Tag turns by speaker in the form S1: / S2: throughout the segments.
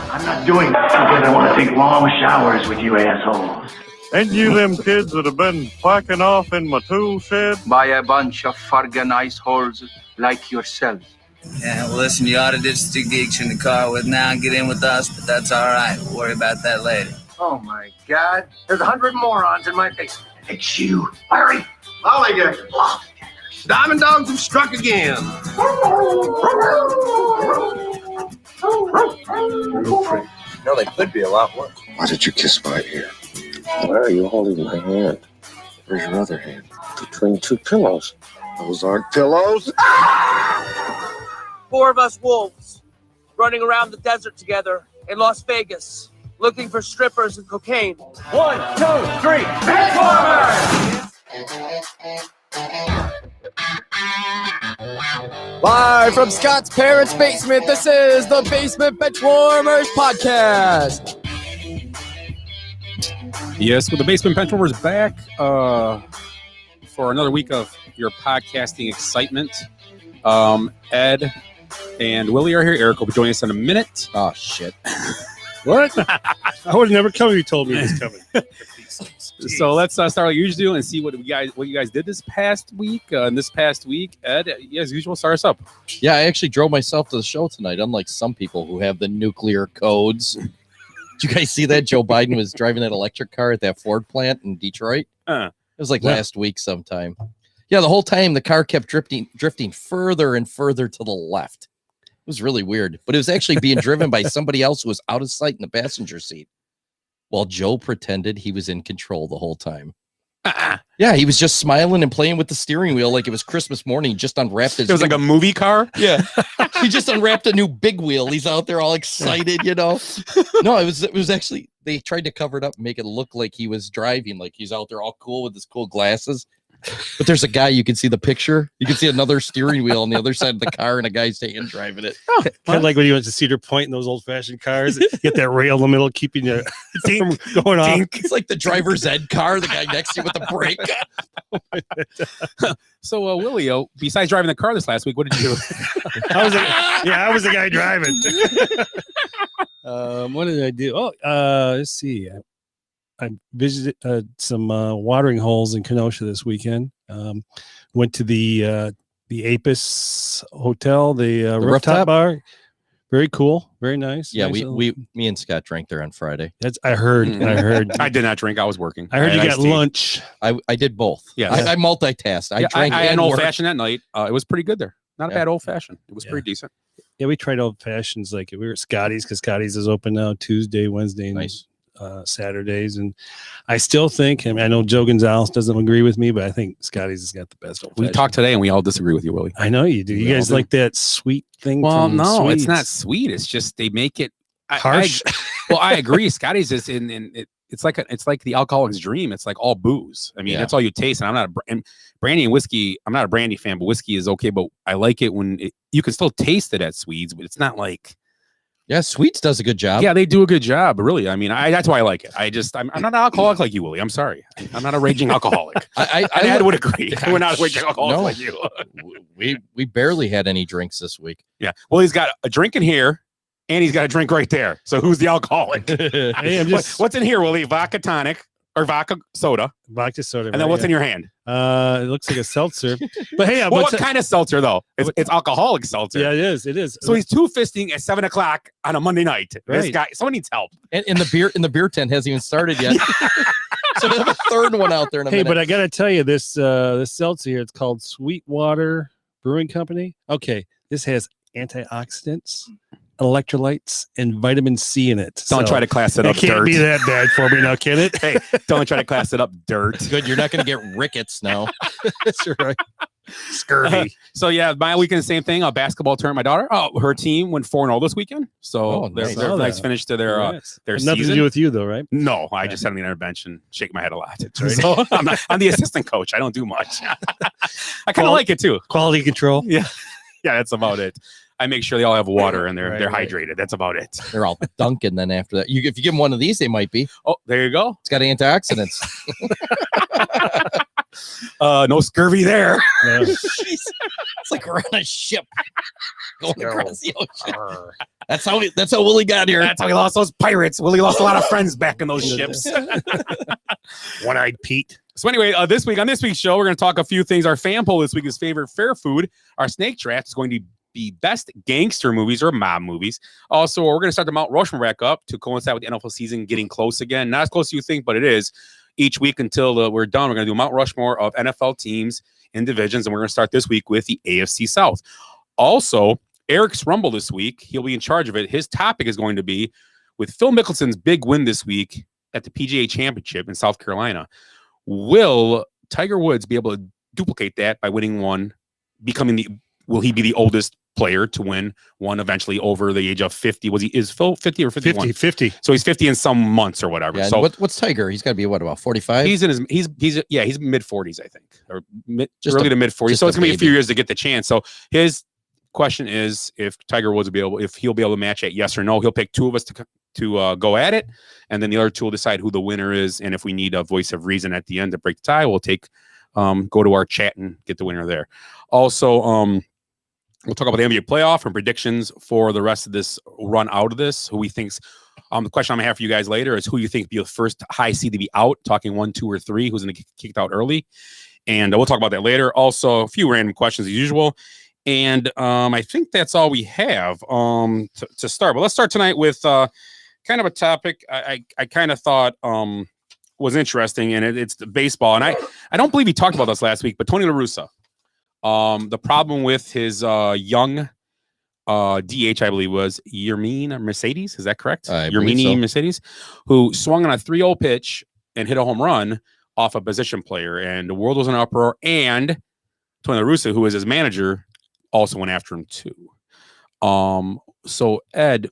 S1: I'm not doing that because I want to take long showers with you assholes.
S2: Ain't you them kids that have been whacking off in my tool shed?
S3: By a bunch of fargan ice holes like yourselves.
S4: Yeah, well, listen, you ought to ditch the geeks in the car with now and get in with us, but that's all right. We'll worry about that later.
S3: Oh, my God. There's 100 morons in my basement.
S1: It's you, Larry.
S3: Lollygaggers. Diamond dogs have struck again.
S5: No, they could be a lot worse.
S6: Why did you kiss my ear? Why are you holding my hand? Where's your other hand? Between two pillows. Those aren't pillows.
S7: 4 of us wolves running around the desert together in Las Vegas looking for strippers and cocaine.
S1: 1, 2, 3, Transformers!
S8: Live from Scott's parents' basement, this is the Basement Benchwarmers Podcast.
S9: Yes, with the Basement Benchwarmers back for another week of your podcasting excitement. Ed and Willie are here. Eric will be joining us in a minute. Oh, shit.
S2: What? I would never come if you told me it was coming.
S9: So let's start like you usually do and see what you guys did this past week. This past week, Ed, as usual, start us up.
S10: Yeah, I actually drove myself to the show tonight, unlike some people who have the nuclear codes. Did you guys see that? Joe Biden was driving that electric car at that Ford plant in Detroit. It was like last week sometime. Yeah, the whole time the car kept drifting further and further to the left. It was really weird, but it was actually being driven by somebody else who was out of sight in the passenger seat, while Joe pretended he was in control the whole time. Yeah, he was just smiling and playing with the steering wheel like it was Christmas morning. Just unwrapped his.
S9: It was like a movie car.
S10: Yeah, he just unwrapped a new big wheel. He's out there all excited, you know. No, it was actually they tried to cover it up, and make it look like he was driving, like he's out there all cool with his cool glasses. But there's a guy, you can see the picture. You can see another steering wheel on the other side of the car and a guy's hand driving it.
S2: Kind of like when you went to Cedar Point in those old-fashioned cars. You get that rail in the middle, keeping you from going off.
S10: It's like the driver's ed car, the guy next to you with the brake.
S9: So, Willie, besides driving the car this last week, what did you do?
S2: I was the guy driving.
S11: What did I do? Let's see. I visited some watering holes in Kenosha this weekend. Went to the Apis Hotel, the rooftop bar. Very cool, very nice.
S10: Yeah,
S11: nice
S10: me and Scott drank there on Friday.
S11: I heard.
S9: I did not drink. I was working.
S11: I heard you got lunch.
S10: I did both.
S9: Yeah,
S10: I multitasked.
S9: I had an old fashioned that night. It was pretty good there. Not a bad old fashioned. It was pretty decent.
S11: Yeah, we tried old fashions. Like we were at Scotty's because Scotty's is open now Tuesday, Wednesday, and Saturdays, and I still think, I know Joe Gonzalez doesn't agree with me, but I think Scotty's has got the best old
S9: We talked today and we all disagree with you, Willie.
S11: I know you do. You guys like that sweet thing?
S9: Well, no,
S11: Sweets.
S9: It's not sweet. It's just they make it
S11: harsh.
S9: I agree. Scotty's is it's like the alcoholic's dream. It's like all booze. I mean, that's all you taste. And I'm not brandy and whiskey. I'm not a brandy fan, but whiskey is okay. But I like it when you can still taste it at Swedes, but it's not like.
S10: Yeah, Sweets does a good job.
S9: Yeah, they do a good job. Really, I mean, that's why I like it. I'm not an alcoholic like you, Willie. I'm sorry, I'm not a raging alcoholic. I would agree. We're not a raging alcoholic like you.
S10: we barely had any drinks this week.
S9: Yeah, well, he's got a drink in here, and he's got a drink right there. So who's the alcoholic?
S11: Hey, I'm just
S9: What's in here, Willie? Vodka tonic or vodka soda,
S11: vodka soda.
S9: and then what's in your hand?
S11: It looks like a seltzer. But hey,
S9: Well, what kind of seltzer though? It's alcoholic seltzer.
S11: Yeah, it is. It is.
S9: So he's 2-fisting at 7:00 on a Monday night. This
S11: Right.
S9: guy, someone needs help.
S10: And the beer tent hasn't even started yet. So we have a third one out there in a
S11: Hey,
S10: minute.
S11: but I gotta tell you, this seltzer here, it's called Sweetwater Brewing Company. Okay, this has antioxidants, electrolytes, and vitamin C in it.
S9: Don't try to class it
S11: It
S9: up,
S11: can't
S9: dirt.
S11: be that bad for me now, can it?
S9: Hey, don't try to class it up, dirt.
S10: Good, you're not going to get rickets now.
S11: That's right. Scurvy.
S9: So yeah, my weekend, same thing. A basketball tournament. My daughter, her team went 4-0 this weekend. So
S10: nice.
S9: they're
S11: Oh,
S9: nice
S11: that.
S9: finish to their
S11: Yes.
S9: their
S11: Nothing
S9: season.
S11: to do with you, though, right?
S9: No, I just sat on the interbench and shake my head a lot.
S11: right.
S9: So I'm the assistant coach. I don't do much. I kind of like it too.
S11: Quality control.
S9: Yeah, that's about it. I make sure they all have water and they're
S11: Right.
S9: hydrated. That's about it.
S10: They're all dunking then after that. If you give them one of these, they might be.
S9: Oh, there you go.
S10: It's got antioxidants.
S9: No scurvy there.
S11: Yeah.
S10: Jeez. It's like we're on a ship going across the ocean. That's how Willie got here.
S9: That's how he lost those pirates. Willie lost a lot of friends back in those ships.
S11: One-eyed Pete.
S9: So anyway, on this week's show, we're going to talk a few things. Our fan poll this week is favorite fair food. Our snake draft is going to be best gangster movies or mob movies. Also, we're going to start the Mount Rushmore back up to coincide with the NFL season getting close again. Not as close as you think, but it is. Each week until we're done, we're going to do Mount Rushmore of NFL teams in divisions, and we're going to start this week with the AFC South. Also, Eric's Rumble this week, he'll be in charge of it. His topic is going to be with Phil Mickelson's big win this week at the PGA Championship in South Carolina. Will Tiger Woods be able to duplicate that by winning one, will he be the oldest player to win one eventually over the age of 50? Is Phil 50 or 51?
S11: 50.
S9: So he's 50 in some months or whatever.
S10: Yeah,
S9: So
S10: what's Tiger? He's got to be about 45?
S9: he's in his he's mid 40s, I think, or
S10: Just
S9: early
S10: a-
S9: to mid 40s.
S10: just
S9: So
S10: a
S9: it's gonna be a few
S10: baby.
S9: years to get the chance. So his question is if Tiger Woods if he'll be able to match it, yes or no. He'll pick two of us to go at it, and then the other two will decide who the winner is. And if we need a voice of reason at the end to break the tie, we'll go to our chat and get the winner there. Also, we'll talk about the NBA playoff and predictions for the rest of this run out of this. Who we think's the question I'm gonna have for you guys later is who you think will be the first high seed to be out. Talking 1, 2, or 3. Who's gonna get kicked out early? And we'll talk about that later. Also, a few random questions as usual. And I think that's all we have to start. But let's start tonight with kind of a topic I kind of thought was interesting, and it's the baseball. And I don't believe he talked about this last week, but Tony La Russa. The problem with his young DH, I believe, was Yermin Mercedes. Is that correct?
S10: I believe so.
S9: Yermini Mercedes, who swung on a 3-0 pitch and hit a home run off a position player, and the world was in an uproar. And Tony La Russa, who was his manager, also went after him too. So Ed,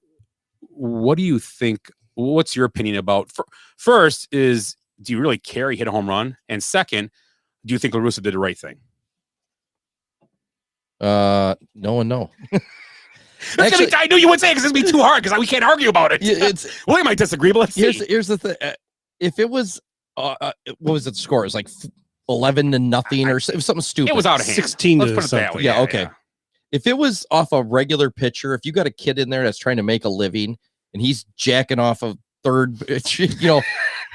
S9: what do you think? What's your opinion about? First, do you really care he hit a home run? And second, do you think La Russa did the right thing?
S10: No and no.
S9: Actually, I knew you would say because it's gonna be too hard because we can't argue about it.
S10: Well,
S9: we might disagree, but let's see.
S10: Here's the thing. If it was, what was the score? It was like 11-0 or it was something stupid.
S9: It was out of hand.
S11: 16
S9: Let's
S11: to
S9: put it that
S11: something.
S9: way.
S10: Yeah, okay. If it was off a regular pitcher, if you got a kid in there that's trying to make a living and he's jacking off a third,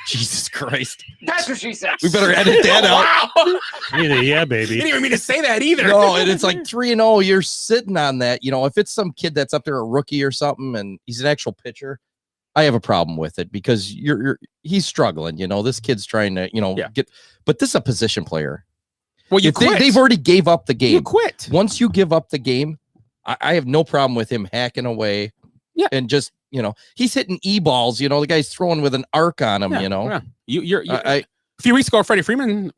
S10: Jesus Christ.
S7: That's what she said.
S10: We better edit that out.
S9: Wow.
S11: Yeah,
S9: You
S11: baby.
S9: didn't even mean to say that either.
S10: No, and it's like 3-0. You're sitting on that. If it's some kid that's up there, a rookie or something, and he's an actual pitcher, I have a problem with it because he's struggling. This kid's trying to, get, but this is a position player.
S9: Well, you
S10: If
S9: quit.
S10: they've already gave up the game.
S9: You quit.
S10: Once you give up the game, I have no problem with him hacking away.
S9: Yeah.
S10: And just, he's hitting e-balls, the guy's throwing with an arc on him,
S9: Yeah. A few weeks ago,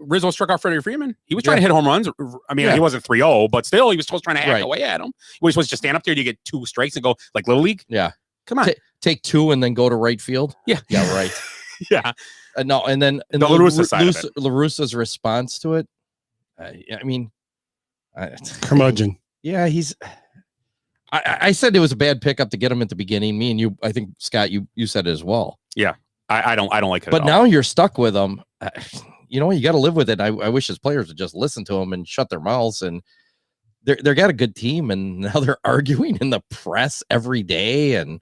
S9: Rizzo struck out Freddie Freeman. He was trying to hit home runs. I mean, he wasn't 3-0, but still, he was still trying to hack away at him. He was supposed to stand up there. You get 2 strikes and go like Little League.
S10: Yeah.
S9: Come on.
S10: Take 2 and then go to right field.
S9: Yeah.
S10: Yeah, right.
S9: Yeah.
S10: No, and then
S9: The La Russa side of it.
S10: La Russa's response to it.
S11: Curmudgeon.
S10: Yeah, he's. I said it was a bad pickup to get him at the beginning. Me and you, I think Scott, you said it as well.
S9: Yeah, I don't like it.
S10: But
S9: at
S10: now
S9: all.
S10: you're stuck with him. You got to live with it. I wish his players would just listen to him and shut their mouths. And They got a good team, and now they're arguing in the press every day, and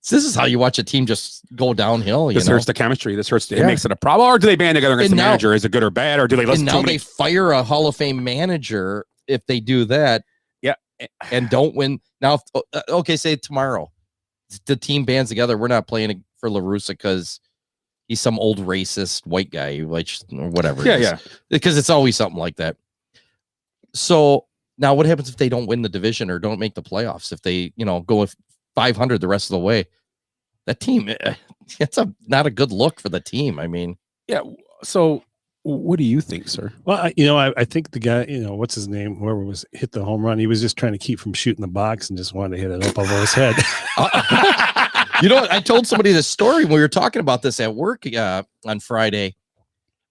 S10: this is how you watch a team just go downhill.
S9: This hurts the chemistry. This hurts. It makes it a problem. Or do they band together against the manager? Is it good or bad? Or do they listen
S10: and
S9: to
S10: now they fire a Hall of Fame manager if they do that?
S9: Yeah,
S10: and don't win. Now, okay, say tomorrow the team bands together. We're not playing for La Russa because he's some old racist white guy, like or whatever.
S9: Yeah.
S10: Because it's always something like that. So now, what happens if they don't win the division or don't make the playoffs? If they, go with 500 the rest of the way, that team, it's not a good look for the team. I mean,
S9: yeah. So, what do you think, sir?
S11: Well, I think the guy, what's his name, whoever was hit the home run, he was just trying to keep from shooting the box and just wanted to hit it up over his head.
S10: I told somebody this story when we were talking about this at work on Friday,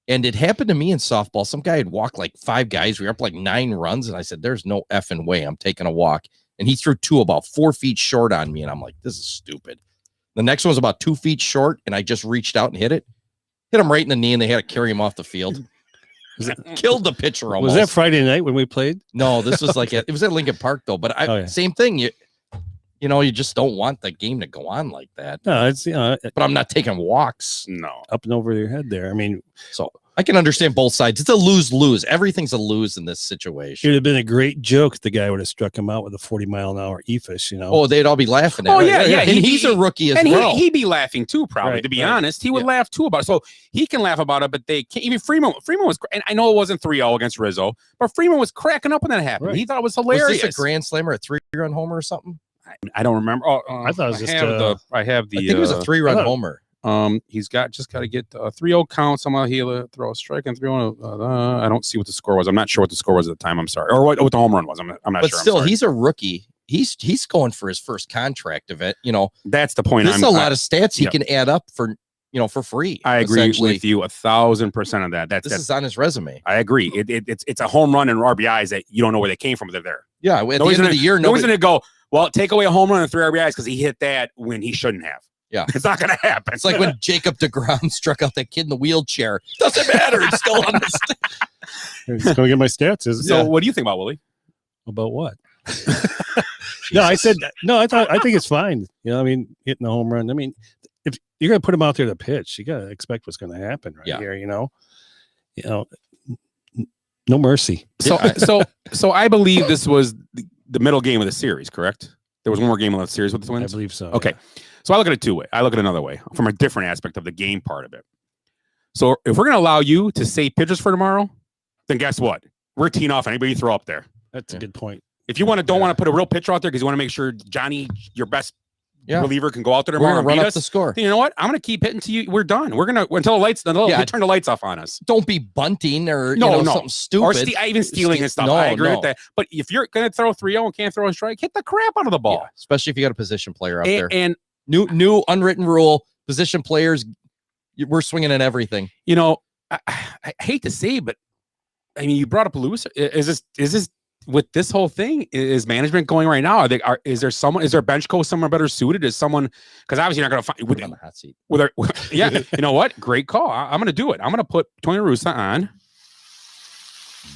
S10: and it happened to me in softball. Some guy had walked like 5 guys. We were up like 9 runs, and I said, "There's no effing way I'm taking a walk." And he threw 2 about 4 feet short on me, and I'm like, "This is stupid." The next one was about 2 feet short, and I just reached out and hit him right in the knee, and they had to carry him off the field. Killed the pitcher almost.
S11: Was that Friday night when we played?
S10: No, this was like it was at Lincoln Park though. But same thing. You just don't want the game to go on like that.
S11: No, it's
S10: but I'm not taking walks.
S9: No,
S11: up and over your head there. I mean,
S10: so I can understand both sides. It's a lose-lose. Everything's a lose in this situation.
S11: It would have been a great joke if the guy would have struck him out with a 40-mile-an-hour EFIS,
S10: Oh, they'd all be laughing at
S9: him.
S10: Yeah. And he's a rookie as well.
S9: He'd be laughing too, probably,
S11: right,
S9: to be honest. He would laugh too about it. So he can laugh about it, but they can't. Even Freeman was, and I know it wasn't 3-0 against Rizzo, but Freeman was cracking up when that happened. Right. He thought it was hilarious.
S10: Was this a grand slam or a 3-run homer or something?
S9: I don't remember.
S11: I thought it was just
S10: I think it was a 3-run homer.
S9: He's just got to get a 3-0 count. Somehow he'll throw a strike and 3-1. I don't see what the score was. I'm not sure what the score was at the time. I'm sorry, or what the home run was. I'm not sure.
S10: But still, he's a rookie. He's going for his first contract of it.
S9: That's the point.
S10: There's a lot of stats he can add up for free.
S9: I agree with you 1,000% of that.
S10: This is on his resume.
S9: I agree. It's a home run and RBIs that you don't know where they came from. But they're there.
S10: Yeah. At the end of the year,
S9: no one's going to go, well, take away a home run and 3 RBIs because he hit that when he shouldn't have.
S10: Yeah.
S9: It's not going to happen.
S10: It's like when Jacob deGrom struck out that kid in the wheelchair. Doesn't matter. It's still on the
S11: It's going to get my stats.
S9: So what do you think about Willie?
S11: About what? No, I said, no, I think it's fine. Hitting the home run. If you're going to put him out there to pitch, you got to expect what's going to happen here, no mercy.
S9: So I believe this was the middle game of the series, correct? There was one more game of the series with the Twins?
S11: I believe so.
S9: Okay. Yeah. So I look at it 2 ways. I look at it another way from a different aspect of the game part of it. So if we're going to allow you to say pitchers for tomorrow, then guess what? We're teeing off anybody you throw up there.
S11: That's a good point.
S9: If you don't want to put a real pitcher out there because you want to make sure Johnny, your best reliever, can go out there tomorrow and
S10: run
S9: beat
S10: up
S9: us,
S10: the score.
S9: Then you know what? I'm going to keep hitting till we're done. We're going to until they turn the lights off on us.
S10: Don't be bunting or something stupid
S9: or even stealing and stuff. I agree with that. But if you're going to throw 3-0 and can't throw a strike, hit the crap out of the ball.
S10: Yeah, especially if you got a position player out there.
S9: And
S10: new unwritten rule: position players, we're swinging at everything.
S9: I hate to say, but you brought up Lewis. Is this with this whole thing? Is management going right now? Is there a bench coach somewhere better suited? Is someone, because obviously you're not going to find
S10: on the hot seat.
S9: Yeah, you know what? Great call. I'm going to do it. I'm going to put Tony Russa on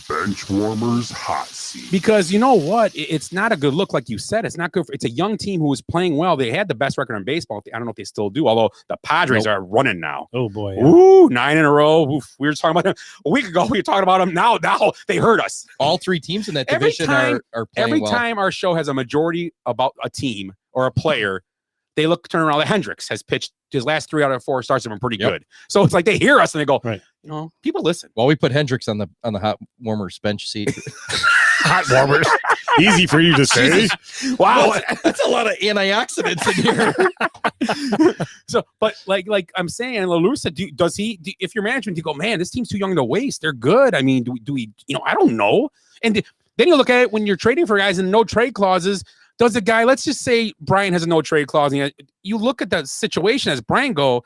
S12: Benchwarmers hot seat.
S9: Because you know what? It's not a good look, like you said. It's not good. It's a young team who was playing well. They had the best record in baseball. I don't know if they still do, although the Padres are running now.
S11: Oh, boy.
S9: Yeah. Ooh, 9 in a row. Oof, we were talking about them a week ago. We were talking about them. Now they hurt us.
S10: All 3 teams in that division are playing
S9: every
S10: well.
S9: time our show has a majority about a team or a player, they turn around. Like Hendricks has pitched his last 3 out of 4 starts have been pretty good. So it's like they hear us and they go,
S11: right.
S9: People listen.
S10: Well, we put Hendricks on the hot warmers bench seat.
S11: Hot warmers. Easy for you to say.
S9: Wow,
S10: that's a lot of antioxidants in here.
S9: So, but like I'm saying, La Russa, if your management, you go, man, this team's too young to waste. They're good. Do we? I don't know. And then you look at it when you're trading for guys and no trade clauses. Does the guy, let's just say Brian has a no trade clause, and you look at the situation as Brian go,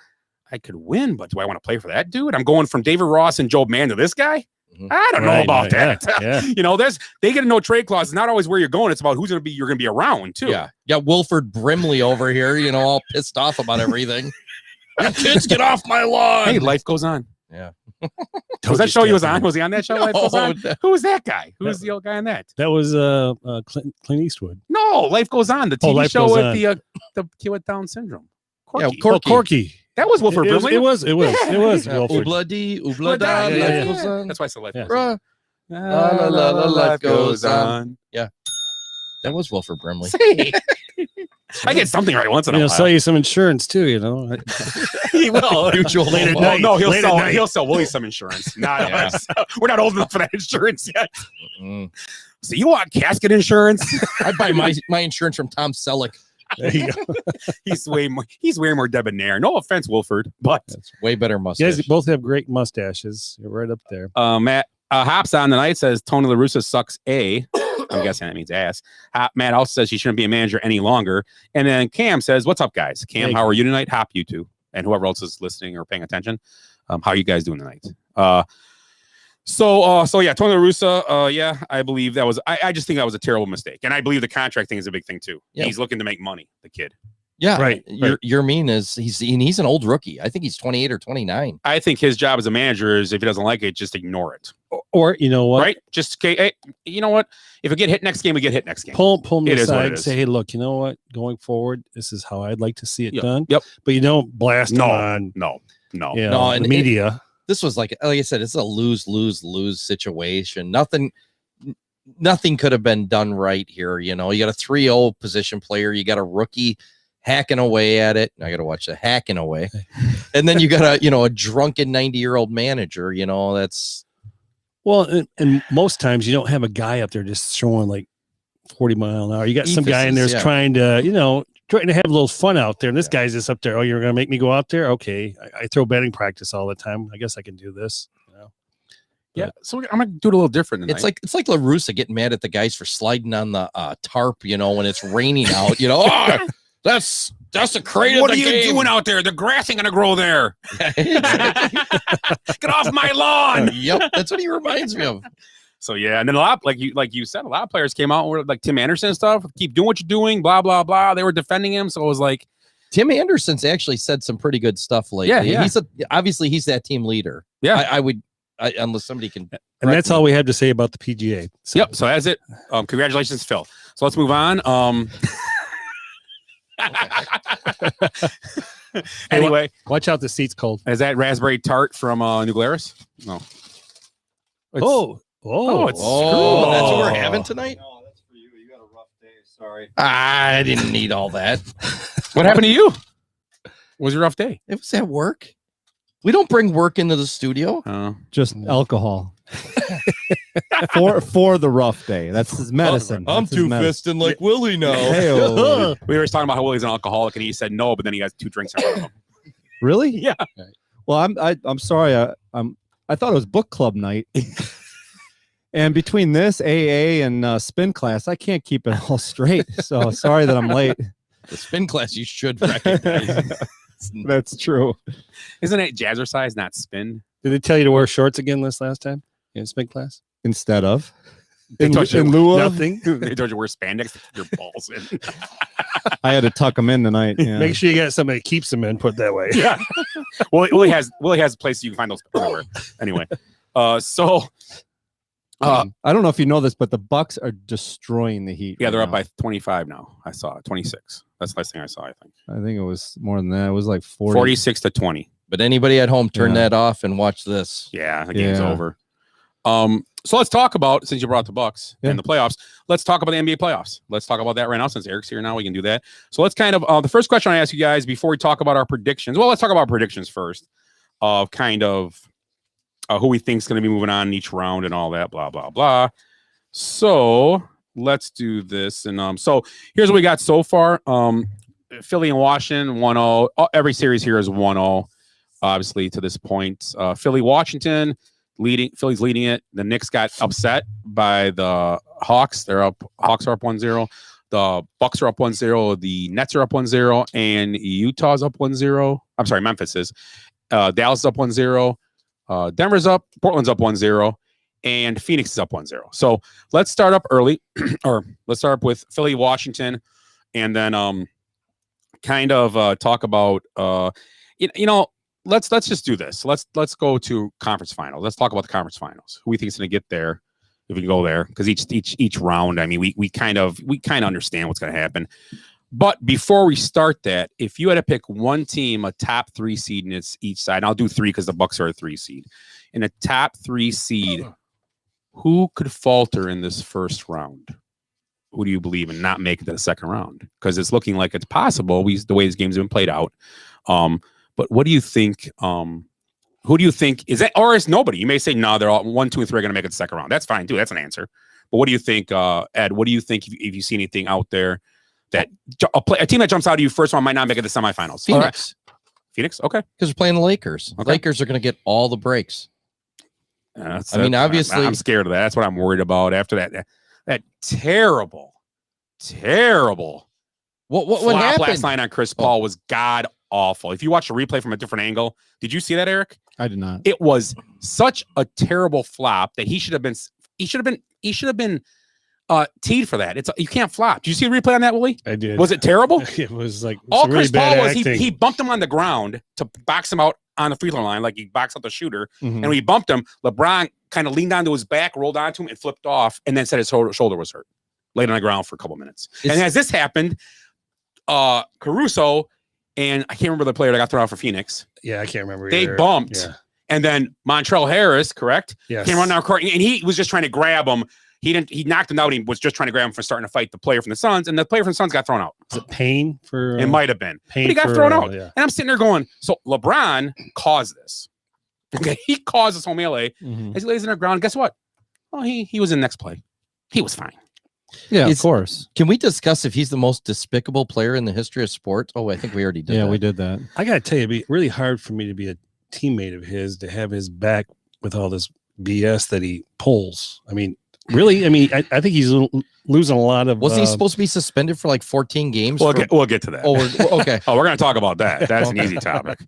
S9: I could win, but do I want to play for that dude? I'm going from David Ross and Joe Mann to this guy. I don't know about that.
S11: Yeah.
S9: They get a no trade clause. It's not always where you're going. It's about who's you're going to be around too.
S10: Yeah. Wilford Brimley over here, all pissed off about everything. You kids get off my lawn.
S9: Hey, life goes on.
S10: Yeah.
S9: Was that show he was on? Was he on that show?
S10: No,
S9: Life Goes On?
S10: no.
S9: Who was that guy? Who was the old guy on that?
S11: That was Clint Eastwood.
S9: No, Life Goes On, the TV
S11: Life
S9: show
S11: Goes
S9: with
S11: On.
S9: the kid with Down syndrome.
S10: Yeah,
S9: Corky.
S10: Corky.
S11: Corky.
S9: That was Wilford
S11: It
S9: Brimley.
S11: was Wilford.
S10: Oobla dee, oobla da,
S9: Yeah,
S10: life
S9: yeah,
S10: goes on.
S9: That's why I said Life
S11: Yeah.
S9: Goes On.
S10: Bruh. La, life goes on. That was Wilford Brimley.
S9: See? I get something right once in a
S11: He'll
S9: while.
S11: sell you some insurance too, you know.
S9: He will.
S10: Mutual
S11: Late at
S10: home.
S11: night.
S9: No,
S11: Late at night.
S9: he'll sell Willie some insurance. Not
S10: Yeah.
S9: us. We're not old enough for that insurance yet.
S10: Mm.
S9: So you want casket insurance?
S10: I buy my insurance from Tom Selleck.
S11: There you go.
S9: He's way more debonair. No offense, Wilford, but
S10: That's way better
S11: You
S10: mustache.
S11: guys both have great mustaches. You're right up there.
S9: Matt Hops on tonight says Tony La Russa sucks A. I'm guessing that means ass. Matt also says she shouldn't be a manager any longer. And then Cam says, "What's up, guys? Cam,
S11: Hey,
S9: how are you tonight? Hop, you two, and whoever else is listening or paying attention. How are you guys doing tonight?" So yeah, Tony La Russa, yeah, I believe that was. I just think that was a terrible mistake, and I believe the contract thing is a big thing too.
S10: Yeah.
S9: He's looking to make money. The kid.
S10: Yeah,
S11: Right,
S10: Your mean is he's an old rookie. I think he's 28 or 29.
S9: I think his job as a manager is if he doesn't like it, just ignore it.
S11: Or you know what?
S9: Right? Just hey, you know what? If we get hit next game, we get hit next game.
S11: Pull him
S9: It is what
S11: aside
S9: it
S11: and
S9: is.
S11: say, hey, look, you know what? Going forward, this is how I'd like to see it
S9: Yep,
S11: done.
S9: yep.
S11: But you don't blast him on
S9: No.
S11: you
S10: No,
S11: know,
S10: and
S11: the media.
S10: This was like I said, it's a lose situation. Nothing could have been done right here. You know, you got a 3-0 position player, you got a rookie hacking away at it. I got to watch the hacking away, and then you got a drunken 90-year-old manager. You know, that's
S11: Well, and most times you don't have a guy up there just throwing like 40 mile an hour. You got some guy in there
S10: Yeah.
S11: trying to have a little fun out there. And this guy's just up there. Oh, you're going to make me go out there? Okay. I throw batting practice all the time. I guess I can do this. You know?
S9: Yeah. So I'm gonna do it a little different tonight.
S10: it's like La Russa getting mad at the guys for sliding on the tarp. You know, when it's raining out. You know, oh, that's a crate.
S9: What are you doing out there? The grass ain't gonna grow there. Get off my lawn.
S10: Yep, that's what he reminds me of.
S9: So yeah, and then a lot, like you said, a lot of players came out and were like Tim Anderson and stuff. Keep doing what you're doing, blah blah blah. They were defending him, so it was like
S10: Tim Anderson's actually said some pretty good stuff lately.
S9: Yeah.
S10: Obviously he's that team leader.
S9: Yeah.
S10: I would unless somebody can.
S11: And that's all we have to say about the PGA. So.
S9: Yep. So that's it. Congratulations, Phil. So let's move on. Anyway,
S11: watch out, the seat's cold.
S9: Is that raspberry tart from New Glarus? No.
S11: It's,
S9: it's
S10: that's what we're having tonight.
S5: No, that's for you. You got a rough day. Sorry.
S10: I didn't need all that.
S9: What happened to you? What was your rough day?
S10: It was at work. We don't bring work into the studio.
S13: Just alcohol. for the rough day. That's his medicine.
S10: I'm
S13: That's his medicine.
S10: two-fisting like Willie now.
S13: Hey-o.
S9: We were talking about how Willie's an alcoholic, and he said no, but then he got 2 drinks in front of him.
S13: Really?
S9: Yeah.
S13: Well, I'm sorry. I thought it was book club night. And between this AA and spin class, I can't keep it all straight. So sorry that I'm late.
S10: The spin class you should recognize.
S13: That's true.
S9: Isn't it jazzercise, not spin?
S11: Did they tell you to wear shorts again last time in spin class?
S13: Instead of.
S9: They told you
S13: in lieu of.
S11: Nothing.
S9: They told you to wear spandex to keep your balls in.
S13: I had to tuck them in tonight. Yeah.
S11: Make sure you got somebody that keeps them in, put that way.
S9: Yeah. Willie has a place you can find those everywhere. Anyway, I
S13: don't know if you know this, but the Bucks are destroying the Heat.
S9: yeah, they're
S13: right
S9: up
S13: now.
S9: by 25 now. I saw it. 26. That's the last thing I saw, I think.
S13: I think it was more than that. It was like 40.
S9: 46 to 20.
S10: But anybody at home, turn
S13: Yeah.
S10: that off and watch this.
S9: Yeah, the game's
S13: Yeah.
S9: over. So let's talk about, since you brought the Bucks
S13: Yeah.
S9: and the playoffs, let's talk about the NBA playoffs. Let's talk about that right now. Since Eric's here now, we can do that. So let's kind of, the first question I ask you guys before we talk about our predictions. Well, let's talk about predictions first of kind of who we think is going to be moving on in each round and all that, blah, blah, blah. So let's do this. And so here's what we got so far. Philly and Washington 1-0. Every series here is 1-0, obviously, to this point. Philly, Washington. Philly's leading it. The Knicks got upset by the Hawks. Hawks are up 1-0. The Bucks are up 1-0. The Nets are up 1-0. And Utah's up 1-0. I'm sorry, Memphis is. Dallas is up 1-0. Denver's up. Portland's up 1-0. And Phoenix is up 1-0. So let's start up early. Or let's start up with Philly, Washington. And then kind of talk about, let's just do this. Let's go to conference finals. Let's talk about the conference finals. Who we think is going to get there, if we can go there, because each round. I mean, we kind of understand what's going to happen. But before we start that, if you had to pick one team, a top 3 seed in each side, and I'll do 3 because the Bucks are a 3 seed. In a top 3 seed, who could falter in this first round? Who do you believe in not make it to the second round? Because it's looking like it's possible. The way these games have been played out. But what do you think? Who do you think is that, or is nobody? You may say no. They're all 1, 2, and 3 are going to make it the second round. That's fine too. That's an answer. But what do you think, Ed? What do you think if you see anything out there that a team that jumps out of you first round might not make it to the semifinals?
S10: Phoenix.
S9: Phoenix. Okay.
S10: Because we're playing the Lakers.
S9: Okay.
S10: Lakers are going to get all the breaks.
S9: I
S10: mean, obviously,
S9: I'm scared of that. That's what I'm worried about after that terrible.
S10: What
S9: flop
S10: happened
S9: last night on Chris Paul was god awful. If you watch the replay from a different angle, did you see that, Eric?
S13: I did not.
S9: It was such a terrible flop that he should have been teed for that. You can't flop. Did you see the replay on that, Willie?
S11: I did.
S9: Was it terrible?
S11: It was like
S9: all
S11: some really
S9: Chris Paul
S11: bad
S9: was.
S11: acting.
S9: He bumped him on the ground to box him out on the free throw line, like he boxed out the shooter.
S13: Mhm.
S9: And when he bumped him, LeBron kind of leaned onto his back, rolled onto him, and flipped off, and then said his shoulder was hurt. Laid on the ground for a couple minutes. And as this happened, Caruso and I can't remember the player that got thrown out for Phoenix.
S11: Yeah, I can't remember.
S9: They
S11: either.
S9: bumped.
S11: Yeah.
S9: And then Montrell Harris, correct?
S11: Yes.
S9: Came running down court, and he was just trying to grab him. He knocked him out. He was just trying to grab him for starting to fight the player from the Suns, and the player from the Suns got thrown out.
S11: Is it Payne for?
S9: It might have been.
S11: Payne
S9: but he got
S11: for,
S9: thrown out.
S11: yeah.
S9: And I'm sitting there going, so LeBron caused this. Okay, he caused this whole melee.
S13: Mhm.
S9: As he lays in the ground, guess what? Oh, he was in the next play. He was fine.
S13: Yeah, of course.
S10: Can we discuss if he's the most despicable player in the history of sports? Oh, I think we already did.
S13: Yeah,
S10: that.
S13: we did that.
S11: I got to tell you, it'd be really hard for me to be a teammate of his, to have his back with all this BS that he pulls. I mean, really? I mean, I think he's losing a lot of.
S10: Wasn't he supposed to be suspended for like 14 games?
S9: We'll get to that.
S10: Oh, okay.
S9: Oh, we're going to talk about that. That's an easy topic.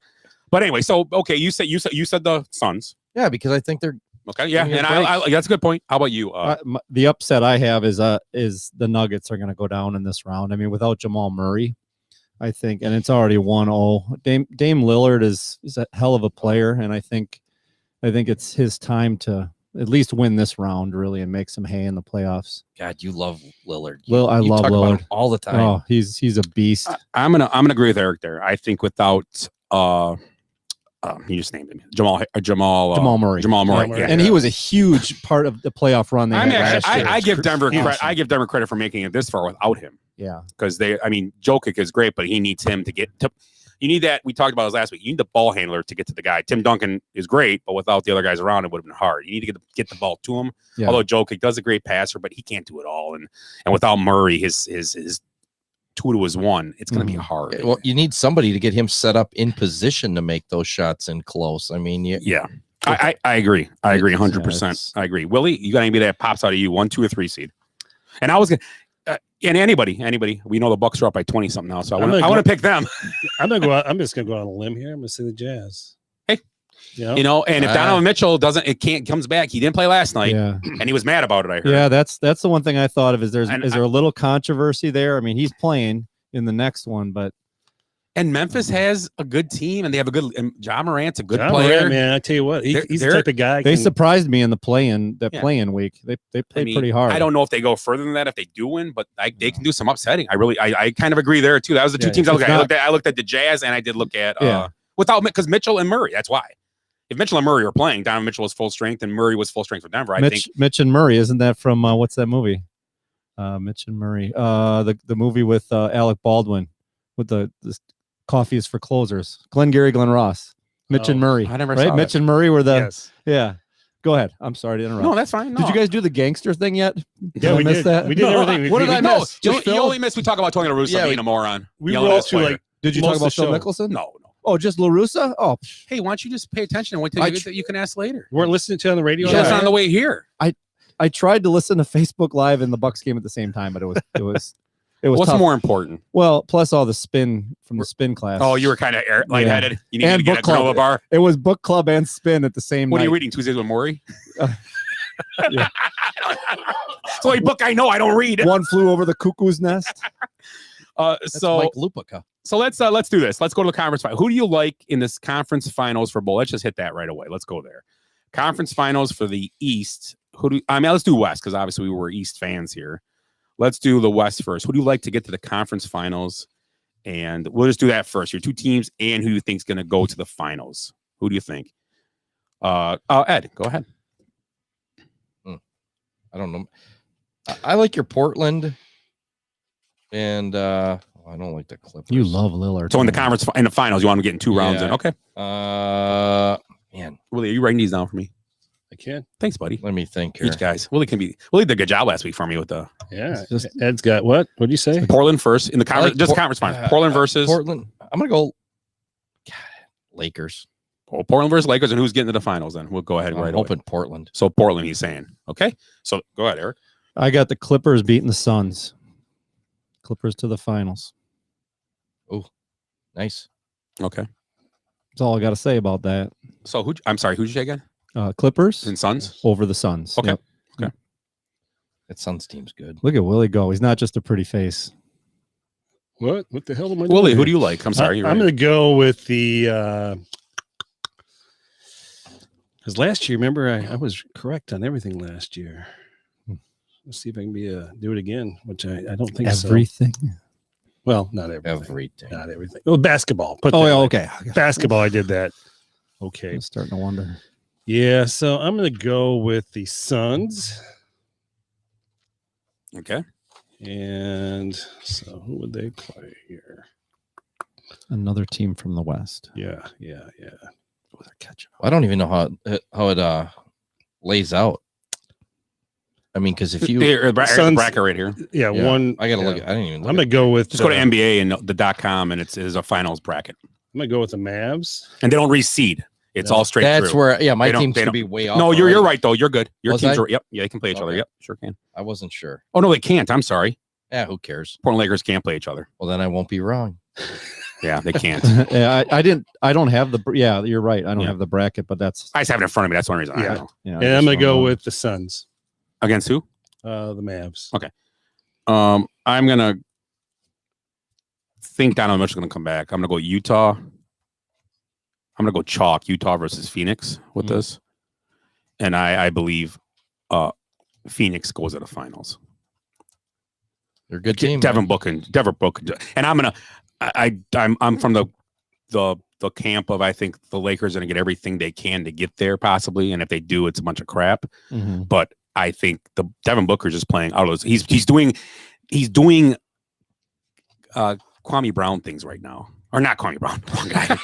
S9: But anyway, so okay, you said the Suns.
S10: Yeah, because I think they're
S9: okay. Yeah, and I that's a good point. How about you?
S13: The upset I have is the Nuggets are going to go down in this round. I mean, without Jamal Murray, I think, and it's already 1-0. Dame Lillard is a hell of a player, and I think it's his time to at least win this round, really, and make some hay in the playoffs.
S10: God, you love Lillard.
S13: I
S10: you
S13: love
S10: talk about
S13: Lillard
S10: him all the time.
S13: Oh, he's a beast.
S9: I'm gonna agree with Eric there. I think without you just named him Jamal Murray.
S13: Jamal Murray.
S9: Yeah.
S13: And he was a huge part of the playoff run.
S9: I give Denver credit. I give Denver credit for making it this far without him.
S13: Yeah,
S9: because Jokic is great, but he needs him to get to. You need that. We talked about this last week. You need the ball handler to get to the guy. Tim Duncan is great, but without the other guys around, it would have been hard. You need to get the ball to him.
S13: Yeah.
S9: Although Jokic does a great passer, but he can't do it all. And without Murray, his 2 to his 1, it's going to be hard.
S10: Well, you need somebody to get him set up in position to make those shots in close. I mean,
S9: yeah, I agree. I agree 100%. I agree. Willie, you got anybody that pops out of you 1, 2, or 3 seed? And I was gonna. And anybody, we know the Bucks are up by 20 something now, so I want to pick them.
S11: I'm gonna go out. I'm just gonna go on a limb here. I'm gonna say the Jazz.
S9: Hey,
S11: you know,
S9: and if Donovan Mitchell comes back, he didn't play last night, and he was mad about it. I heard.
S13: Yeah, that's the one thing I thought of. Is there a little controversy there? I mean, he's playing in the next one, but.
S9: And Memphis has a good team, and they have a good. And Ja Morant's a good
S11: Ja
S9: player.
S11: Morant, man, I tell you what, he's the type of guy.
S13: They surprised me in the play-in week. They played pretty hard.
S9: I don't know if they go further than that if they do win, but they can do some upsetting. I kind of agree there too. That was the two teams I looked at. I looked at the Jazz, and I did look at because Mitchell and Murray. That's why. If Mitchell and Murray are playing, Donovan Mitchell was full strength, and Murray was full strength for Denver. I think
S13: Mitch and Murray, isn't that from what's that movie? Mitch and Murray, the movie with Alec Baldwin with the Coffee is for Closers. Glenn Ross, Mitch and Murray.
S9: I never
S13: saw
S9: that.
S13: Mitch and Murray were the
S11: yes.
S13: Go ahead. I'm sorry to interrupt.
S9: No, that's fine. No.
S13: Did you guys do the gangster thing yet?
S11: Yeah, we did.
S13: That?
S11: We did everything.
S13: What did I miss?
S9: You only missed. We talk about Tony La Russa being a moron.
S11: We rolled through like.
S13: Did you talk about Phil Mickelson?
S9: No.
S13: Oh, just La Russa? Oh,
S9: hey, why don't you just pay attention and wait till you can ask later?
S11: You weren't listening to it on the radio.
S9: Just on the way here.
S13: I tried to listen to Facebook Live and the Bucks game at the same time, but it was
S9: What's
S13: tough.
S9: more important?
S13: Well, plus all the spin from the spin class.
S9: Oh, you were kind of lightheaded. You needed to get a granola bar.
S13: It was book club and spin at the same
S9: What
S13: night.
S9: are you reading? Tuesdays with Maury?
S13: Yeah.
S9: It's the only book I know I don't read.
S13: One Flew Over the Cuckoo's Nest.
S10: That's Mike Lupica.
S9: So let's do this. Let's go to the conference final. Who do you like in this conference finals for bowl? Let's just hit that right away. Let's go there. Conference finals for the East. Let's do West because obviously we were East fans here. Let's do the West first. Who do you like to get to the conference finals? And we'll just do that first. Your two teams and who you think is going to go to the finals. Who do you think? Ed, go ahead.
S10: I don't know. I like your Portland, and I don't like the Clippers.
S13: You love Lillard.
S9: So in the conference, in the finals, you want to get in 2 rounds in. Okay.
S10: Man,
S9: Willie, are you writing these down for me?
S11: I can.
S9: Thanks, buddy.
S10: Let me think here.
S9: Each guys. Willie did a good job last week for me with the.
S11: Yeah. Ed's got what? What did you say?
S9: Portland first in the conference, conference finals. Portland versus
S10: Portland. I'm gonna go. Lakers.
S9: Oh, Portland versus Lakers, and who's getting to the finals? Then we'll go ahead right away.
S10: Open Portland.
S9: So Portland, he's saying. Okay. So go ahead, Eric.
S13: I got the Clippers beating the Suns. Clippers to the finals.
S10: Oh, nice.
S9: Okay.
S13: That's all I got to say about that.
S9: So I'm sorry, who'd you say again?
S13: Clippers
S9: and Suns
S13: over the Suns.
S9: Okay.
S13: Yep.
S9: Okay.
S10: That Suns team's good.
S13: Look at Willie go. He's not just a pretty face.
S11: What the hell am I doing?
S9: Willie, who do you like? I'm sorry.
S11: I'm going to go with the because last year, remember, I was correct on everything last year. Let's see if I can do it again, which I don't think
S13: everything.
S11: So. Well, not everything.
S10: Everything.
S11: Not everything. Well, basketball.
S13: Okay.
S11: Basketball, I did that. Okay.
S13: I'm starting to wonder.
S11: Yeah, so I'm going to go with the Suns.
S9: Okay.
S11: And so who would they play here?
S13: Another team from the West.
S11: Yeah.
S10: I don't even know how it lays out. I mean, because if you
S9: Suns, bracket right here.
S11: Yeah, one.
S10: I gotta look. I didn't even.
S11: I'm gonna go with.
S9: Just go to NBA and the .com, and it's a finals bracket.
S11: I'm gonna go with the Mavs,
S9: and they don't reseed. It's all straight.
S10: That's
S9: through.
S10: where my team's gonna be way off.
S9: No, you're right though. You're good. Your teams
S10: I?
S9: are. Yep. Yeah, they can play each other. Yep. Sure can.
S10: I wasn't sure.
S9: Oh no, they can't. I'm sorry.
S10: Yeah, who cares?
S9: Portland Lakers can't play each other.
S10: Well, then I won't be wrong.
S9: Yeah, they can't.
S13: Yeah, I don't have the. Yeah, you're right. I don't have the bracket, but that's.
S9: I just have it in front of me. That's one reason. I know.
S13: Yeah,
S11: and I'm gonna go with the Suns
S9: against who?
S11: The Mavs.
S9: Okay. I'm gonna think Donovan Mitchell's gonna come back. I'm gonna go Utah. I'm gonna go chalk Utah versus Phoenix with this, and I believe Phoenix goes to the finals.
S10: They're a good team.
S9: Devin Booker, and I'm from the camp of I think the Lakers are gonna get everything they can to get there possibly, and if they do, it's a bunch of crap.
S13: Mm-hmm.
S9: But I think the Devin Booker is just playing out of those. He's doing Kwame Brown things right now, or not Kwame Brown, wrong guy.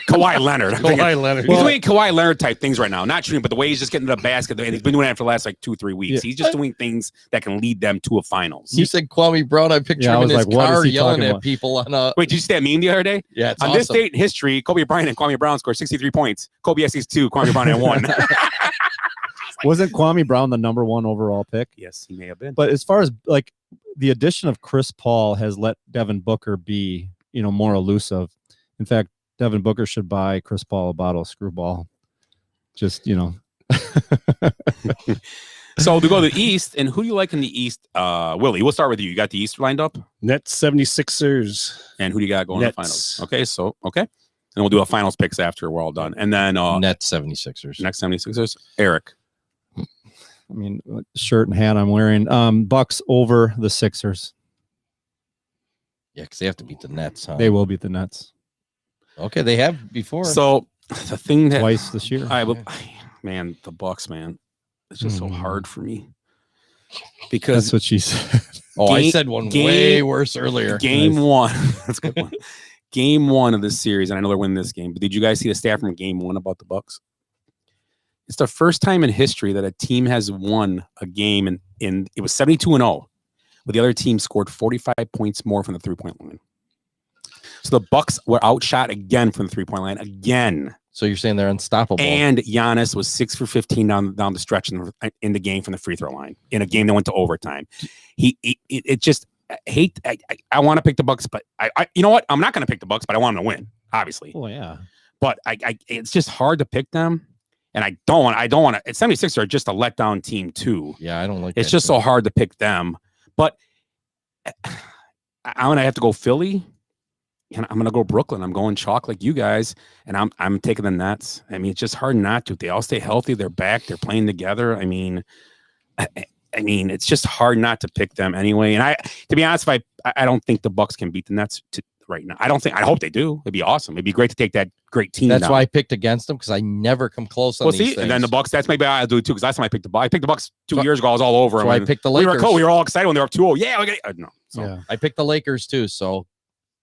S9: Kawhi Leonard.
S11: Leonard.
S9: He's doing Kawhi Leonard type things right now. Not shooting, but the way he's just getting to the basket, and he's been doing that for the last 2-3 weeks.
S13: Yeah.
S9: He's just doing things that can lead them to a finals.
S10: You said Kwame Brown. I picture him in his car yelling at people on a.
S9: Wait, did you see that meme the other day?
S10: Yeah, it's
S9: on
S10: awesome.
S9: this date in history, Kobe Bryant and Kwame Brown scored 63 points. Kobe has 2, Kwame Brown had 1.
S13: Wasn't Kwame Brown the number 1 overall pick?
S9: Yes, he may have been.
S13: But as far as like the addition of Chris Paul has let Devin Booker be, more elusive. In fact, Devin Booker should buy Chris Paul a bottle of Screwball. Just,
S9: So to go to the East, and who do you like in the East? Willie, we'll start with you. You got the East lined up?
S11: Nets 76ers.
S9: And who do you got going to the finals? Okay, so, okay. And we'll do a finals picks after we're all done. And then
S10: Nets 76ers.
S9: Next 76ers. Eric.
S13: I mean, shirt and hat I'm wearing. Bucks over the Sixers.
S10: Yeah, because they have to beat the Nets. Huh?
S13: They will beat the Nets.
S10: Okay, they have before.
S9: So the thing that
S13: twice this year.
S9: Man, the Bucks, man, it's just so hard for me because
S13: that's what she said.
S10: I said one way worse earlier.
S9: Game 1. That's a good one. Game 1 of this series, and I know they're winning this game. But did you guys see the stat from Game 1 about the Bucks? It's the first time in history that a team has won a game, and it was 72-0, but the other team scored 45 points more from the 3-point line. So the Bucks were outshot again from the 3-point line again.
S10: So you're saying they're unstoppable?
S9: And Giannis was 6 for 15 down the stretch in the game from the free throw line in a game that went to overtime. I want to pick the Bucks, but I you know what? I'm not going to pick the Bucks, but I want them to win, obviously.
S13: Oh yeah.
S9: But it's just hard to pick them. And I don't want to. 76ers are just a letdown team too.
S10: Yeah, I don't like.
S9: It's just so hard to pick them. But I'm gonna have to go Philly, and I'm gonna go Brooklyn. I'm going chalk like you guys, and I'm taking the Nets. I mean, it's just hard not to. They all stay healthy. They're back. They're playing together. I mean, it's just hard not to pick them anyway. And to be honest, I don't think the Bucks can beat the Nets right now. I hope they do. It'd be awesome. It'd be great to take that great team.
S10: That's
S9: down.
S10: why I picked against them, because I never come close on these things.
S9: And then the Bucks. That's maybe I'll do it too, because last time I picked the Bucks. I picked the Bucks 2 years ago. I was all over them.
S10: I picked the Lakers.
S9: We were all excited when they were up 2-0. Yeah, we got no. So.
S10: Yeah, I picked the Lakers too. So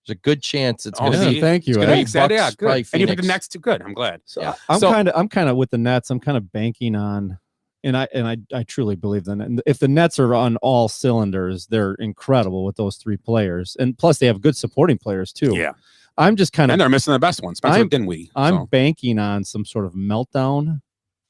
S10: there's a good chance it's going to be.
S13: Thank you.
S10: It's going to be Bucks,
S9: yeah, good. And you picked the
S10: Phoenix.
S9: Nets too. Good. I'm glad.
S13: So yeah. I'm kind of with the Nets. I'm kind of banking on, and I truly believe that. And if the Nets are on all cylinders, they're incredible with those 3 players, and plus they have good supporting players too.
S9: Yeah.
S13: I'm just kind of,
S9: and they're missing the best one, Spencer Dinwiddie.
S13: I'm banking on some sort of meltdown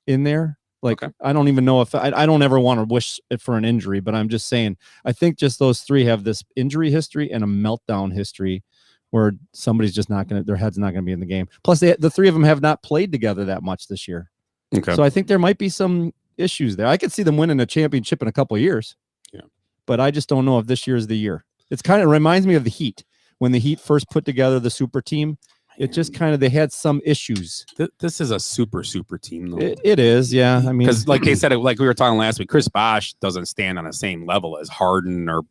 S13: in there. Like, I don't even know if I don't ever want to wish it for an injury, but I'm just saying, I think just those 3 have this injury history and a meltdown history where somebody's just their head's not going to be in the game. Plus, the 3 of them have not played together that much this year.
S9: Okay.
S13: So I think there might be some issues there. I could see them winning a championship in a couple of years.
S9: Yeah.
S13: But I just don't know if this year is the year. It's kind of reminds me of the Heat. When the Heat first put together the super team, it just kind of, they had some issues.
S9: This is a super team, though.
S13: It is, yeah. I mean,
S9: because like they said, like we were talking last week, Chris Bosh doesn't stand on the same level as Harden or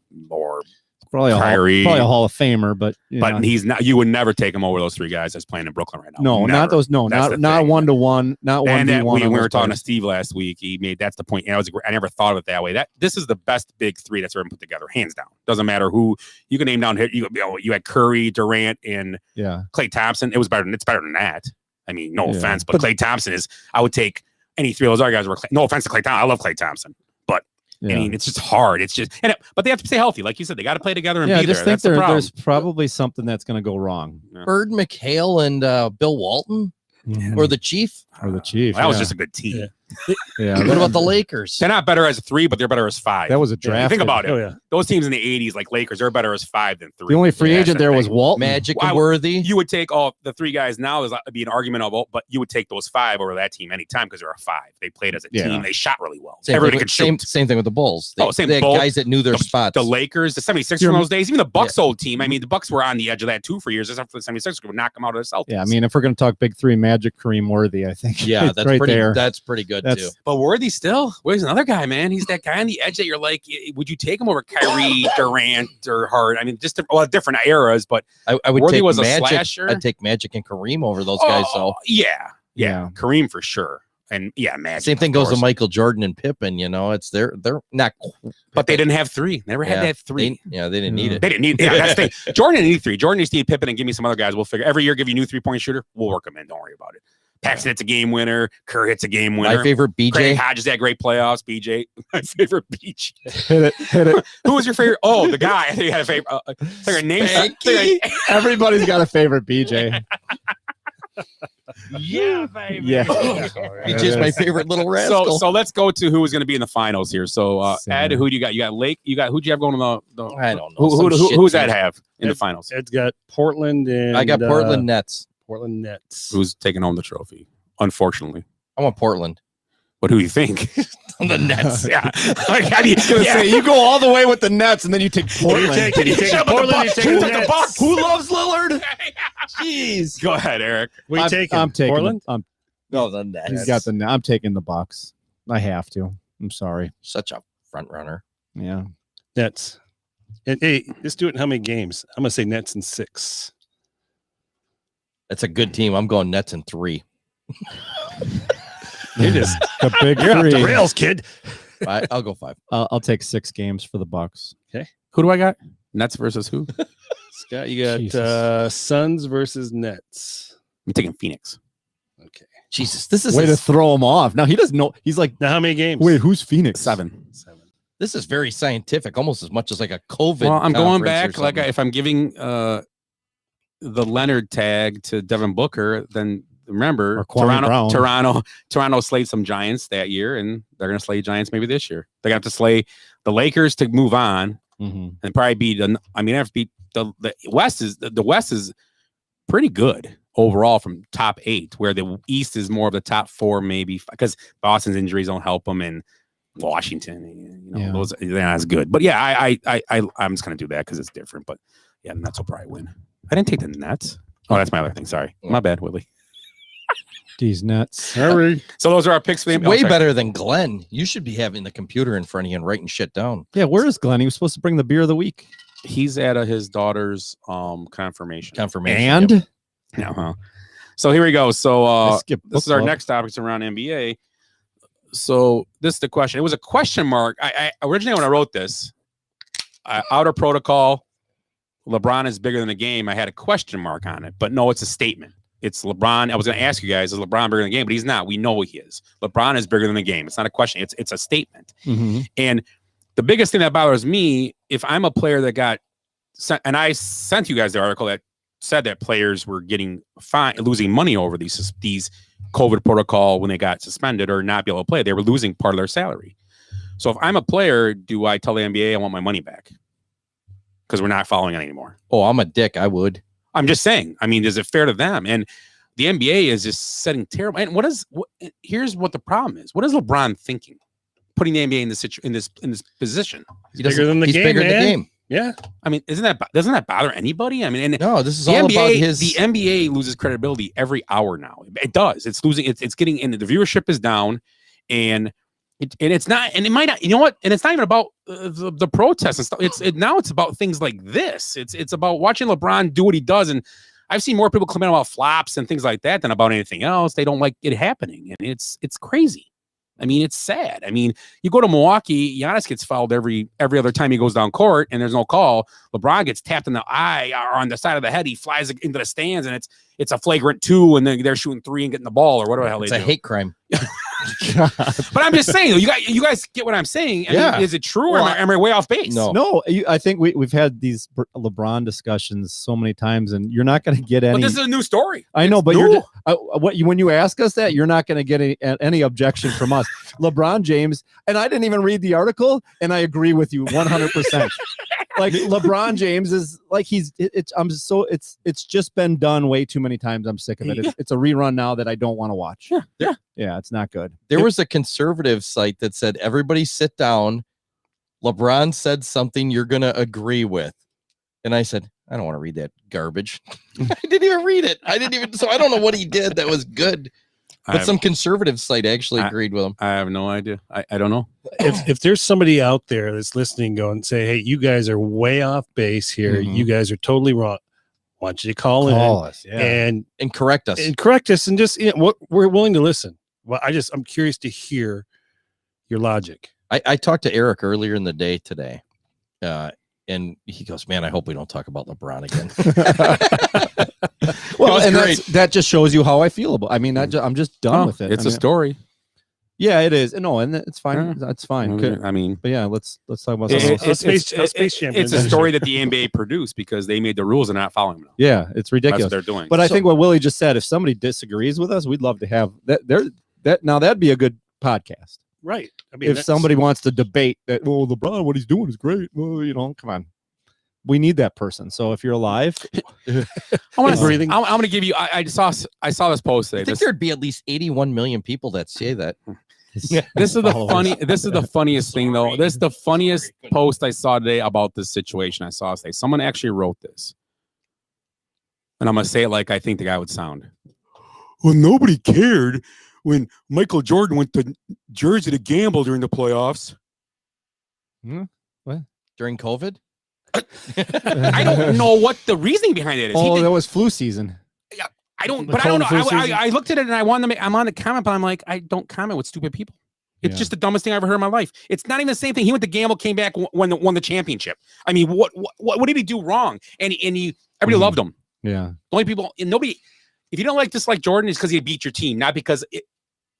S13: probably
S9: Kyrie.
S13: Probably a Hall of Famer, but
S9: he's not. You would never take him over those 3 guys that's playing in Brooklyn right now.
S13: No,
S9: never.
S13: not those. No, not 1-to-1, not 1v1.
S9: We were talking to Steve last week. He made that's the point. And I never thought of it that way. This is the best big 3 that's ever been put together, hands down. Doesn't matter who you can name down. You had Curry, Durant, and Klay Thompson. It's better than that. I mean, no offense, but Klay Thompson is. I would take any 3 of those other guys. No offense to Klay Thompson. I love Klay Thompson, but. I mean, it's just hard. It's just, but they have to stay healthy, like you said. They got to play together and be there. That's the problem.
S13: There's probably something that's going to go wrong.
S10: Bird McHale and Bill Walton, or the Chief,
S9: That was just a good team.
S13: Yeah.
S10: What about the Lakers?
S9: They're not better as 3, but they're better as 5.
S13: That was a draft.
S9: Think about it.
S11: Oh, yeah.
S9: Those teams in the 80s, like Lakers, they're better as 5 than 3.
S13: The only free agent there was Walton.
S10: Magic and Worthy.
S9: You would take all the 3 guys now. There's be an argument of, but you would take those 5 over that team anytime because they're a 5. They played as a team. They shot really well. Everybody could shoot.
S10: Same thing with the Bulls. They had
S9: Bulls,
S10: guys that knew their spots.
S9: The Lakers, the 76ers from those days, even the Bucks old team. I mean, the Bucks were on the edge of that too for years. Except for the 76ers would knock them out of the Celtics.
S13: Yeah, I mean, if we're going to talk big 3, Magic, Kareem, Worthy, I think.
S10: Yeah, that's
S13: right
S10: pretty.
S13: there.
S10: That's pretty good too.
S9: But Worthy still, where's another guy, man? He's that guy on the edge that you're like, would you take him over Kyrie, Durant, or Harden? I mean, just different eras, but
S10: I would
S9: Worthy
S10: take
S9: was a
S10: Magic.
S9: slasher.
S10: I'd take Magic and Kareem over those guys. So
S9: yeah, Kareem for sure, and Magic.
S10: Same thing goes to Michael Jordan and Pippen. It's they're not,
S9: but they didn't have 3. Never had that 3.
S10: They didn't need it.
S9: They didn't need. That's the thing. Jordan didn't need 3. Jordan needs to need Pippen and give me some other guys. We'll figure every year. Give you a new 3-point shooter. We'll work them in. Don't worry about it. Paxson hits a game winner. Kerr hits a game winner.
S10: My favorite BJ.
S9: Craig Hodges had great playoffs. BJ, my favorite BJ.
S13: Hit it.
S9: Who was your favorite? Oh, the guy. I think he had a favorite. Name.
S13: Everybody's got a favorite BJ.
S7: Yeah, baby.
S13: Yeah.
S10: BJ's my favorite little rascal.
S9: So let's go to who is going to be in the finals here. So Ed, who do you got? You got Lake. You got who'd you have going to the
S10: I don't know.
S9: Who's that have in the finals?
S11: Ed's got Portland and
S10: I got Portland Nets.
S11: Portland Nets.
S9: Who's taking home the trophy? Unfortunately,
S10: I want Portland.
S9: What do you think?
S10: The Nets.
S9: Yeah.
S13: You go all the way with the Nets, and then you take Portland.
S11: You take Portland. You take the Nets.
S10: Who loves Lillard? Jeez.
S9: Go ahead, Eric.
S11: I'm taking
S13: Portland.
S10: No, the Nets.
S13: He's got the. I'm taking the Bucks. I have to. I'm sorry.
S10: Such a front runner.
S13: Yeah.
S11: Nets. And hey, let's do it in how many games? I'm gonna say Nets in 6.
S10: That's a good team. I'm going Nets in 3.
S11: You're just
S13: the big
S11: you're off
S13: 3.
S11: the rails, kid.
S10: I'll go 5.
S13: I'll take 6 games for the Bucks.
S11: Okay.
S9: Who do I got? Nets versus who?
S11: Scott, you got Suns versus Nets.
S9: I'm taking Phoenix.
S11: Okay.
S10: Jesus, this is
S13: way to throw him off. Now he doesn't know. He's like,
S11: now how many games?
S13: Wait, who's Phoenix?
S9: 7.
S10: This is very scientific, almost as much as like a COVID.
S9: Well, I'm going
S10: conference
S9: back. If I'm giving the Leonard tag to Devin Booker, then remember Toronto slayed some Giants that year, and they're going to slay Giants maybe this year. They're going to have to slay the Lakers to move on, and probably beat. Have to beat the West. The West is pretty good overall from top 8, where the East is more of the top 4 maybe because Boston's injuries don't help them, and Washington. Those they're not as good. But yeah, I'm just gonna do that because it's different. But yeah, the Nets will probably win. I didn't take the Nets. Oh, that's my other thing. Sorry, my bad, Willie.
S13: These Nets.
S2: Hurry.
S9: So those are our picks.
S10: It's way better than Glenn. You should be having the computer in front of you and writing shit down.
S13: Yeah, where is Glenn? He was supposed to bring the beer of the week.
S9: He's at his daughter's confirmation.
S13: And
S9: yeah, so here we go. So this is our
S13: club.
S9: next topic. It's around NBA. So this is the question. It was a question mark. I originally when I wrote this, outer protocol, LeBron is bigger than the game. I had a question mark on it, but no, it's a statement. It's LeBron. I was going to ask you guys, is LeBron bigger than the game? But he's not. We know he is. LeBron is bigger than the game. It's not a question. It's a statement.
S13: Mm-hmm.
S9: And the biggest thing that bothers me, if I'm a player that got sent, and I sent you guys the article that said that players were getting losing money over these COVID protocol when they got suspended or not be able to play. They were losing part of their salary. So if I'm a player, do I tell the NBA I want my money back? Because we're not following it anymore.
S10: Oh, I'm a dick. I would.
S9: I'm just saying. I mean, is it fair to them? And the NBA is just setting terrible. And here's what the problem is. What is LeBron thinking? Putting the NBA in this position.
S2: He's bigger than the game.
S10: Bigger than the game.
S2: Yeah.
S9: I mean, doesn't that bother anybody? I mean,
S10: no, this is
S9: the
S10: all
S9: NBA,
S10: about his.
S9: The NBA loses credibility every hour now. It does. It's losing. It's getting in. The viewership is down, and it's not. And it might not. You know what? And it's not even about the protests and stuff. Now it's about things like this. It's about watching LeBron do what he does. And I've seen more people comment about flops and things like that than about anything else. They don't like it happening, and it's crazy. I mean, it's sad. I mean, you go to Milwaukee, Giannis gets fouled every other time he goes down court, and there's no call. LeBron gets tapped in the eye or on the side of the head. He flies into the stands, and it's a flagrant 2, and then they're shooting 3 and getting the ball or whatever the hell they do.
S10: It's a hate crime.
S9: But I'm just saying, you guys get what I'm saying. I mean, is it true or am I way off base?
S13: No. I think we've had these LeBron discussions so many times, and you're not going to get any.
S9: But this is a new story.
S13: I know, but when you ask us that, you're not going to get any objection from us. LeBron James, and I didn't even read the article, and I agree with you 100%. Like LeBron James is like it's just been done way too many times. I'm sick of it. It's a rerun now that I don't want to watch. Yeah, it's not good.
S10: There was a conservative site that said, everybody sit down. LeBron said something you're going to agree with. And I said, I don't want to read that garbage. I didn't even read it. So I don't know what he did that was good. But some conservative site actually agreed with him.
S9: I have no idea. I don't know.
S2: If there's somebody out there that's listening, going, say, hey, you guys are way off base here.
S10: Mm-hmm.
S2: You guys are totally wrong. I want you to call
S13: us,
S2: and
S10: correct us.
S2: And correct us, and just we're willing to listen. Well, I'm curious to hear your logic.
S10: I talked to Eric earlier in the day today, and he goes, "Man, I hope we don't talk about LeBron again."
S13: Well, and that just shows you how I feel about. I mean, I'm just done with it.
S9: It's a story.
S13: Yeah, it is. No, and it's fine. That's fine.
S9: I mean,
S13: but yeah, let's talk about
S2: Space Jam.
S9: It's a story that the NBA produced because they made the rules and not following them.
S13: Yeah, it's ridiculous.
S9: That's what they're doing.
S13: But I think what Willie just said, if somebody disagrees with us, we'd love to have that. Now that'd be a good podcast,
S2: right? I mean,
S13: if somebody wants to debate that, well, LeBron, what he's doing is great. Well, come on. We need that person. So if you're alive,
S9: I'm going to give you. I saw this post today.
S10: I think there'd be at least 81 million people that say that.
S9: This is the funniest thing though. This is the funniest post I saw today about this situation. I saw today. Someone actually wrote this, and I'm going to say it like I think the guy would sound. Well, nobody cared when Michael Jordan went to Jersey to gamble during the playoffs.
S13: What?
S10: During COVID?
S9: I don't know what the reasoning behind it is.
S13: That was flu season.
S9: Yeah, I don't know. I looked at it and I'm on the comment, but I'm like, I don't comment with stupid people. It's just the dumbest thing I ever heard in my life. It's not even the same thing. He went to gamble, came back, won the championship. I mean, what did he do wrong? And everybody loved him.
S13: Yeah.
S9: The only people, and nobody. If you don't dislike Jordan, it's because he beat your team, not because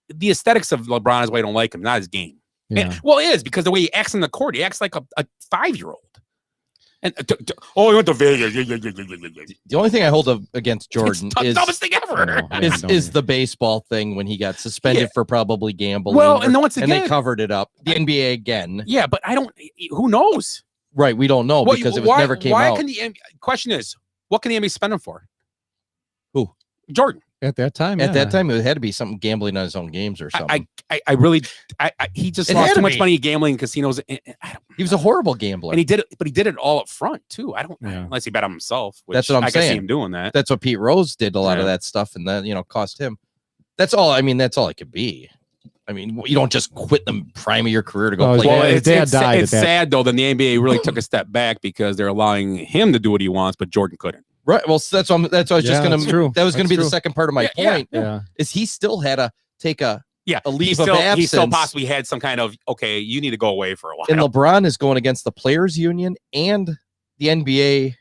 S9: the aesthetics of LeBron is why I don't like him, not his game.
S13: Yeah.
S9: And, it is because the way he acts on the court, he acts like a 5-year-old. And he went to Vegas.
S10: The only thing I hold against Jordan is
S9: dumbest thing ever.
S10: Is the baseball thing when he got suspended for probably gambling.
S9: Well, and once again,
S10: and they covered it up. The NBA again.
S9: Yeah, but I don't. Who knows?
S10: Right, we don't know because it never came out.
S9: Question is, what can the NBA spend him for?
S10: Who?
S9: Jordan.
S13: At that time,
S10: At that time, it had to be something gambling on his own games or something.
S9: I really, he just lost too much money gambling in casinos.
S10: He was a horrible gambler,
S9: and he did it all up front too. I don't know unless he bet on himself. Which
S10: that's what I'm saying.
S9: I can see him doing that.
S10: That's what Pete Rose did. A lot of that stuff, and that cost him. That's all. I mean, that's all it could be. I mean, you don't just quit the prime of your career to go play.
S9: Well, it's sad though. Then the NBA really took a step back because they're allowing him to do what he wants, but Jordan couldn't.
S10: Right. Well, that's what I was just going to. That was going to be the second part of my point.
S13: Yeah.
S10: Is he still had to take a leave
S9: of
S10: absence?
S9: He still possibly had some kind of you need to go away for a while.
S10: And LeBron is going against the players' union and the NBA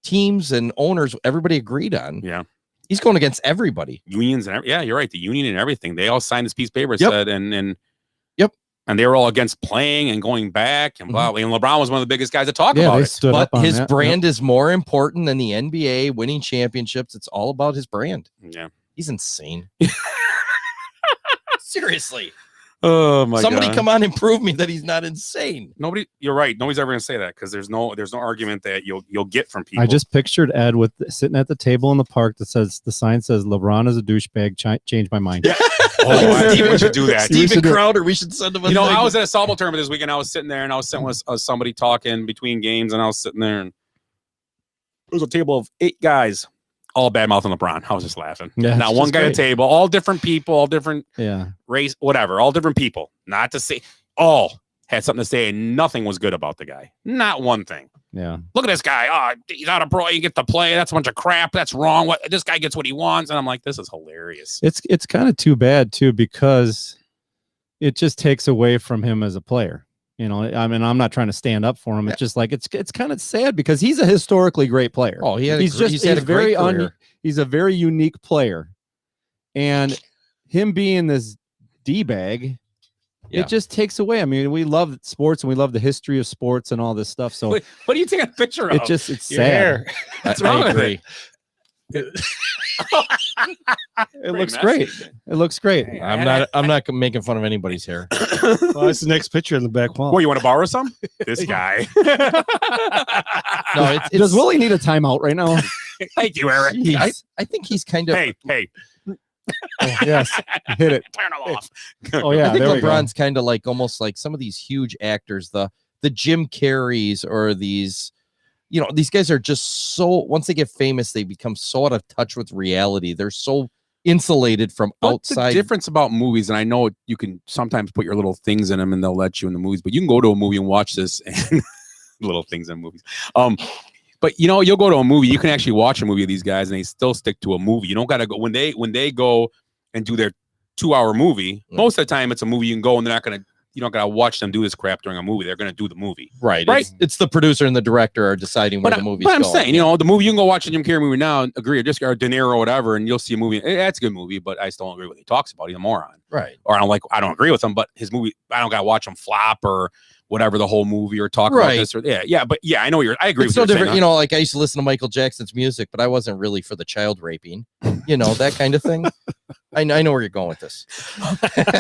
S10: teams and owners. Everybody agreed on.
S9: Yeah.
S10: He's going against everybody.
S9: Unions and you're right. The union and everything. They all signed this piece of paper
S10: Yep.
S9: said and they were all against playing and going back and blah. And LeBron was one of the biggest guys to talk about it.
S10: But his brand is more important than the NBA winning championships. It's all about his brand.
S9: Yeah.
S10: He's insane. Seriously.
S9: Oh my
S10: Somebody
S9: God.
S10: come on and prove me that he's not insane.
S9: You're right. Nobody's ever gonna say that because there's no argument that you'll get from people.
S13: I just pictured Ed sitting at the table in the park that says the sign says LeBron is a douchebag. Change my mind.
S9: Yeah. Oh, we should do that.
S10: Steven Crowder, we should send him a thing.
S9: I was at a softball tournament this weekend. I was sitting there and I was sitting with somebody talking between games, and I was sitting there and there was a table of 8 guys, all bad mouthing LeBron. I was just laughing.
S13: Yeah,
S9: now one guy at a table, all different people, all different race, whatever, all different people. Not to say all had something to say, and nothing was good about the guy. Not one thing.
S13: Yeah.
S9: Look at this guy. Oh, he's not a pro. You get to play. That's a bunch of crap. That's wrong. This guy gets what he wants. And I'm like, this is hilarious.
S13: It's kind of too bad too, because it just takes away from him as a player. I mean, I'm not trying to stand up for him. It's just like it's kind of sad because he's a historically great player.
S10: Oh,
S13: he's a very unique player, and him being this D-bag, it just takes away. I mean, we love sports and we love the history of sports and all this stuff. So
S9: what do you take a picture of?
S13: It's
S9: Your
S13: sad.
S9: hair. What's wrong with
S10: agree.
S9: it?
S13: It looks great. It looks great.
S10: I'm not making fun of anybody's hair.
S11: Well, that's the next picture on the back wall.
S9: Well, you want to borrow some? This guy.
S10: No,
S13: Does Willie need a timeout right now?
S9: Thank you, Eric.
S10: I think he's kind of.
S9: Hey.
S13: Oh, yes, hit it.
S9: Turn him off.
S13: Oh yeah,
S10: I think
S13: there we go.
S10: LeBron's kind of like almost like some of these huge actors, the Jim Carreys or these. These guys are just so, once they get famous, they become so out of touch with reality. They're so insulated from
S9: What's
S10: outside.
S9: the difference about movies? And I know you can sometimes put your little things in them and they'll let you in the movies, but you can go to a movie and watch this and little things in movies. But you'll go to a movie, you can actually watch a movie of these guys and they still stick to a movie. You don't got to go when they go and do their 2-hour movie. Most of the time it's a movie you can go and you don't gotta watch them do this crap during a movie. They're gonna do the movie,
S10: right?
S9: Right.
S10: It's the producer and the director are deciding where the movie's going.
S9: But I'm saying, the movie you can go watch a Jim Carrey movie now, agree or disagree, or De Niro or whatever, and you'll see a movie. That's a good movie, but I still don't agree with what he talks about. He's a moron,
S10: right?
S9: Or I don't agree with him, but his movie, I don't gotta watch him flop or whatever the whole movie or talk about this or I know I agree.
S10: It's
S9: with
S10: so
S9: you
S10: different, like I used to listen to Michael Jackson's music, but I wasn't really for the child raping, that kind of thing. I know where you're going with this.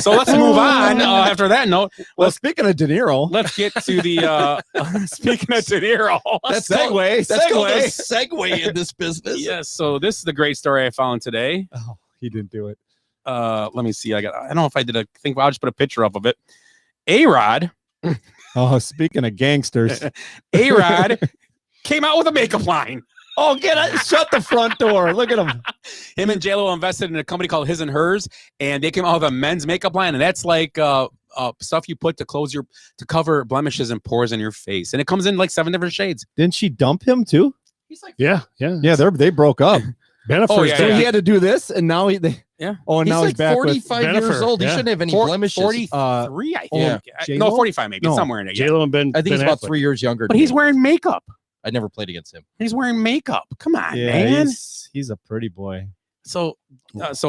S9: So let's move on. After that note,
S13: well, speaking of De Niro,
S9: let's get to the speaking of De Niro.
S10: That's
S13: segue.
S10: That's called a segue in this business.
S9: Yes. So this is the great story I found today.
S13: Oh, he didn't do it.
S9: Let me see. I don't know if I did a thing. I'll just put a picture up of it. A-Rod.
S13: Oh, speaking of gangsters,
S9: A-Rod came out with a makeup line.
S13: Oh, shut the front door. Look at him.
S9: Him and J-Lo invested in a company called His and Hers, and they came out with a men's makeup line, and that's like stuff you put to cover blemishes and pores in your face, and it comes in like 7 different shades.
S13: Didn't she dump him too?
S11: He's like, yeah.
S13: They broke up.
S11: Bennifer.
S13: So he had to do this, and now
S10: he's
S13: he's back
S10: 45
S13: with
S10: years old. He shouldn't have any blemishes.
S9: 43, I think.
S13: J-Lo?
S9: No, 45 maybe.
S13: No.
S9: Somewhere in there.
S11: J-Lo and Ben.
S10: I think he's about 3 years younger.
S9: But he's wearing makeup.
S10: I never played against him.
S9: He's wearing makeup. Come on, man.
S13: He's a pretty boy.
S9: So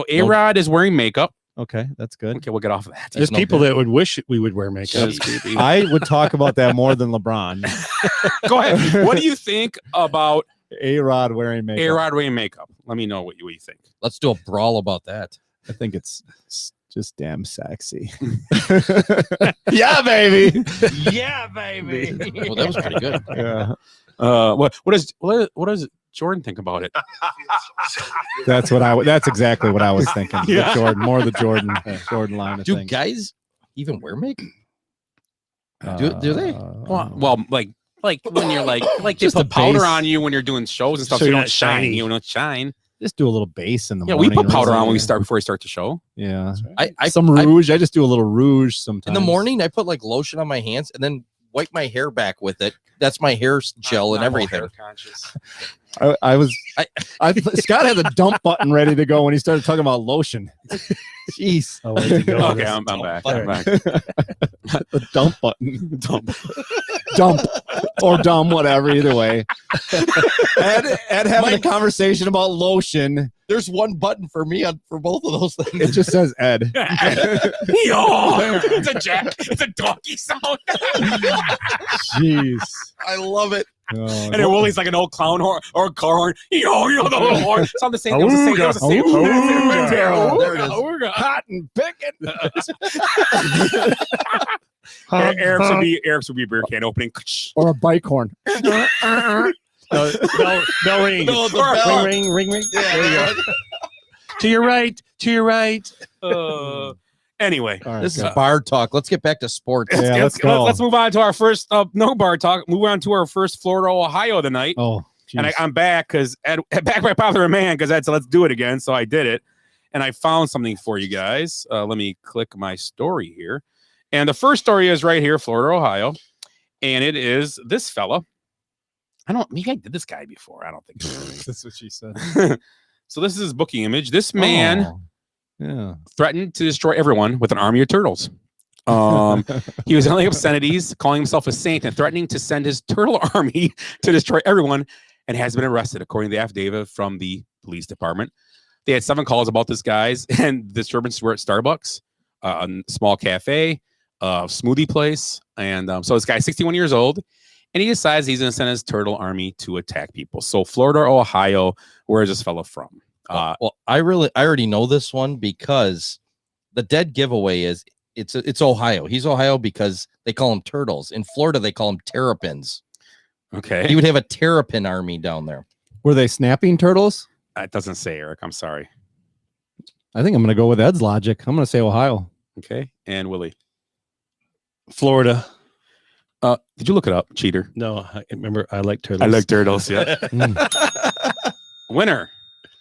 S9: A-Rod is wearing makeup.
S13: Okay, that's good.
S9: Okay, we'll get off of that.
S11: There's people that would wish we would wear makeup.
S13: I would talk about that more than LeBron.
S9: Go ahead. What do you think about
S13: A-Rod wearing makeup?
S9: A-Rod wearing makeup. Let me know what you think.
S10: Let's do a brawl about that.
S13: I think it's just damn sexy. Yeah, baby.
S10: Yeah, baby. Well, that was pretty good.
S13: Yeah.
S9: What does Jordan think about it?
S13: That's exactly what I was thinking.
S9: Yeah.
S13: The Jordan line of
S10: Do
S13: things.
S10: guys even wear makeup? Do they?
S9: Well, like when you're like they
S13: Just
S9: put
S13: a
S9: powder
S13: base.
S9: on you when you're doing shows and stuff,
S11: So
S9: so you
S11: you're
S9: don't
S11: not
S9: shine.
S11: shiny.
S9: You don't shine.
S13: Just do a little base in the
S9: Yeah, we
S13: morning.
S9: put powder on when we
S13: Yeah.
S9: start before we start the show.
S13: Yeah.
S10: I
S13: Some rouge. I just do a little rouge sometimes.
S10: in the morning. I put like lotion on my hands and then wipe my hair back with it. That's my hair gel and everything.
S13: Scott had the dump button ready to go when he started talking about lotion. Jeez.
S11: I'll let you go.
S9: Okay, I'm back.
S11: All
S9: I'm
S11: right.
S9: back.
S13: The dump button. Dump or dumb, whatever. Either way. Ed having a conversation about lotion.
S10: There's one button for me for both of those things.
S13: It just says Ed.
S9: It's a jack. It's a donkey sound.
S13: Jeez.
S10: I love it.
S13: Oh,
S9: And then Willie's like an old clown horn or a car horn. Yo, the little horn. It's on the same. It was the same. It was the same.
S10: There it is.
S13: Cotton picking.
S9: Eric's would be a beer can opening.
S13: Or a bike horn.
S11: Bell ring.
S10: No, the bell.
S11: Ring.
S10: Yeah.
S11: There you go. To your right.
S9: Anyway,
S13: All right,
S10: This is
S13: go.
S10: bar talk. Let's get back to sports.
S13: Yeah, let's go.
S9: Let's move on to our first no bar talk. Move on to our first Florida, Ohio tonight.
S13: Oh,
S9: And
S13: geez.
S9: I'm back because back by popular man because Ed said let's do it again. So I did it, and I found something for you guys. Let me click my story here, and the first story is right here, Florida, Ohio, and it is this fella. Maybe I did this guy before. I don't think so.
S13: That's what she said.
S9: So this is his booking image. This man
S13: Oh, yeah.
S9: threatened to destroy everyone with an army of turtles. He was yelling obscenities, calling himself a saint, and threatening to send his turtle army to destroy everyone, and has been arrested, according to the affidavit from the police department. They had 7 calls about this guys, and the disturbances were at Starbucks, a small cafe, a smoothie place, and so this guy's 61 years old, and he decides he's going to send his turtle army to attack people. So Florida, Ohio, where is this fella from?
S10: Well, I already know this one because the dead giveaway is it's Ohio. He's Ohio because they call them turtles. In Florida, they call them terrapins.
S9: Okay.
S10: He would have a terrapin army down there.
S13: Were they snapping turtles?
S9: It doesn't say, Eric. I'm sorry.
S13: I think I'm going to go with Ed's logic. I'm going to say Ohio.
S9: Okay. And Willie.
S11: Florida.
S9: Did you look it up, cheater?
S11: No, I remember. I like turtles.
S9: I like turtles. Yeah. Winner.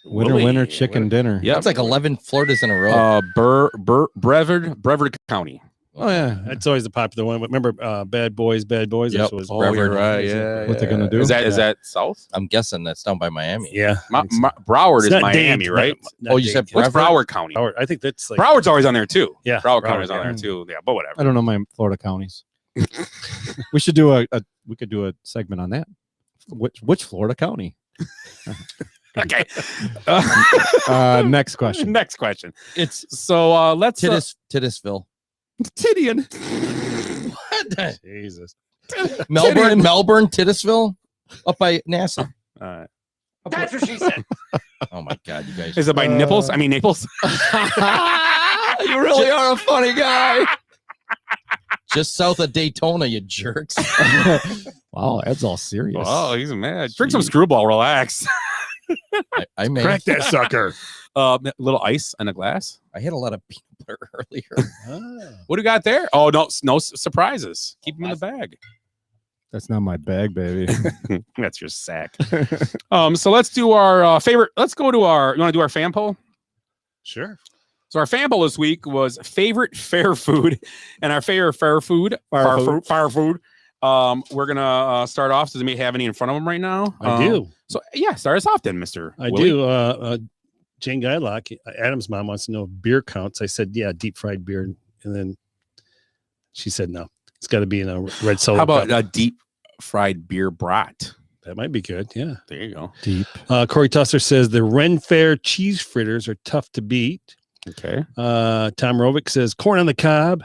S9: Willie.
S13: Winner, chicken dinner.
S9: Yeah.
S10: That's like 11 Floridas in a row.
S9: Brevard County.
S13: Oh, yeah.
S11: That's always the popular one. But remember, Bad Boys.
S10: Yep.
S11: That's what was
S9: Oh, you're
S11: Brevard.
S9: right. Yeah.
S13: What they're gonna do?
S9: Is that south?
S10: I'm guessing that's down by Miami.
S11: Yeah.
S9: Broward
S11: It's
S9: is
S11: not
S9: Miami,
S11: Dade,
S9: right?
S11: not
S10: Oh, you said
S11: Dade.
S9: What's Broward County?
S11: Broward. I think that's like
S9: Broward's always on there too.
S11: Yeah,
S9: Broward
S11: Broward,
S9: County's on
S11: yeah.
S9: there too. Yeah, but whatever.
S13: I don't know my Florida counties. We should do we could do a segment on that. Which Florida county?
S9: Okay.
S13: Next question.
S9: Next question.
S10: It's
S9: So let's
S10: Titusville.
S13: Tidian.
S10: What?
S11: Jesus.
S10: Melbourne, Titusville, up by NASA.
S7: That's what she said.
S10: Oh my God, you guys!
S9: Is it by nipples? I mean Naples.
S13: You really are a funny guy.
S10: Just south of Daytona, you jerks.
S13: Wow, Ed's all serious.
S9: Oh, he's mad. Drink some screwball. Relax.
S10: I may
S11: Crack that sucker.
S9: A little ice in a glass.
S10: I had a lot of peanut butter earlier.
S9: What do you got there? Oh, no surprises. Keep them in the bag.
S13: That's not my bag, baby.
S9: That's your sack. So let's do our favorite. Let's go to our. You want to do our fan poll?
S11: Sure.
S9: So our fan poll this week was favorite fair food, and our favorite fair food, fire food. We're gonna start off. Does anybody have any in front of them right now?
S11: I do.
S9: So yeah, start us off then, Mister.
S11: I do. Jane Guylock, Adam's mom, wants to know beer counts. I said, yeah, deep fried beer, and then she said no. It's got to be in a red solo.
S9: How about
S11: cup.
S9: a deep fried beer brat?
S11: That might be good. Yeah.
S9: There you go.
S13: Deep.
S11: Corey Tusser says the Ren Fair cheese fritters are tough to beat.
S9: Okay.
S11: Tom Rovick says corn on the cob.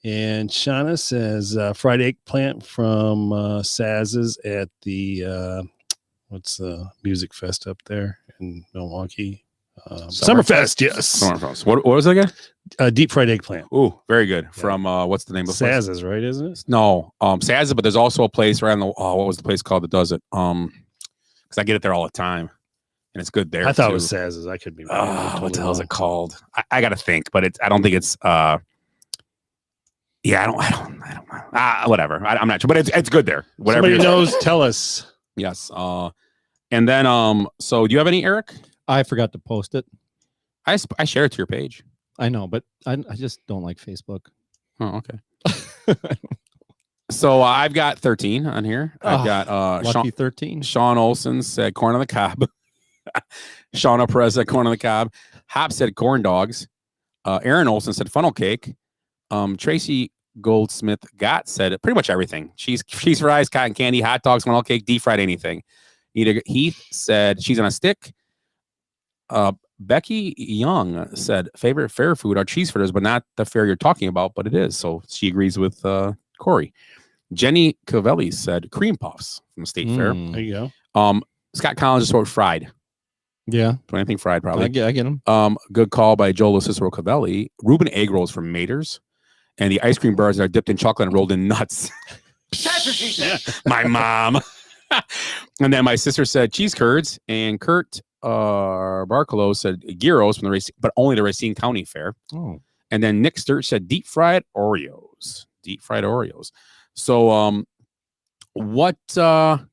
S11: And Shauna says fried eggplant from Saz's at the what's the music fest up there in Milwaukee? Summerfest, yes.
S9: Summerfest. What was it again?
S11: Deep fried eggplant.
S9: Oh, very good. From what's the name of the place?
S11: Saz's, right? Isn't it?
S9: No, Saz's, but there's also a place right on the what was the place called that does it? because I get it there all the time, and it's good there.
S11: I thought
S9: too.
S11: it was Saz's. I could be wrong.
S9: What the hell is it called? I got to think, but I don't think it's. Yeah, I don't. Whatever. I'm not sure, but it's good there. Whatever.
S11: Somebody knows. Tell us.
S9: Yes. And then So do you have any, Eric?
S13: I forgot to post it.
S9: I shared it to your page.
S13: I know, but I just don't like Facebook.
S9: Oh, okay. So I've got 13 on here. I've got
S13: lucky 13.
S9: Sean Olson said corn on the cob. Shauna Perez said corn on the cob. Hop said corn dogs. Aaron Olson said funnel cake. Tracy Goldsmith said pretty much everything. Cheese fries, cotton candy, hot dogs, funnel cake, deep fried anything. Heath said cheese on a stick. Becky Young said favorite fair food are cheese fritters, but not the fare you're talking about, but it is. So she agrees with Corey. Jenny Cavelli said cream puffs from the State Fair.
S11: There you go.
S9: Scott Collins just wrote fried.
S13: Yeah.
S9: Anything fried, probably.
S13: I get him.
S9: Good call by Joel Cicero Cavelli. Reuben egg rolls from Mater's. And the ice cream bars are dipped in chocolate and rolled in nuts.
S3: That's what she said.
S9: My mom. And then my sister said cheese curds. And Kurt Barcolo said gyros from the Racine, but only the Racine County Fair.
S13: Oh.
S9: And then Nick Sturch said deep fried Oreos. Deep fried Oreos. So what's your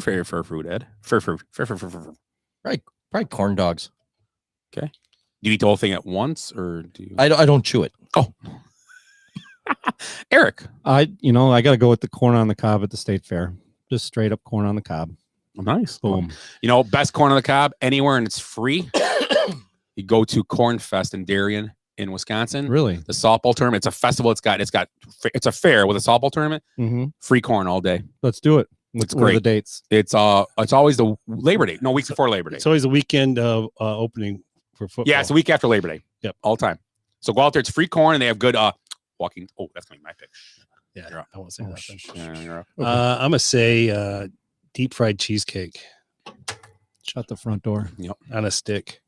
S9: favorite fur food, Ed? Fur.
S10: Probably corn dogs.
S9: Okay. Do you eat the whole thing at once, or do you?
S10: I don't chew it.
S9: Oh. Eric.
S13: I got to go with the corn on the cob at the State Fair. Just straight up corn on the cob.
S9: Oh, nice.
S13: Boom.
S9: Best corn on the cob anywhere, and it's free. You go to Corn Fest in Darien in Wisconsin.
S13: Really?
S9: The softball tournament. It's a festival. It's a fair with a softball tournament.
S13: Mm-hmm.
S9: Free corn all day.
S13: Let's do it.
S9: It's
S13: What are
S9: great.
S13: the dates?
S9: It's always the Labor Day. No, weeks before Labor Day.
S11: It's always a weekend of opening for football.
S9: Yeah, it's a week after Labor Day.
S11: Yep.
S9: All the time. So go out there. It's free corn, and they have good walking. Oh, that's going to be my pick.
S11: Yeah,
S9: You're up.
S11: I won't say nothing.
S9: Yeah, you're up.
S11: I'm gonna say deep fried cheesecake.
S13: Shut the front door.
S9: Yep.
S11: On a stick.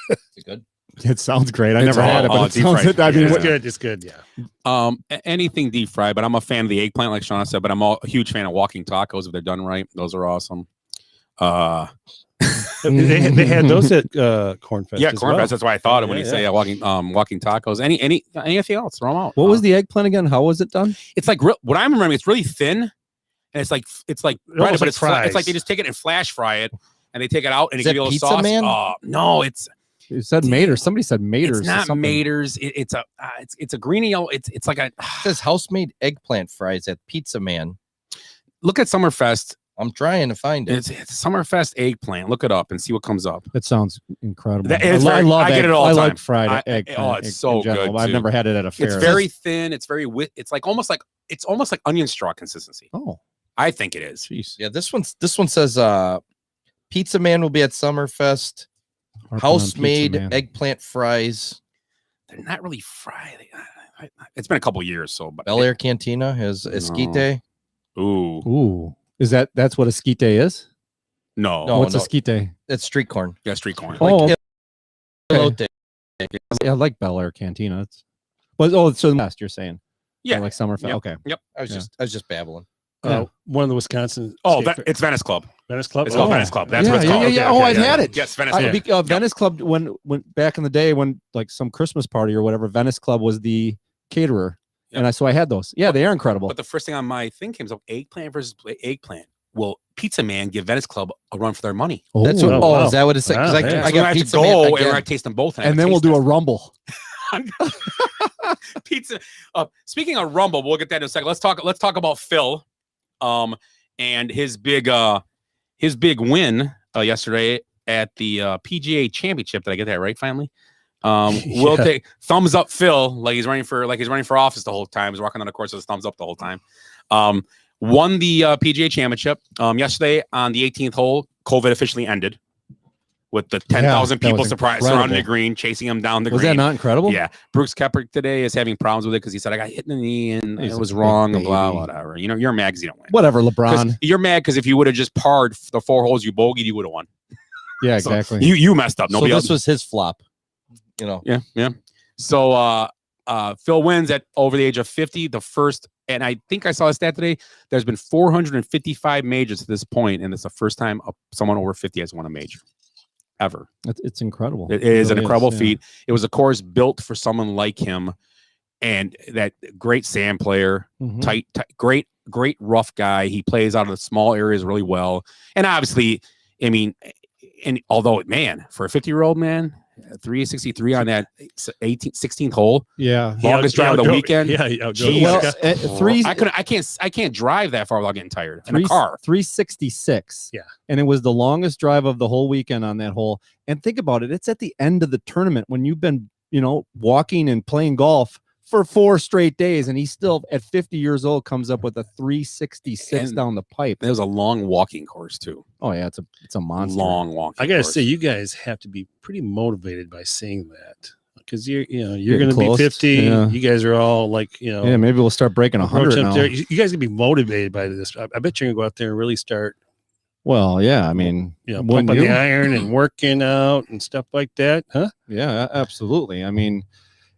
S10: Is it good?
S13: It sounds great. I
S9: It's
S13: never had it,
S9: all
S13: but it
S9: deep
S13: sounds
S9: fried.
S13: I mean,
S11: It's
S9: Yeah.
S11: good. It's good. Yeah.
S9: Anything deep fried, but I'm a fan of the eggplant, like Shauna said. But I'm a huge fan of walking tacos if they're done right. Those are awesome.
S11: They had those at Corn Fest.
S9: Yeah,
S11: as
S9: Corn
S11: well.
S9: Fest. That's why I thought of when
S11: Yeah,
S9: you say walking tacos. Anything else? Throw them out.
S13: what was the eggplant again? How was it done?
S9: It's like what I'm remembering. It's really thin, and it's like breaded,
S11: almost
S9: but
S11: like
S9: it's
S11: fries.
S9: like they just take it and flash fry it, and they take it out and
S10: Is
S9: they give you a
S10: that
S9: little
S10: Pizza
S9: sauce.
S10: Man?
S9: Oh no, it's
S13: It said Maters. Somebody said Maters.
S9: it's
S13: or
S9: not
S13: something.
S9: Maters. It's a greeny yellow. It's like a
S10: It says house-made eggplant fries at Pizza Man.
S9: look at Summerfest.
S10: I'm trying to find it.
S9: It's Summerfest eggplant. Look it up and see what comes up.
S13: That sounds incredible.
S9: That is
S13: I
S9: very-
S13: love
S9: I get
S13: egg-
S9: it all
S13: I
S9: the
S13: like
S9: time.
S13: fried egg.
S9: It's so good,
S13: I've
S9: too.
S13: never had it at a fair.
S9: It's very thin. It's very it's like almost like onion straw consistency.
S13: Oh,
S9: I think it is.
S13: jeez.
S10: Yeah, this one says Pizza Man will be at Summerfest.
S13: Harping on
S10: House-made
S13: Pizza Man.
S10: eggplant fries.
S9: They're not really fried. It's been a couple years, so but
S10: Bel Air Cantina has esquite.
S9: Ooh,
S13: Ooh, that's what a skite is?
S9: no,
S10: No.
S13: What's a skite?
S10: It's street corn.
S9: yeah, street corn.
S13: Oh,
S10: Elote.
S13: yeah, I like Bel Air Cantina. It's so last you're saying?
S9: Yeah,
S13: like Summerfest.
S9: Yep.
S13: Okay.
S9: Yep.
S10: I was just babbling.
S11: One of the Wisconsin.
S9: Oh,
S11: State Fair-
S9: it's Venice Club.
S11: Venice Club.
S9: It's called
S11: Oh.
S9: Venice Club. That's
S13: yeah,
S9: what it's called.
S13: Yeah.
S11: Okay,
S13: Oh, I've
S11: yeah.
S13: had it.
S9: Yes, Venice Club.
S13: Venice Club when back in the day when like some Christmas party or whatever, Venice Club was the caterer,
S9: Yep.
S13: and I had those. Yeah, they are incredible.
S9: But the first thing on my thing came up eggplant versus eggplant. Will Pizza Man give Venice Club a run for their money?
S10: That's what.
S11: Oh,
S10: Oh,
S11: wow.
S10: is that what it said? Because
S11: Wow,
S10: I
S11: yeah.
S9: So
S10: got
S9: we're gonna have to
S10: Pizza
S9: go
S10: Man
S9: and we're
S10: again.
S9: gonna taste them both,
S13: and then we'll do a rumble.
S9: pizza. Speaking of Rumble, we'll get that in a second. Let's talk about Phil, and his big win yesterday at the PGA Championship. Did I get that right? Finally, we'll take thumbs up, Phil. Like he's running for office the whole time. He's walking on the course with his thumbs up the whole time. Won the PGA Championship yesterday on the 18th hole. COVID officially ended. With the 10,000
S13: that
S9: people
S13: was
S9: surrounding the
S13: incredible.
S9: green, chasing him down the
S13: Was
S9: green.
S13: that not incredible?
S9: Yeah. Brooks Koepka today is having problems with it because he said, I got hit in the knee and
S13: He's
S9: it
S13: a
S9: was
S13: big
S9: wrong and blah,
S13: baby.
S9: whatever. You know, you're mad because you don't win.
S13: Whatever,
S9: 'Cause
S13: LeBron.
S9: You're mad because if you would have just parred the 4 holes you bogeyed, you would have won.
S13: Yeah,
S9: So
S13: exactly.
S9: you messed up.
S10: So
S9: Nobody
S10: this
S9: else.
S10: was his flop. You know.
S9: Yeah. So Phil wins at over the age of 50. The first, and I think I saw a stat today. There's been 455 majors to this point, and it's the first time someone over 50 has won a major ever.
S13: It's incredible.
S9: It is an
S13: really
S9: incredible
S13: yeah.
S9: feat. It was, of course, built for someone like him, and that great sand player, tight, great rough guy. He plays out of the small areas really well, and obviously, I mean, and although man, for a 50-year-old man. 363 on that 16th hole.
S13: Yeah,
S9: longest drive of the weekend.
S11: Yeah,
S9: I can't drive that far without getting tired in a car.
S13: 366.
S11: Yeah,
S13: and it was the longest drive of the whole weekend on that hole. And think about it; it's at the end of the tournament when you've been, walking and playing golf for 4 straight days, and he still at 50 years old comes up with a 366 down the pipe.
S9: It was a long walking course too.
S13: Oh yeah, it's a monster.
S9: Long walking.
S11: I gotta
S9: course.
S11: say, you guys have to be pretty motivated by saying that, because you're going to be 50.
S13: Yeah.
S11: You guys are all like,
S13: yeah, maybe we'll start breaking 100 now.
S11: there. You guys can be motivated by this. I bet you're gonna go out there and really start.
S13: Well, yeah, I mean,
S11: pumping the iron and working out and stuff like that, huh?
S13: Yeah, absolutely. I mean,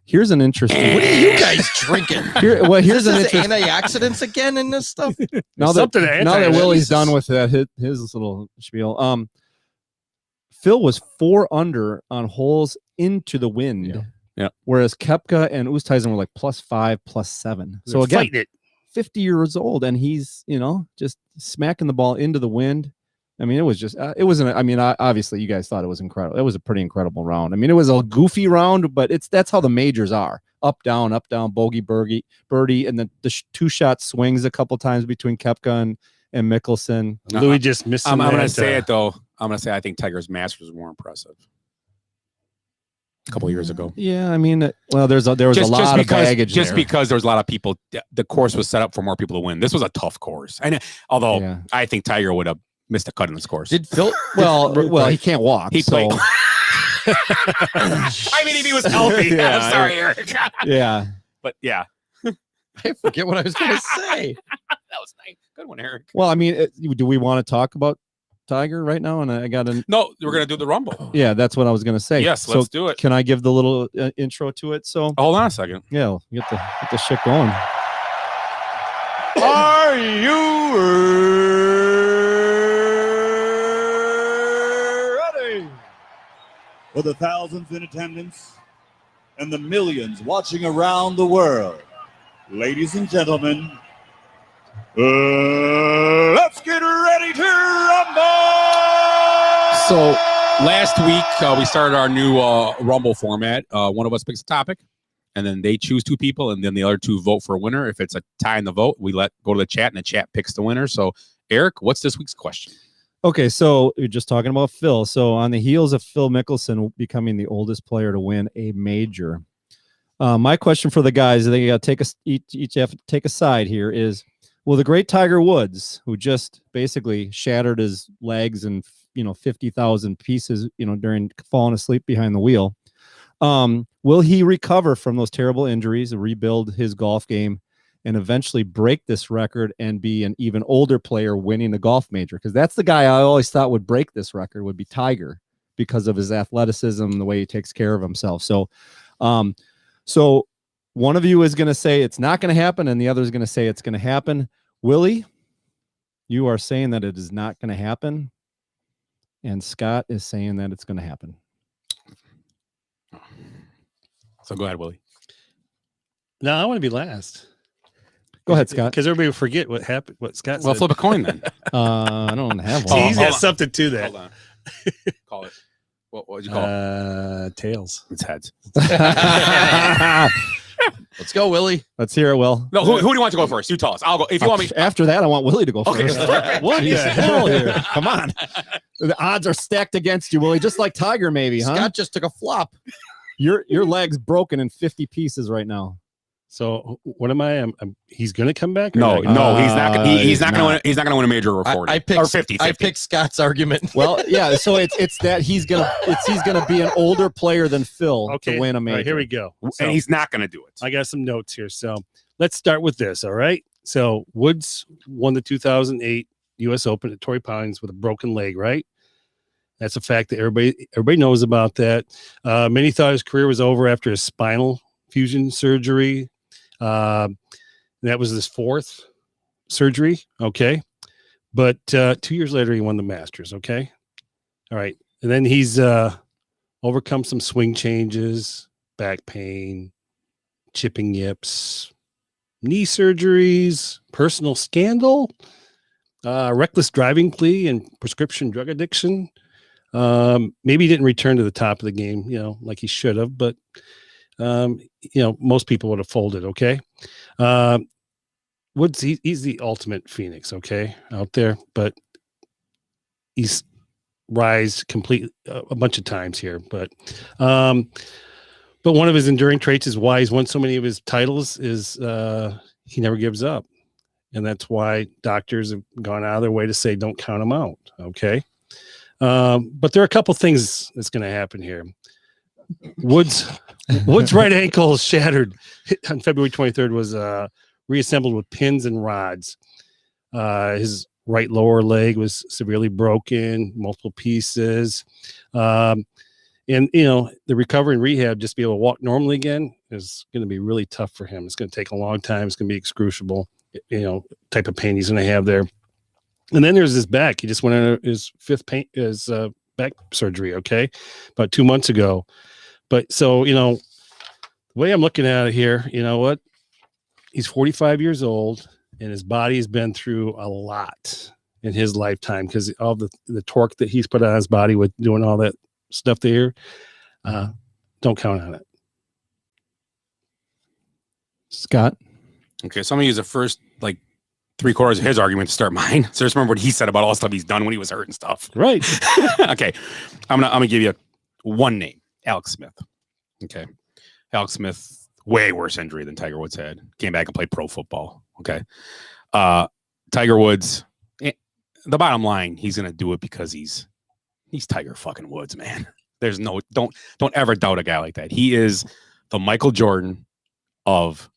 S13: here's an interesting.
S10: What are you guys drinking?
S13: Here's an
S10: Is this
S13: interesting.
S10: antioxidants again in this stuff?
S13: Now that Willie's done with that, his little spiel. Phil was 4 under on holes into the wind.
S9: Yeah.
S13: Whereas Koepka and Oosthuizen were like +5, +7. So again,
S11: fighting it.
S13: 50 years old, and he's just smacking the ball into the wind. I mean, it was just it wasn't. I mean, obviously, you guys thought it was incredible. It was a pretty incredible round. I mean, it was a goofy round, but that's how the majors are: up, down, bogey, birdie, and then the 2-shot swings a couple times between Koepka and Mickelson.
S11: Louis just missed.
S9: I'm going to say it though. I'm going to say I think Tiger's Masters was more impressive a couple of years ago.
S13: Yeah, I mean, well, there was a lot of baggage
S9: just
S13: there.
S9: because there was a lot of people. The course was set up for more people to win. This was a tough course, and although I think Tiger would have missed a cut in this course.
S10: Did Phil?
S13: Well, he can't walk.
S9: He played.
S13: So.
S9: I mean, if he was healthy.
S13: Yeah,
S9: I'm sorry, Eric.
S13: Yeah,
S9: but yeah,
S10: I forget what I was going to say.
S9: that was nice. Good one, Eric.
S13: Well, I mean, do we want to talk about Tiger right now? And I got
S9: no. We're gonna do the Rumble.
S13: Yeah, that's what I was gonna say.
S9: Yes, let's do it.
S13: Can I give the little intro to it? So
S9: hold on a second.
S13: Yeah, get the shit going.
S12: Are you ready? For the thousands in attendance and the millions watching around the world, ladies and gentlemen, let's get ready to rumble!
S9: So last week we started our new Rumble format. One of us picks a topic, and then they choose 2 people, and then the other 2 vote for a winner. If it's a tie in the vote, we go to the chat, and the chat picks the winner. So, Eric, what's this week's question?
S13: Okay, so you're just talking about Phil. So on the heels of Phil Mickelson becoming the oldest player to win a major, my question for the guys, they got to each have to take a side here, is: will the great Tiger Woods, who just basically shattered his legs and 50,000 pieces, during falling asleep behind the wheel, will he recover from those terrible injuries, rebuild his golf game, and eventually break this record and be an even older player winning the golf major? Because that's the guy I always thought would break this record, would be Tiger, because of his athleticism, the way he takes care of himself. So, so one of you is going to say it's not going to happen, and the other is going to say it's going to happen. Willie, you are saying that it is not going to happen, and Scott is saying that it's going to happen.
S9: So go ahead, Willie.
S11: No, I want to be last.
S13: Go ahead, Scott.
S11: Because everybody will forget what happened. What Scott
S9: Well,
S11: said.
S9: flip a coin then.
S13: I don't have one.
S11: See, he's got
S9: hold on.
S11: something to that.
S9: Hold on. Call it. What would you call it?
S11: Tails.
S9: It's heads.
S10: Let's go, Willie.
S13: Let's hear it, Will.
S9: No, who do you want to go first? You tell us. I'll go. If you want me.
S13: After that, I want Willie to go
S9: Okay.
S13: first. What the hell here? Come on. The odds are stacked against you, Willie, just like Tiger, maybe, huh?
S10: Scott just took a flop.
S13: Your leg's broken in 50 pieces right now.
S11: So what am I? He's going to come back?
S9: No, he's not. He's not going to win a major or 40
S10: I picked,
S9: or 50.
S10: I picked Scott's argument.
S13: Well, yeah. So it's that he's gonna be an older player than Phil to win a major.
S11: All right, here we go.
S9: And he's not going to do it.
S11: I got some notes here. So let's start with this. All right. So Woods won the 2008 U.S. Open at Torrey Pines with a broken leg. Right. That's a fact that everybody knows about that. Many thought his career was over after his spinal fusion surgery. That was his 4th surgery. Okay. But 2 years later, he won the Masters. Okay. All right. And then he's overcome some swing changes, back pain, chipping yips, knee surgeries, personal scandal, reckless driving plea, and prescription drug addiction. Maybe he didn't return to the top of the game, like he should have, but most people would have folded. Okay. Woods, he's the ultimate Phoenix, okay, out there, but he's rise complete a bunch of times here. But one of his enduring traits is why he's won so many of his titles is he never gives up. And that's why doctors have gone out of their way to say, don't count him out. Okay. But there are a couple things that's going to happen here. Wood's right ankle is shattered on February 23rd, was reassembled with pins and rods. His right lower leg was severely broken, multiple pieces. And, the recovery and rehab, just to be able to walk normally again, is going to be really tough for him. It's going to take a long time. It's going to be excruciable, type of pain he's going to have there. And then there's his back. He just went on his 5th back surgery, okay, about 2 months ago. But so, the way I'm looking at it here, you know what? He's 45 years old, and his body has been through a lot in his lifetime because all the torque that he's put on his body with doing all that stuff there. Don't count on it.
S13: Scott?
S9: Okay, so I'm going to use the first, 3/4 of his argument to start mine. So just remember what he said about all the stuff he's done when he was hurt and stuff.
S11: Right.
S9: Okay. I'm gonna give you one name, Alex Smith. Okay. Alex Smith, way worse injury than Tiger Woods had. Came back and played pro football. Okay. Tiger Woods, the bottom line, he's gonna do it because he's Tiger fucking Woods, man. There's no don't ever doubt a guy like that. He is the Michael Jordan of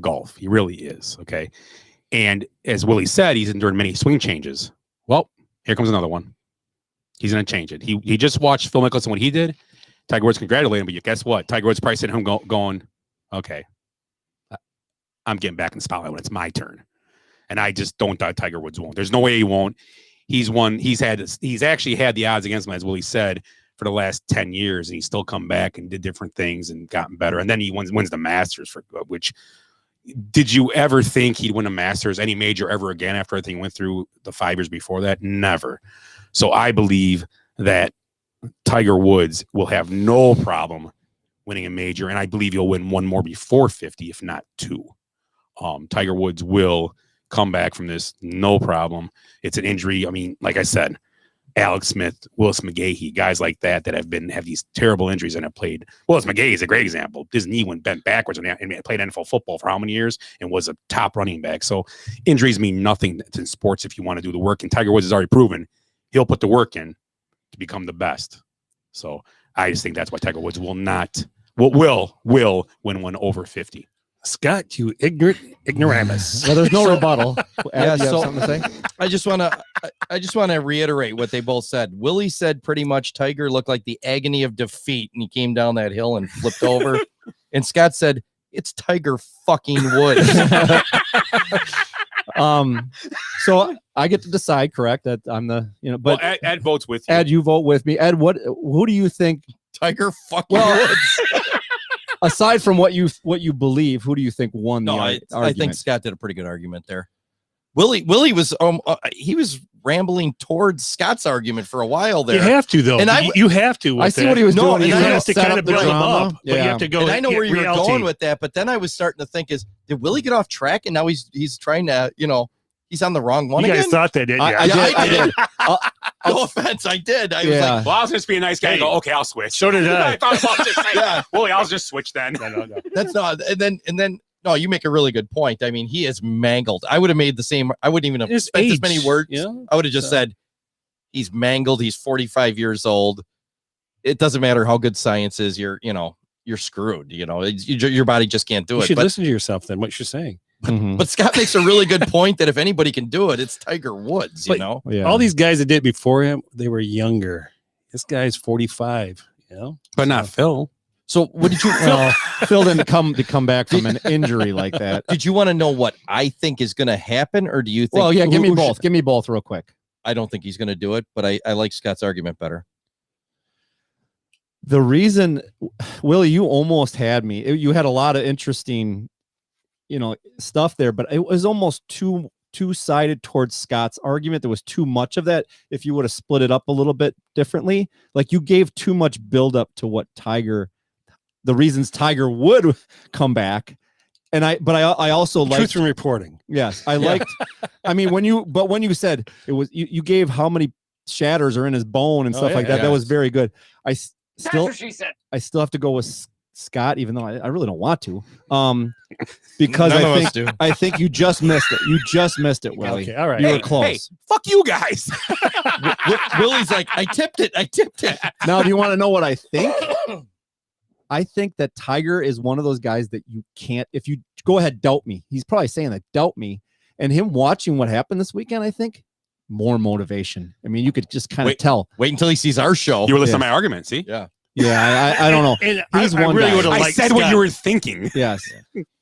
S9: golf. He really is. Okay. And as Willie said, he's endured many swing changes. Well, here comes another one. He's going to change it. He just watched Phil Mickelson, what he did. Tiger Woods congratulated him, but guess what? Tiger Woods probably sitting him going, okay, I'm getting back in the spotlight when it's my turn. And I just don't doubt Tiger Woods won't. There's no way he won't. He's actually had the odds against him, as Willie said, for the last 10 years, and he's still come back and did different things and gotten better. And then he wins the Masters, which did you ever think he'd win a Masters, any major ever again after everything went through the 5 years before that? Never. So I believe that Tiger Woods will have no problem winning a major, and I believe he'll win one more before 50, if not 2. Tiger Woods will come back from this, no problem. It's an injury. I mean, like I said, Alex Smith, Willis McGahee, guys like that have these terrible injuries and have played. Willis McGahee is a great example. His knee went bent backwards and played NFL football for how many years and was a top running back. So injuries mean nothing in sports if you want to do the work. And Tiger Woods has already proven he'll put the work in to become the best. So I just think that's why Tiger Woods will win one over 50.
S11: Scott, you ignoramus.
S13: Well, there's no rebuttal. Ed, you have
S10: so
S13: something to say?
S10: I just want to reiterate what they both said. Willie said pretty much Tiger looked like the agony of defeat, and he came down that hill and flipped over. And Scott said, "It's Tiger fucking Woods."
S13: So I get to decide, correct? That I'm the but
S9: well, Ed votes with you.
S13: Ed, you vote with me. Ed, who do you think?
S10: Tiger fucking Woods.
S13: Aside from what you believe, who do you think won the argument?
S10: I think Scott did a pretty good argument there. Willie was he was rambling towards Scott's argument for a while there.
S11: You have to though, and you have to.
S13: I see what he was doing.
S11: He has to kind of build him up, but you have to go.
S10: And I know where you were going with that, but then I was starting to think: did Willie get off track? And now he's trying to he's on the wrong one.
S11: You
S10: again?
S11: guys thought that, didn't you?
S10: I did. No offense, I did. I was like,
S9: well, I was just being a nice guy and go, okay, I'll switch.
S11: So did I.
S9: I thought about just saying, Willie, I'll just switch then.
S11: No.
S10: That's not. And then, no, you make a really good point. I mean, he is mangled. I would have made the same. I wouldn't even have spent as many words. Yeah? I would have just said, he's mangled. He's 45 years old. It doesn't matter how good science is. You're screwed. Your body just can't do it.
S11: You should listen to yourself then. What you're saying.
S10: But Scott makes a really good point that if anybody can do it, it's Tiger Woods.
S11: Yeah. All these guys that did before him, they were younger. This guy's 45.
S9: But not Phil.
S10: So what did you
S13: Phil didn't come back from an injury like that.
S10: Did you want to know what I think is going to happen, or do you think?
S13: Well, yeah, give me both. Give me both real quick.
S10: I don't think he's going to do it, but I like Scott's argument better.
S13: The reason, Willie, you almost had me. You had a lot of interesting, stuff there, but it was almost two-sided towards Scott's argument. There was too much of that. If you would have split it up a little bit differently, like you gave too much buildup to what the reasons Tiger would come back. And I also liked
S11: truth in reporting.
S13: Yes, I liked. I mean, when you said it was, you gave how many shatters are in his bone and stuff like that. That was very good.
S7: That's what she said.
S13: I still have to go with Scott, even though I really don't want to. Because I think you just missed it. You just missed it, Willie.
S11: Okay, all right.
S13: You were close.
S9: Hey, fuck you guys.
S10: Willie's like, I tipped it.
S13: Now, do you want to know what I think? I think that Tiger is one of those guys that you can't, if you go ahead, doubt me. He's probably saying that, doubt me. And him watching what happened this weekend, I think, more motivation. I mean, you could just kind of tell.
S10: Wait until he sees our show.
S9: You were listening to my argument, see?
S10: Yeah.
S13: Yeah, I don't know.
S11: And
S13: He's
S11: I
S13: one
S11: really
S13: guy.
S11: would have
S9: I
S11: liked
S9: said
S11: Scott.
S9: what you were thinking.
S13: Yes.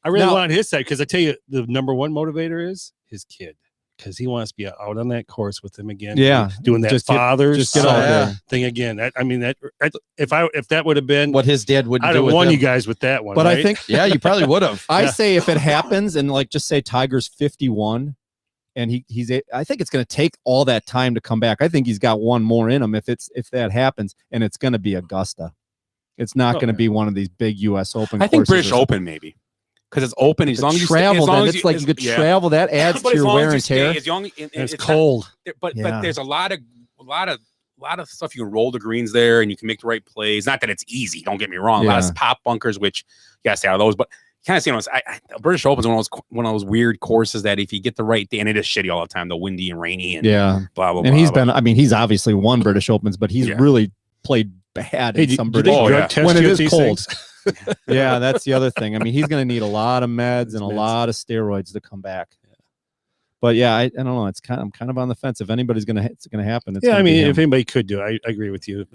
S11: I really
S13: Now-
S11: wanted his side because I tell you, the number one motivator is his kid. Because he wants to be out on that course with him again.
S13: Yeah.
S11: Doing that
S13: Just get
S11: father's
S13: out there.
S11: thing again. If that would have been
S10: What his dad would
S11: I'd
S10: do
S11: have
S10: with
S11: won
S10: him.
S11: you guys with that one.
S13: But
S11: right?
S13: I think
S10: Yeah, you probably would have.
S13: I say if it happens and just say Tiger's 51 and I think it's going to take all that time to come back. I think he's got one more in him if that happens, and it's going to be Augusta. It's not going to be one of these big U.S. Open.
S9: I think
S13: courses
S9: British Open maybe. Because it's open. As long as you
S13: travel,
S9: as
S13: it's like you could travel. That adds
S9: But
S13: to
S9: as
S13: your
S9: long
S13: wear
S9: as you
S13: and tear.
S9: stay, as long,
S11: it's cold.
S9: But
S13: Yeah.
S9: there's a lot of stuff you can roll the greens there, and you can make the right plays. Not that it's easy. Don't get me wrong. A lot
S13: Yeah.
S9: of pop bunkers, which you got to stay out of those. But kind of see, British Open is one of those weird courses that if you get the right day, and it is shitty all the time, the windy and rainy and
S13: Yeah.
S9: blah blah.
S13: And
S9: blah,
S13: he's
S9: blah.
S13: been. I mean, he's obviously won British Opens, but he's really played bad in some
S11: do
S13: British.
S11: they drug
S9: yeah.
S11: test
S13: When it
S11: you
S13: is
S11: with these
S13: cold.
S11: things?
S13: Yeah, that's the other thing. I mean, he's going to need a lot of meds and a lot of steroids to come back. But yeah, I don't know. I'm kind of on the fence. If anybody's it's going to happen. It's
S11: Yeah, I
S13: gonna be
S11: mean,
S13: him.
S11: if anybody could do it, I agree with you.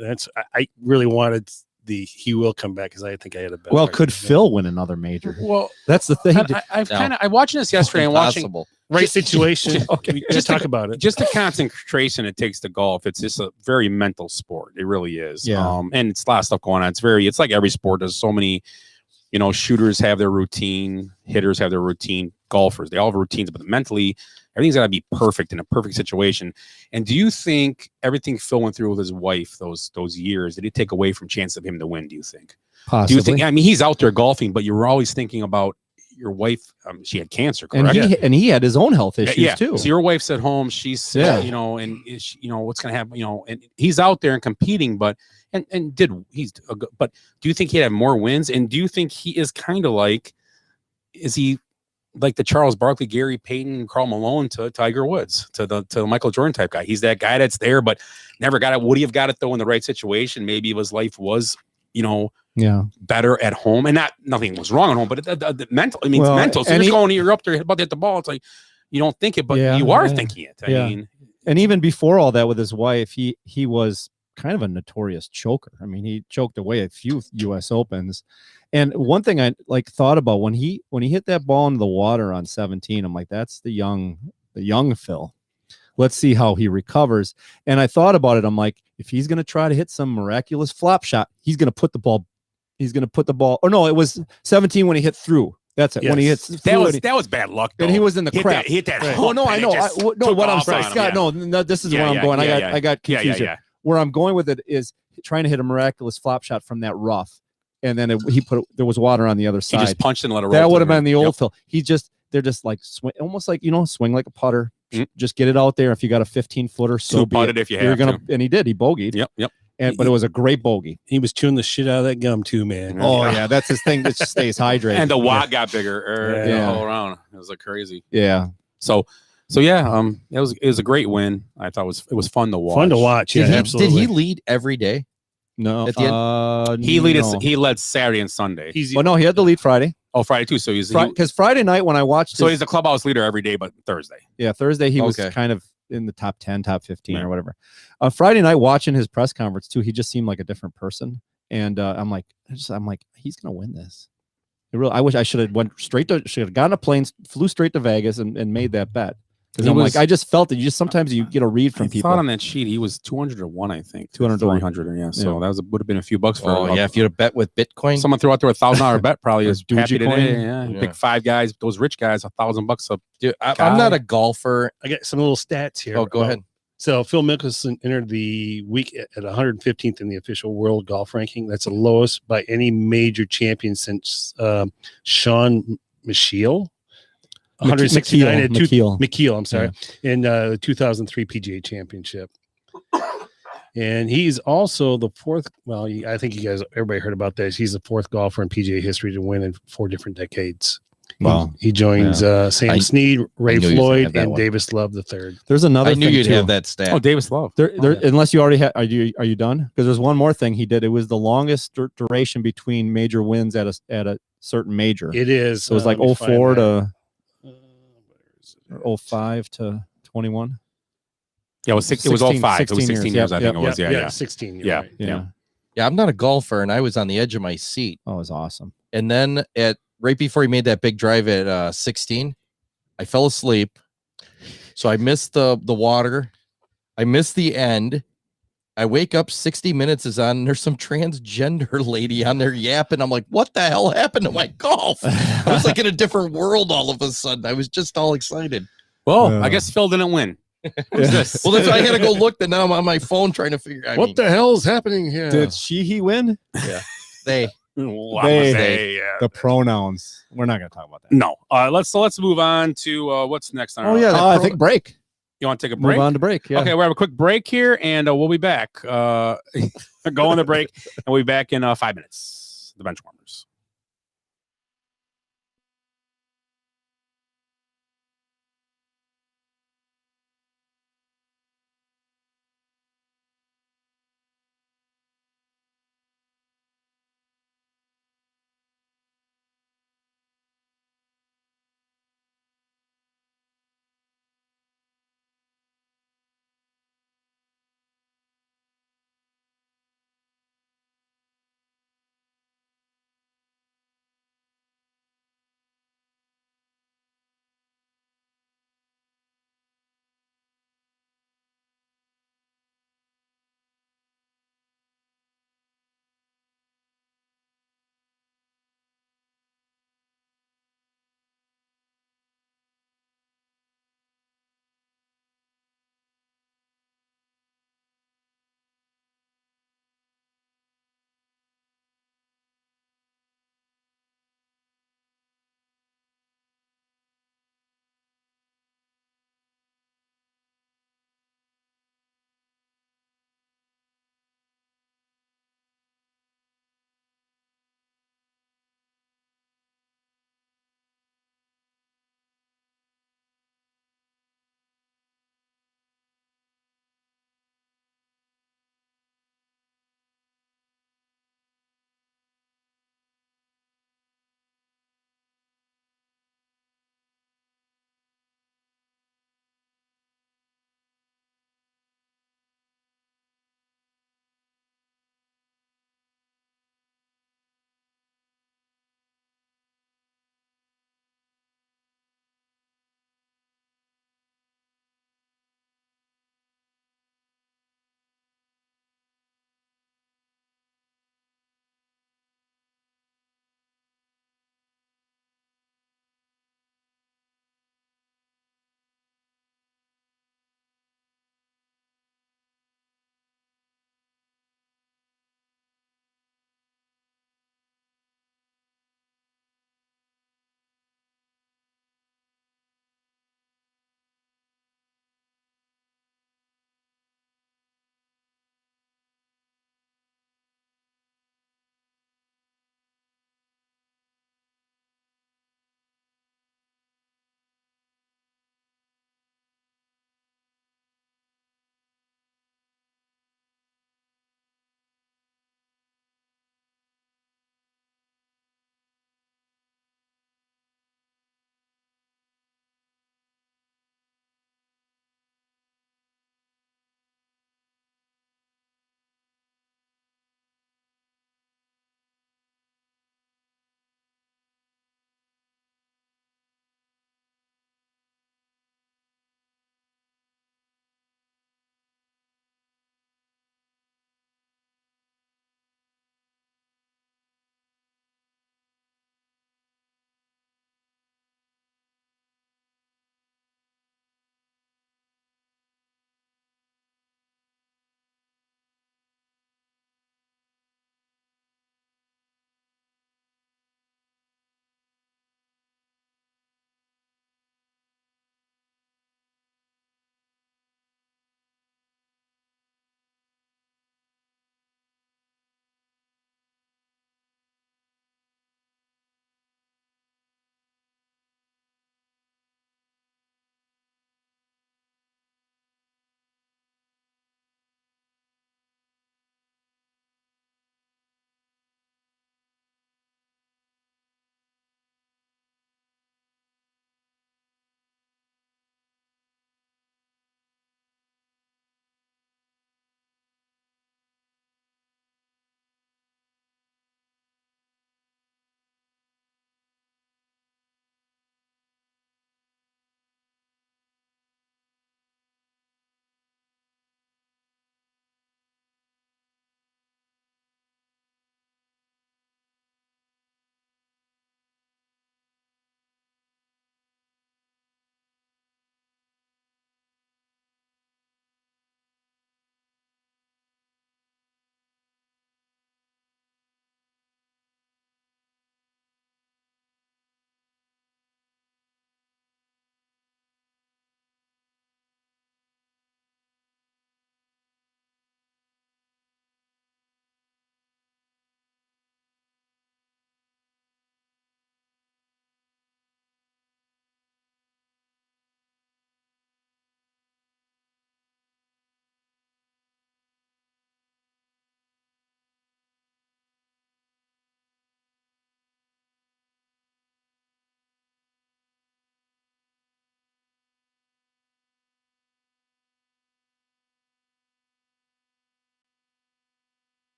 S11: I really wanted he will come back because I think I had a better.
S13: Well, could
S11: argument.
S13: Phil win another major?
S9: Well,
S13: That's the thing.
S9: I'm watching this yesterday and watching.
S10: Impossible.
S11: Right situation?
S13: Okay.
S11: We just talk about it.
S9: Just the concentration it takes to golf. It's just a very mental sport. It really is.
S13: Yeah.
S9: And it's a lot of stuff going on. It's like every sport. There's so many, shooters have their routine, hitters have their routine, golfers, they all have routines, but mentally, everything's got to be perfect in a perfect situation. And do you think everything Phil went through with his wife, those years, did it take away from chance of him to win, do you think?
S13: Possibly.
S9: Do you think, I mean, he's out there golfing, but you were always thinking about your wife. She had cancer, correct?
S13: And he had his own health issues too.
S9: So your wife's at home. She's, and is she, what's going to happen, and he's out there and competing, but do you think he'd have more wins? And do you think he is kind of is he like the Charles Barkley, Gary Payton, Karl Malone to Tiger Woods, to the Michael Jordan type guy? He's that guy that's there, but never got it. Would he have got it though in the right situation? Maybe if his life was, better at home, and nothing was wrong at home, but the mental. I mean, it's mental. So you're up there about to hit the ball. It's like you don't think it, but you are thinking it. I mean,
S13: and even before all that with his wife, he was kind of a notorious choker. I mean, he choked away a few U.S. Opens. And one thing I thought about when he hit that ball into the water on 17, I'm like, that's the young Phil. Let's see how he recovers. And I thought about it. I'm like, if he's going to try to hit some miraculous flop shot, he's going to put the ball. Oh no, it was 17 when he hit through. That's it.
S11: Yes.
S13: When he hits
S9: that was bad luck. Though.
S13: And he was in the crap.
S9: Hit that.
S13: Right. Oh no, I know. What I'm saying, Scott. No, this is where I'm going. I got confused here. Where I'm going with it is trying to hit a miraculous flop shot from that rough, and then there was water on the other side.
S9: He just punched and let it roll.
S13: That would have been the old Phil. They're just like swing, almost like swing like a putter. Just get it out there. If you got a 15-footer, so be it.
S9: If you have to.
S13: And he did. He bogeyed.
S9: Yep.
S13: But it was a great bogey.
S11: He was chewing the shit out of that gum too, man.
S13: Oh yeah, that's his thing. That stays hydrated.
S9: And the wad got bigger all around. It was like crazy.
S13: Yeah.
S9: So yeah, it was a great win. I thought it was fun to watch.
S11: Fun to watch. Yeah, absolutely.
S10: Did he lead every day?
S13: No.
S10: At the end?
S9: He led Saturday and Sunday.
S13: No, he had the lead Friday.
S9: Oh, Friday too. So
S13: because Friday night when I watched,
S9: he's the clubhouse leader every day, but Thursday.
S13: Yeah, Thursday he was kind of in the top 10, top 15 or whatever. Friday night watching his press conference too, he just seemed like a different person. and I'm like, he's gonna win this. I wish I should have gotten a plane, flew straight to Vegas, and made that bet. Because I just felt that sometimes you get a read from people.
S9: Thought on that sheet he was 200 to 1, I think.
S13: 200 to 1.
S9: 300, yeah. So that would have been a few bucks for.
S10: Oh yeah, if you'd have bet with Bitcoin,
S9: someone threw out there $1,000 bet, probably is happy
S13: Dogecoin.
S9: today. Yeah. Pick 5 guys, those rich guys, $1,000
S10: Dude, I'm not a golfer.
S11: I got some little stats here.
S10: Oh, go ahead.
S11: So Phil Mickelson entered the week at 115th in the official world golf ranking. That's the lowest by any major champion since Sean Michiel. 169 at McKeel, I'm sorry, in the 2003 PGA Championship. And he's also the fourth. Well, I think everybody heard about this. He's the fourth golfer in PGA history to win in 4 different decades.
S13: Wow.
S11: He joins Sam Snead, Ray Floyd, and Davis Love III.
S13: There's another.
S10: I knew you'd have that stat.
S9: Oh, Davis Love.
S13: Unless you already had. Are you done? Because there's one more thing he did. It was the longest duration between major wins at a certain major.
S11: It is.
S13: So it was like 04 to 05 to 21.
S9: Yeah, it was 6. It was 05. It was 16 years. I think it was. Yeah,
S11: 16.
S9: Yeah,
S11: right.
S9: yeah.
S10: Yeah, I'm not a golfer, and I was on the edge of my seat.
S13: Oh, it was awesome.
S10: And then right before he made that big drive at 16, I fell asleep. So I missed the water. I missed the end. I wake up, 60 Minutes is on, and there's some transgender lady on there yapping. I'm like, what the hell happened to my golf? I was like in a different world all of a sudden. I was just all excited.
S9: Well, I guess Phil didn't win. Who's this?
S10: Well, that's why I had to go look, but now I'm on my phone trying to figure out
S11: What the hell is happening here?
S13: Did he win?
S10: Yeah. They.
S13: The pronouns. We're not going to talk about that.
S9: No. Let's move on to what's next on our.
S13: Oh yeah, I think break.
S9: You want to take a break?
S13: Move on to break. Yeah.
S9: Okay, we'll have a quick break here, and we'll be back. Go on the break, and we'll be back in 5 minutes. The Benchwarmers.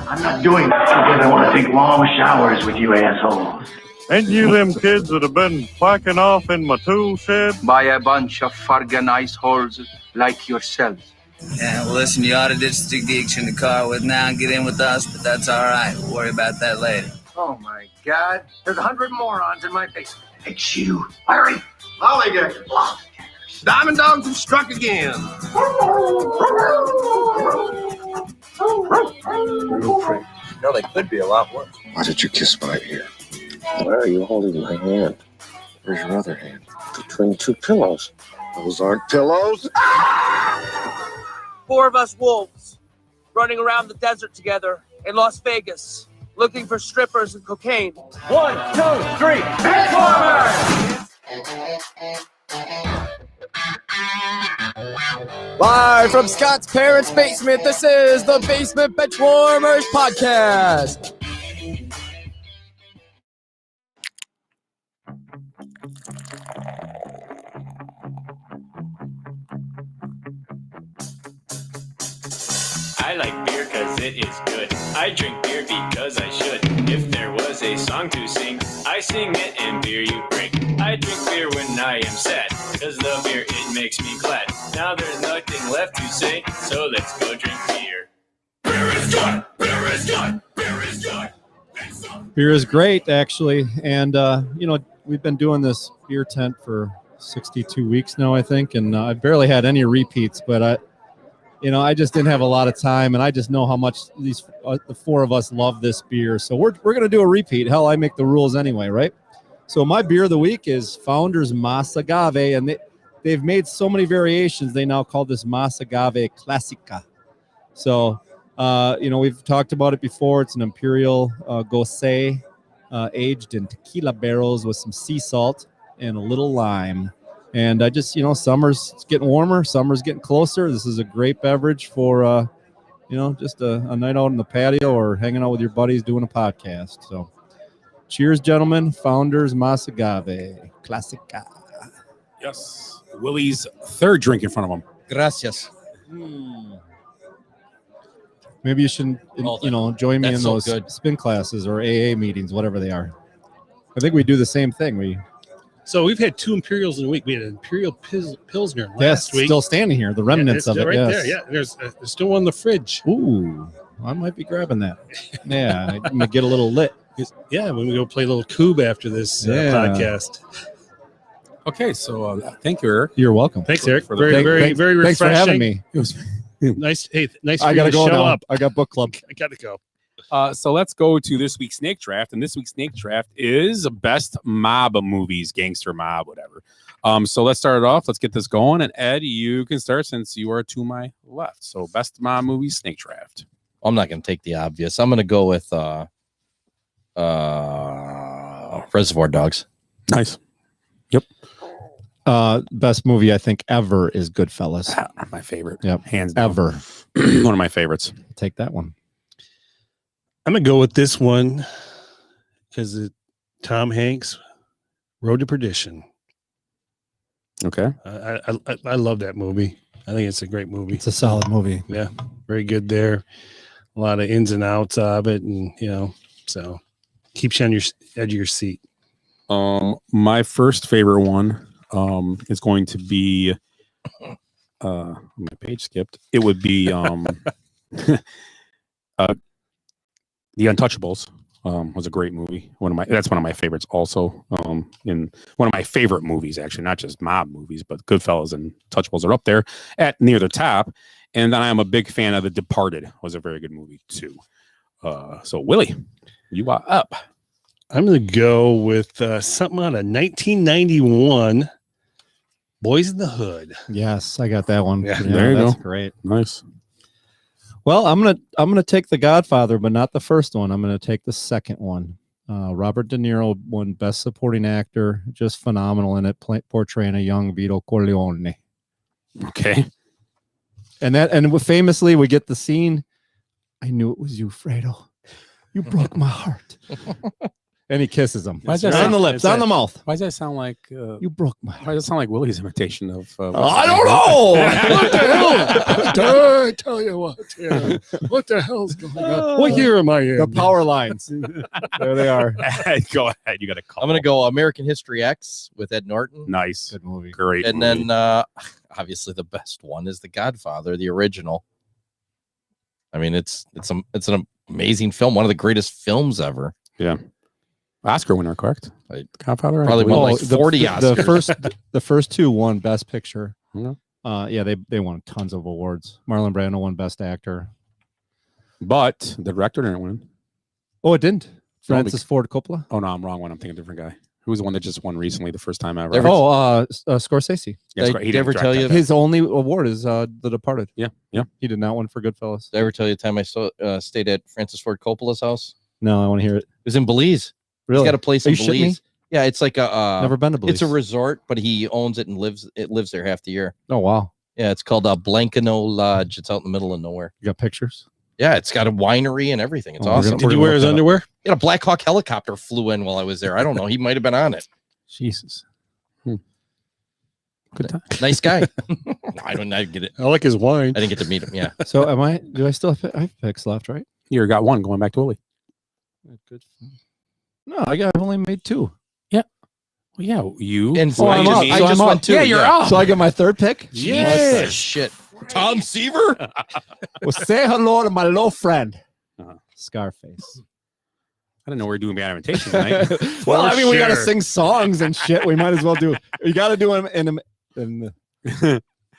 S1: I'm not doing that because I want to take long showers with you assholes.
S5: Ain't you them kids that have been whacking off in my tool shed?
S3: By a bunch of fargan ice holes like yourselves.
S4: Yeah, well, listen, you ought to ditch the geeks in the car with now and get in with us, but that's all right. We'll worry about that later.
S3: Oh my God. There's 100 morons in my basement.
S1: It's you, Larry.
S3: Lollygaggers. Diamond dogs have struck again.
S6: You prick.
S3: No, they could be a lot worse.
S6: Why did you kiss my ear? Why are you holding my hand? Where's your other hand? Between two pillows. Those aren't pillows.
S7: 4 of us wolves running around the desert together in Las Vegas, looking for strippers and cocaine.
S3: 1, 2, 3, Transformers!
S8: Live from Scott's parents' basement, this is the Basement Benchwarmers Podcast.
S14: I like beer cause it is good. I drink beer because I should. If there was a song to sing, I sing it and beer you drink. I drink beer when I am sad, cause the beer it makes me glad. Now there's nothing left to say, so let's go drink beer. Beer is good! Beer is good! Beer is good!
S13: Beer is great, actually. And, we've been doing this beer tent for 62 weeks now, I think. And I've barely had any repeats, but I just didn't have a lot of time. And I just know how much the 4 of us love this beer. So we're going to do a repeat. Hell, I make the rules anyway, right? So my beer of the week is Founders Mas Agave. And they've made so many variations. They now call this Mas Agave Classica. So, we've talked about it before. It's an Imperial Gose aged in tequila barrels with some sea salt and a little lime. And I just, summer's getting warmer. Summer's getting closer. This is a great beverage for, just a night out in the patio or hanging out with your buddies doing a podcast. So cheers, gentlemen. Founders Mas Agave Classica.
S9: Yes. Willie's 3rd drink in front of him.
S10: Gracias.
S13: Maybe you should, join me in
S10: so
S13: those
S10: good.
S13: spin classes or AA meetings, whatever they are. I think we do the same thing.
S11: So we've had 2 Imperials in a week. We had an Imperial Pilsner last
S13: Yes,
S11: week.
S13: still standing here. The remnants of it.
S11: Right
S13: Yes.
S11: there. Yeah, there's still one in the fridge.
S13: Ooh, I might be grabbing that. Yeah, I'm gonna get a little lit.
S11: Yeah, when we go play a little cube after this podcast.
S9: Okay, so thank you, Eric.
S13: You're welcome.
S11: Thanks, Eric.
S9: For the-
S11: Very refreshing.
S13: Thanks for having me.
S9: It was
S11: Nice. Hey, nice for
S13: I
S11: you
S13: gotta
S11: to
S13: go
S11: show
S13: now.
S11: up.
S13: I got book club.
S11: I gotta go.
S9: So let's go to this week's snake draft, and this week's snake draft is best mob movies, gangster mob, whatever. So let's start it off. Let's get this going, and Ed, you can start since you are to my left. So best mob movies, snake draft.
S10: I'm not going to take the obvious. I'm going to go with Reservoir Dogs.
S9: Nice. Yep.
S13: Best movie I think ever is Goodfellas.
S9: My favorite.
S13: Yep.
S9: Hands down.
S13: Ever.
S9: One of my favorites.
S13: Take that one.
S11: I'm gonna go with this one because Tom Hanks, Road to Perdition.
S9: Okay.
S11: I love that movie. I think it's a great movie.
S13: It's a solid movie.
S11: Yeah, very good there. A lot of ins and outs of it, and so keeps you on your edge of your seat.
S9: My first favorite one is going to be my page skipped. It would be The Untouchables. Was a great movie. That's one of my favorites also. In one of my favorite movies, actually, not just mob movies, but Goodfellas and Untouchables are up there at near the top. And then I'm a big fan of The Departed. Was a very good movie too. So Willie, you are up.
S11: I'm going to go with something out of 1991, Boys in the Hood.
S13: Yes, I got that one.
S11: Yeah,
S9: there you
S13: that's
S9: go.
S13: Great.
S9: Nice.
S13: Well, I'm gonna take The Godfather, but not the first one. I'm gonna take the second one. Robert De Niro won Best Supporting Actor, just phenomenal in it, portraying a young Vito Corleone.
S9: Okay.
S13: And famously, we get the scene. I knew it was you, Fredo. You broke my heart. And he kisses him.
S9: Why does that
S13: on
S9: sound-
S13: the lips, on the mouth.
S9: Why does that sound like?
S13: You broke my.
S9: Why does that sound like Willie's imitation of?
S13: I don't know.
S11: What the hell? I tell you what. Yeah. What the hell's going on? What year am I in?
S13: The power lines. There they are.
S9: Go ahead. You got a call.
S10: I'm gonna go American History X with Ed Norton.
S9: Nice.
S13: Good movie.
S9: Great.
S10: And
S9: movie.
S10: then obviously the best one is The Godfather, the original. I mean, it's an amazing film, one of the greatest films ever.
S9: Yeah. Oscar winner, correct? Godfather.
S10: Probably won like 40 Oscars.
S13: The first two won Best Picture.
S9: Yeah.
S13: Yeah, they won tons of awards. Marlon Brando won Best Actor.
S9: But the director didn't win.
S13: Oh, it didn't. Francis Ford Coppola.
S9: Oh no, I'm wrong one. I'm thinking a different guy. Who was the one that just won recently, the first time ever?
S13: Scorsese.
S9: Yeah,
S10: Did I ever tell you
S13: his only award is The Departed?
S9: Yeah, yeah.
S13: He did not win for Goodfellas.
S10: Did I ever tell you the time I stayed at Francis Ford Coppola's house?
S13: No, I want to hear it.
S10: It was in Belize.
S13: Really?
S10: He's got a place
S13: Are
S10: in
S13: you shitting me?
S10: Belize. Yeah, it's like a
S13: Never been to Belize.
S10: It's a resort, but he owns it and lives there half the year.
S13: Oh wow.
S10: Yeah, it's called Blankano Lodge. It's out in the middle of nowhere.
S13: You got pictures?
S10: Yeah, it's got a winery and everything. It's awesome.
S11: Did you wear his underwear?
S10: Yeah, a Black Hawk helicopter flew in while I was there. I don't know. He might have been on it.
S13: Jesus.
S9: Good time.
S10: Nice guy. I didn't get it.
S11: I like his wine.
S10: I didn't get to meet him. Yeah.
S13: So do I still have, I have picks left, right?
S9: You got one going back to Willie.
S13: Good. No, I've only made two.
S9: Yeah. Well, yeah, you.
S10: And
S13: Oh, I'm up.
S10: I just won two.
S9: Yeah, you're up.
S13: So I get my third pick?
S10: Yes. Shit. Tom Seaver?
S13: Well, say hello to my little friend. Scarface.
S9: I didn't know we were doing bad imitation tonight.
S13: Well, I mean, we got to
S11: sure.
S13: sing songs and shit. We might as well do. You got to do them in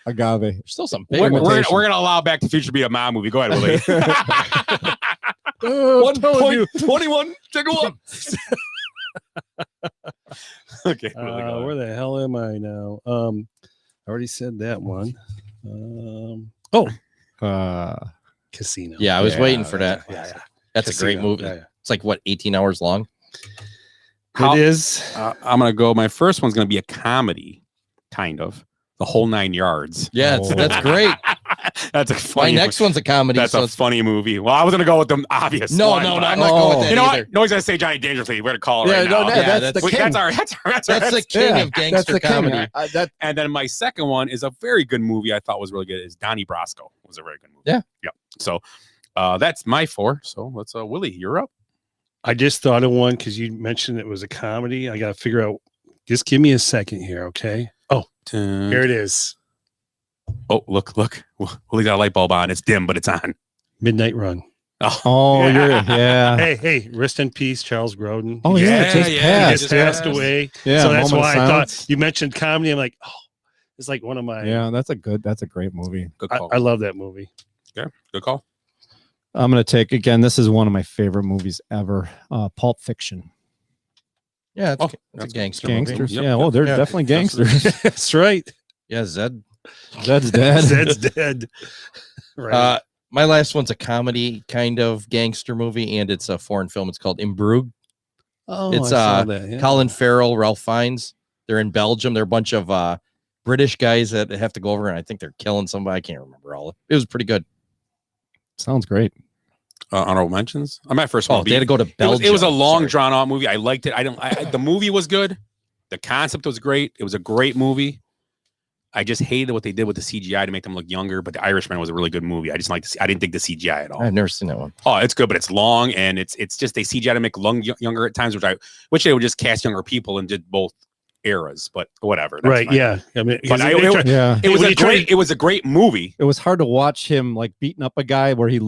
S13: agave.
S10: There's still some big
S9: We're
S10: ones.
S9: gonna allow Back to the Future to be a mom movie. Go ahead, Willie.
S10: 1.21 gigawatts.
S9: Okay. Willie, go
S11: Where the hell am I now? I already said that one. Casino.
S10: Yeah, I was waiting for that.
S11: Yeah.
S10: That's a great
S11: Casino.
S10: movie.
S11: Yeah.
S10: It's like, what, 18 hours long?
S11: It is.
S9: I'm gonna go. My first one's gonna be a comedy, kind of. The Whole 9 Yards.
S10: Yeah, that's great.
S9: That's a
S10: My
S9: funny.
S10: next one's a comedy.
S9: That's
S10: so
S9: a
S10: it's
S9: funny movie. Well, I was gonna go with the obvious.
S10: No,
S9: one,
S10: no,
S9: but-
S10: I'm not going with that
S9: You know
S10: either.
S9: what? No, he's gonna say Johnny Dangerously. We're gonna call it
S13: Yeah,
S9: right
S13: no,
S9: now.
S13: no,
S10: Yeah,
S13: that's the
S10: that's-
S13: king.
S10: That's the king of gangster
S13: the king.
S10: comedy.
S9: And then my second one is a very good movie. I thought was really good. Is Donnie Brasco. It was a very good movie.
S10: Yeah.
S9: Yep. So, that's my 4. So let's Willie, you're up.
S11: I just thought of one because you mentioned it was a comedy. I got to figure out. Just give me a second here, okay? Oh, here it is.
S9: Oh, look. Willie's got a light bulb on. It's dim, but it's on.
S11: Midnight Run.
S13: Oh, yeah.
S11: Hey, rest in peace, Charles Grodin.
S13: Oh, yeah,
S9: Yeah,
S13: just
S9: yeah,
S11: He
S13: passed.
S11: just passed away.
S13: Yeah,
S11: so that's
S13: moment of
S11: why I
S13: silence.
S11: thought you mentioned comedy. I'm like, oh, it's like one of my.
S13: Yeah, that's a great movie.
S9: Good call.
S11: I love that movie.
S9: Yeah, good call.
S13: I'm going to take, again, this is one of my favorite movies ever. Pulp Fiction.
S10: Yeah,
S9: Oh,
S10: it's a
S9: that's
S10: gangster
S13: Gangsters.
S10: movie.
S13: Yeah, oh, they're definitely gangsters.
S11: That's right.
S10: Yeah, Zed.
S13: Zed's dead.
S11: Zed's dead. Right.
S10: My last one's a comedy kind of gangster movie, and it's a foreign film. It's called Imbrug.
S11: Oh,
S10: It's
S11: I saw that. Yeah.
S10: Colin Farrell, Ralph Fiennes. They're in Belgium. They're a bunch of British guys that have to go over, and I think they're killing somebody. I can't remember all of it. It was pretty good.
S13: Sounds great.
S9: Honorable mentions. I'm at first one.
S10: Oh, they had to go to Belgium.
S9: It was a long,
S10: Sorry.
S9: drawn out movie. I liked it. The movie was good. The concept was great. It was a great movie. I just hated what they did with the CGI to make them look younger. But The Irishman was a really good movie. I just like I didn't think the CGI at all.
S10: I've never seen that one.
S9: Oh, it's good, but it's long and it's just they CGI to make younger at times, which they would just cast younger people and did both eras. But whatever. That's
S11: Right.
S9: fine.
S11: Yeah. I mean,
S9: But
S13: Yeah.
S9: it was a great movie.
S13: It was hard to watch him like beating up a guy where he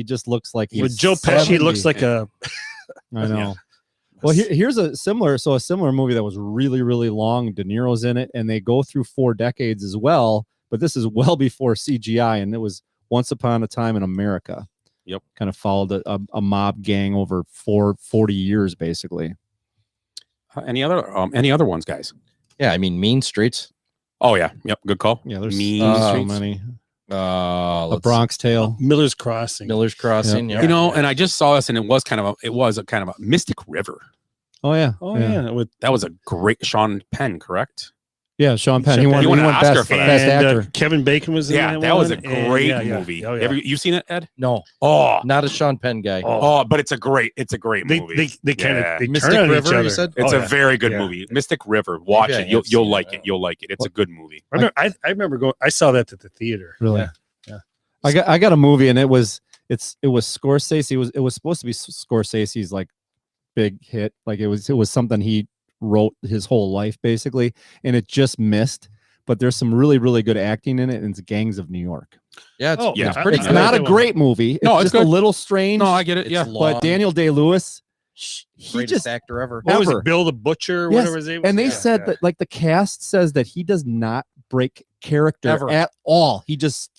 S13: just looks like he's
S11: With Joe Pesci
S13: 70.
S11: looks like a.
S13: I know.
S9: Yeah.
S13: Well, here's a similar movie that was really, really long. De Niro's in it, and they go through 4 decades as well. But this is well before CGI, and it was Once Upon a Time in America.
S9: Yep.
S13: Kind of followed a mob gang over 40 years, basically.
S9: Any other ones, guys?
S10: Yeah, I mean, Mean Streets.
S9: Oh yeah, yep, good call.
S13: Yeah, there's
S9: Mean
S13: so
S9: Streets.
S13: many.
S10: A
S13: Bronx Tale.
S11: Miller's Crossing.
S10: Miller's Crossing.
S13: Yep.
S10: Yeah.
S9: And I just saw this, and it was kind of a Mystic River.
S13: Oh yeah.
S11: Oh yeah. With
S9: That was a great Sean Penn, correct?
S13: Yeah, Sean Penn. He
S2: Sean
S13: won,
S2: Penn.
S9: He won an Oscar
S13: best,
S9: for that.
S13: best
S2: And,
S13: actor.
S2: Kevin Bacon was in
S9: Yeah,
S2: that
S9: that was a
S2: one, and-
S9: great
S2: yeah,
S9: movie.
S2: Oh, yeah.
S9: You seen it, Ed?
S10: No,
S9: Oh,
S10: not a Sean Penn guy.
S9: oh, but it's a great
S2: They
S9: movie.
S2: they kind of
S9: Yeah.
S2: they
S10: Mystic
S2: turn on
S10: River,
S2: each
S10: you
S2: other.
S10: said?
S9: It's
S2: Oh,
S9: a
S2: yeah.
S9: very good
S2: Yeah.
S9: movie. Mystic River. Watch
S10: Maybe I
S9: it. You'll
S10: have seen
S9: like
S10: that.
S9: it. You'll like it. It's a good movie.
S2: I remember going. I saw that at the theater.
S13: Really?
S2: Yeah.
S13: I got a movie, and it was Scorsese. It was supposed to be Scorsese's like big hit. Like it was something he wrote his whole life basically, and it just missed. But there's some really, really good acting in it, and it's Gangs of New York.
S10: Yeah,
S9: Yeah.
S10: it's pretty
S13: It's
S10: good.
S13: not a great movie. It's
S9: No, it's
S13: just a
S9: good.
S13: little strange.
S9: No, I get it.
S10: It's
S9: Yeah.
S10: long.
S13: But Daniel Day-Lewis, he
S10: Greatest
S13: just
S10: actor ever.
S2: What was
S13: ever.
S2: it? Bill the Butcher, or
S13: Yes,
S2: whatever his name was.
S13: and they
S2: Yeah,
S13: said
S2: yeah.
S13: that like the cast says that he does not break character
S10: Ever.
S13: at all. He just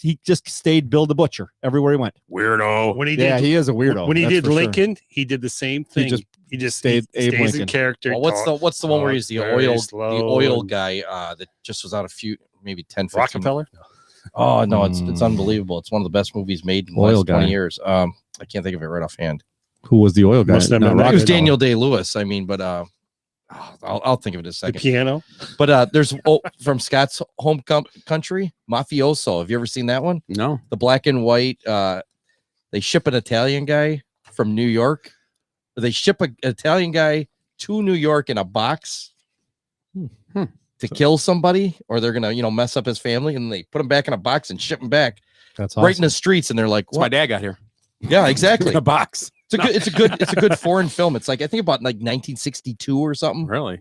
S13: stayed Bill the Butcher everywhere he went.
S9: Weirdo.
S2: when he
S13: Yeah,
S2: did
S13: he is a weirdo.
S2: when he
S13: that's
S2: did
S13: for sure.
S2: Lincoln, he did the same thing. He just
S13: stayed Abe
S2: stays in
S13: Lincoln.
S2: character.
S10: Well, what's the one where he's the
S2: very
S10: oil
S2: slow and-
S10: guy that just was out a few maybe 10 15
S2: Rockefeller?
S10: Oh no, it's unbelievable. It's one of the best movies made in the
S13: Oil
S10: last 20
S13: guy.
S10: years. I can't think of it right offhand.
S13: Who was the oil guy?
S2: Must have been
S13: Not
S2: Rocket-
S10: It was
S13: Rockefeller.
S10: Daniel Day-Lewis. I mean, but I'll think of it in a
S2: The
S10: second.
S2: piano.
S10: But there's from Scott's home country, Mafioso. Have you ever seen that one?
S9: No.
S10: The black and white. They ship an Italian guy from New York. They ship an Italian guy to New York in a box to kill somebody, or they're gonna mess up his family, and they put him back in a box and ship him back
S13: That's
S10: right in
S13: awesome.
S10: the streets, and they're like,
S9: That's my
S10: "What?"
S9: dad got here.
S10: Yeah, exactly.
S9: In a box.
S10: It's a good foreign film. It's like I think about like 1962 or something,
S9: Really?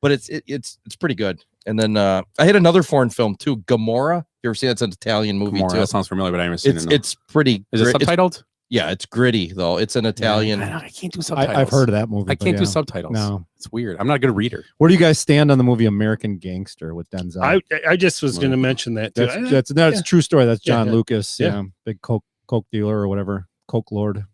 S10: but it's pretty good. And then I had another foreign film too, Gomorrah. You ever see that's an Italian movie
S9: More.
S10: too?
S9: That sounds familiar, but I haven't seen it. No.
S10: It's pretty.
S9: Is it subtitled?
S10: Yeah, it's gritty though. It's an Italian.
S9: I can't do subtitles.
S13: I've heard of that movie.
S9: I
S13: but
S9: can't do
S13: yeah.
S9: subtitles.
S13: No.
S9: It's weird. I'm not a good reader.
S13: Where do you guys stand on the movie American Gangster with Denzel?
S2: I just was going to mention that too.
S13: That's a true story. That's
S2: Yeah,
S13: John
S2: yeah.
S13: Lucas.
S2: Yeah.
S13: Yeah. Big coke dealer or whatever. Coke lord.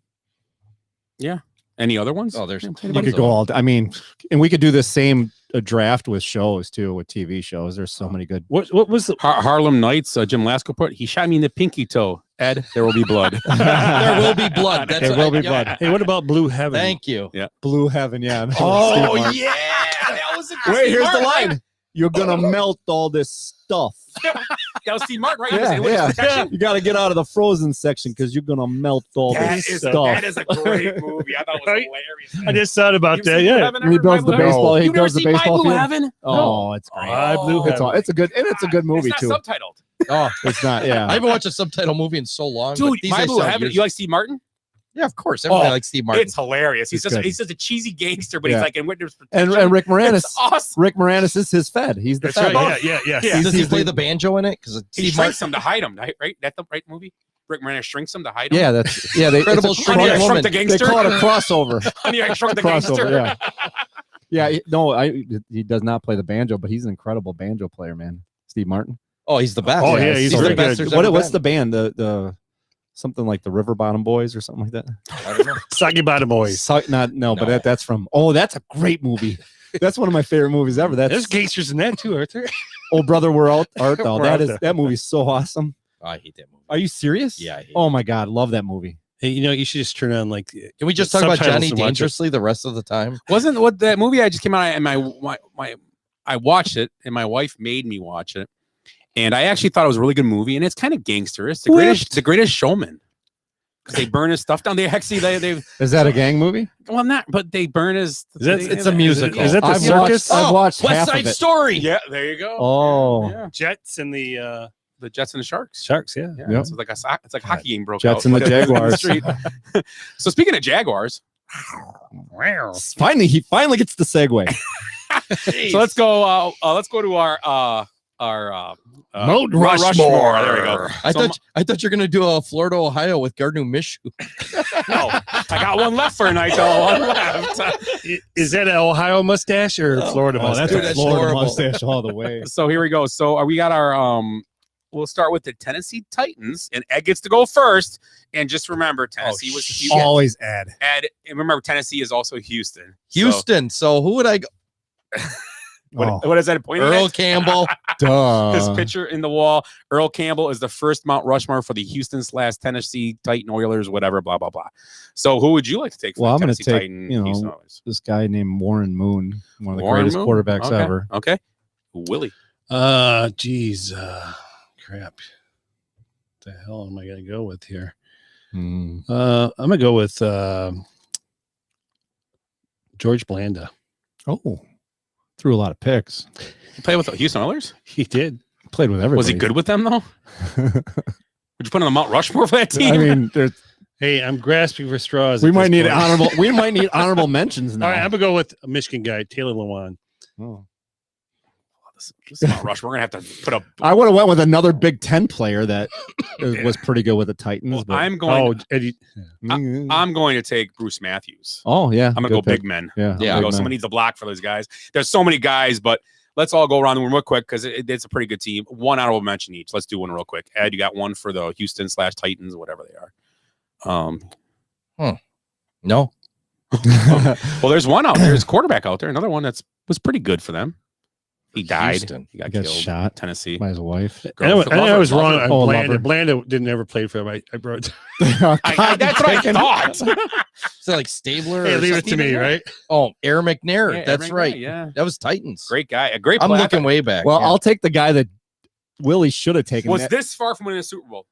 S9: Yeah. Any other ones?
S10: Oh, there's
S13: You could go all. I mean, and we could do the same draft with shows too, with TV shows. There's so many good.
S2: What was the
S9: Harlem Nights? Jim Lasko put. He shot me in the pinky toe. Ed, there will be blood.
S10: There will be blood. That's
S13: There
S10: what
S13: will be
S10: I-
S13: blood.
S10: yeah.
S2: Hey, what about Blue Heaven?
S10: Thank you.
S9: Yeah.
S13: Blue Heaven. Yeah.
S10: Oh
S13: Steve Martin.
S10: yeah, that was a
S13: Wait, here's the line. You're gonna melt all this stuff.
S9: That was Steve Martin, right?
S13: Yeah,
S9: It was
S13: yeah.
S9: section?
S13: You got to get out of the frozen section because you're gonna melt all this stuff.
S9: That is a great movie. I thought it was
S2: Right?
S9: hilarious.
S2: I just thought about
S9: You've
S2: that.
S9: seen Blue
S2: Yeah.
S9: Heaven
S13: When he
S9: ever?
S13: builds
S9: My
S13: the
S9: Blue Heaven?
S13: baseball, he
S9: You've never
S13: builds the
S9: seen My
S13: baseball
S9: Blue
S13: field.
S9: Heaven?
S13: Oh, it's great.
S2: My Blue
S13: It's all.
S2: Heaven.
S13: It's a good, and it's a good movie
S9: It's
S13: too.
S9: not subtitled.
S10: Oh,
S13: It's not. Yeah.
S10: I haven't watched a subtitle movie in so long. but
S9: Dude,
S10: these
S9: My
S10: days
S9: Blue
S10: sound
S9: Heaven.
S10: years-
S9: You like Steve Martin?
S10: Yeah, of course. Everybody
S9: Oh,
S10: likes Steve Martin.
S9: It's hilarious. He's
S13: It's good.
S9: just a cheesy gangster, but
S13: Yeah.
S9: he's like in witness
S13: and
S9: protection.
S13: Rick Moranis.
S9: It's awesome.
S13: Rick Moranis is his Fed. He's the
S2: That's
S13: Fed.
S2: right. Yeah.
S9: Yeah.
S10: Does he
S13: he's
S10: play
S13: the-
S10: the banjo in it? Because
S9: He
S10: Steve
S9: shrinks him to hide him, right? That's the right movie. Rick Moranis shrinks him to hide him.
S13: Yeah, that's They,
S10: Incredible
S13: it's a
S10: Shrinking
S9: Honey, I
S13: crossover.
S9: Shrunk the
S13: They
S9: Gangster.
S13: call it a crossover.
S9: Honey, I Shrunk the Gangster.
S13: crossover. Yeah. He does not play the banjo, but he's an incredible banjo player, man. Steve Martin.
S10: Oh, he's the best.
S2: Oh, yeah, he's
S10: the
S2: very
S10: best
S2: good.
S10: there's ever
S13: What's
S10: been.
S13: the band? The something like the River Bottom Boys or something like that.
S10: I don't know.
S2: Soggy Bottom Boys.
S13: But
S10: No.
S13: that's from. Oh, that's a great movie. That's one of my favorite movies ever.
S2: There's
S13: That's
S2: gangsters in that too, aren't there?
S13: Oh Brother, We're Out Art Thou.
S2: We're Out Thou.
S13: That movie's so awesome.
S10: I hate that movie.
S13: Are you serious?
S10: Yeah, I hate
S13: Oh my God, love that movie.
S2: Hey, you should just turn on like.
S10: Can we just talk about
S2: subtitles
S10: Johnny
S2: and watch it.
S10: Dangerously the rest of the time?
S9: Wasn't what that movie I just came out and I watched it and my wife made me watch it, and I actually thought it was a really good movie, and it's kind of gangsterous. The greatest showman. Because they burn his stuff down. They actually they
S13: Is that a gang movie?
S9: well not, but they burn his.
S10: It's a musical.
S2: Is that the
S13: I've
S2: circus?
S13: watched, I've watched
S10: West
S13: half
S10: Side
S13: of it.
S10: Story.
S9: Yeah, there you go.
S13: Oh,
S9: Yeah.
S2: Jets and the
S9: Jets and the Sharks.
S2: Sharks. Yeah.
S9: Yeah,
S13: Yep.
S9: it's like a hockey game broke
S13: Jets
S9: out.
S13: and the
S9: in
S13: Jaguars.
S9: street. So speaking of Jaguars,
S13: Finally, he finally gets the segue.
S9: so let's go. Let's go to our
S2: Mount
S9: Rushmore.
S2: Rushmore.
S9: There we go.
S10: I thought you're gonna do a Florida, Ohio with Gardner Minshew.
S9: No, I got one left for a night. Though. One left.
S2: Is that an Ohio mustache or a Florida
S13: Oh,
S2: mustache?
S13: that's a
S10: That's
S13: Florida
S10: horrible.
S13: mustache all the way.
S9: So here we go. So we got our we'll start with the Tennessee Titans, and Ed gets to go first. And just remember, Tennessee was Houston.
S11: Always Ed.
S9: Ed, and remember, Tennessee is also Houston.
S10: Houston. So who would I go?
S9: What is that pointing
S10: Earl
S9: at?
S10: Campbell.
S13: Duh.
S9: His picture in the wall. Earl Campbell is the first Mount Rushmore for the Houston/Tennessee Titan Oilers, whatever, blah, blah, blah. So who would you like to take for
S13: Well,
S9: the
S13: I'm going to
S9: Tennessee
S13: take,
S9: Titan Houston Oilers?
S13: this guy named Warren Moon, one of the
S9: Warren
S13: greatest
S9: Moon?
S13: quarterbacks
S9: Okay.
S13: ever.
S9: Okay. Willie.
S11: Geez. Crap. What the hell am I going to go with here? I'm going to go with George Blanda.
S13: Oh, threw a lot of picks.
S9: He played with the Houston Oilers?
S11: He did.
S13: Played with everybody.
S9: Was he good with them, though? Would you put him on the Mount Rushmore for that team?
S13: I mean, there's.
S11: Hey, I'm grasping for straws.
S13: We might need honorable. We might need honorable mentions now.
S11: All right, I'm gonna go with a Michigan guy, Taylor Lewan.
S13: Oh.
S9: This is Mount Rushmore. We're going to have to put up.
S13: I would have went with another Big Ten player that was pretty good with the Titans.
S9: Well,
S13: but
S9: I'm going.
S11: Eddie.
S9: I'm going to take Bruce Matthews.
S13: Oh yeah,
S9: I'm going to go big men.
S13: Yeah,
S9: I'm gonna go. Somebody needs a block for those guys. There's so many guys, but let's all go around the room real quick because it's a pretty good team. One honorable mention each. Let's do one real quick. Ed, you got one for the Houston/Titans, whatever they are.
S10: No.
S9: Well, there's one out there. There's a quarterback out there. Another one was pretty good for them. He died.
S10: Houston.
S9: He got
S13: Got
S9: killed.
S13: shot
S9: Tennessee.
S13: by his wife.
S11: I know I was wrong on
S13: Oh,
S11: Blanda.
S13: lover.
S11: Blanda didn't ever play for him. I brought.
S9: That's what I thought.
S10: Is that like Stabler?
S11: Hey,
S10: or
S11: leave it to
S10: something?
S11: me, right?
S10: Oh, Aaron McNair.
S9: Yeah,
S10: That's
S9: Aaron
S10: right.
S9: McNair, yeah.
S10: That was Titans.
S9: Great guy. A great
S10: I'm
S9: player.
S10: looking way back.
S13: Well,
S10: yeah.
S13: I'll take the guy that Willie should have taken.
S9: Was this far from winning a Super Bowl?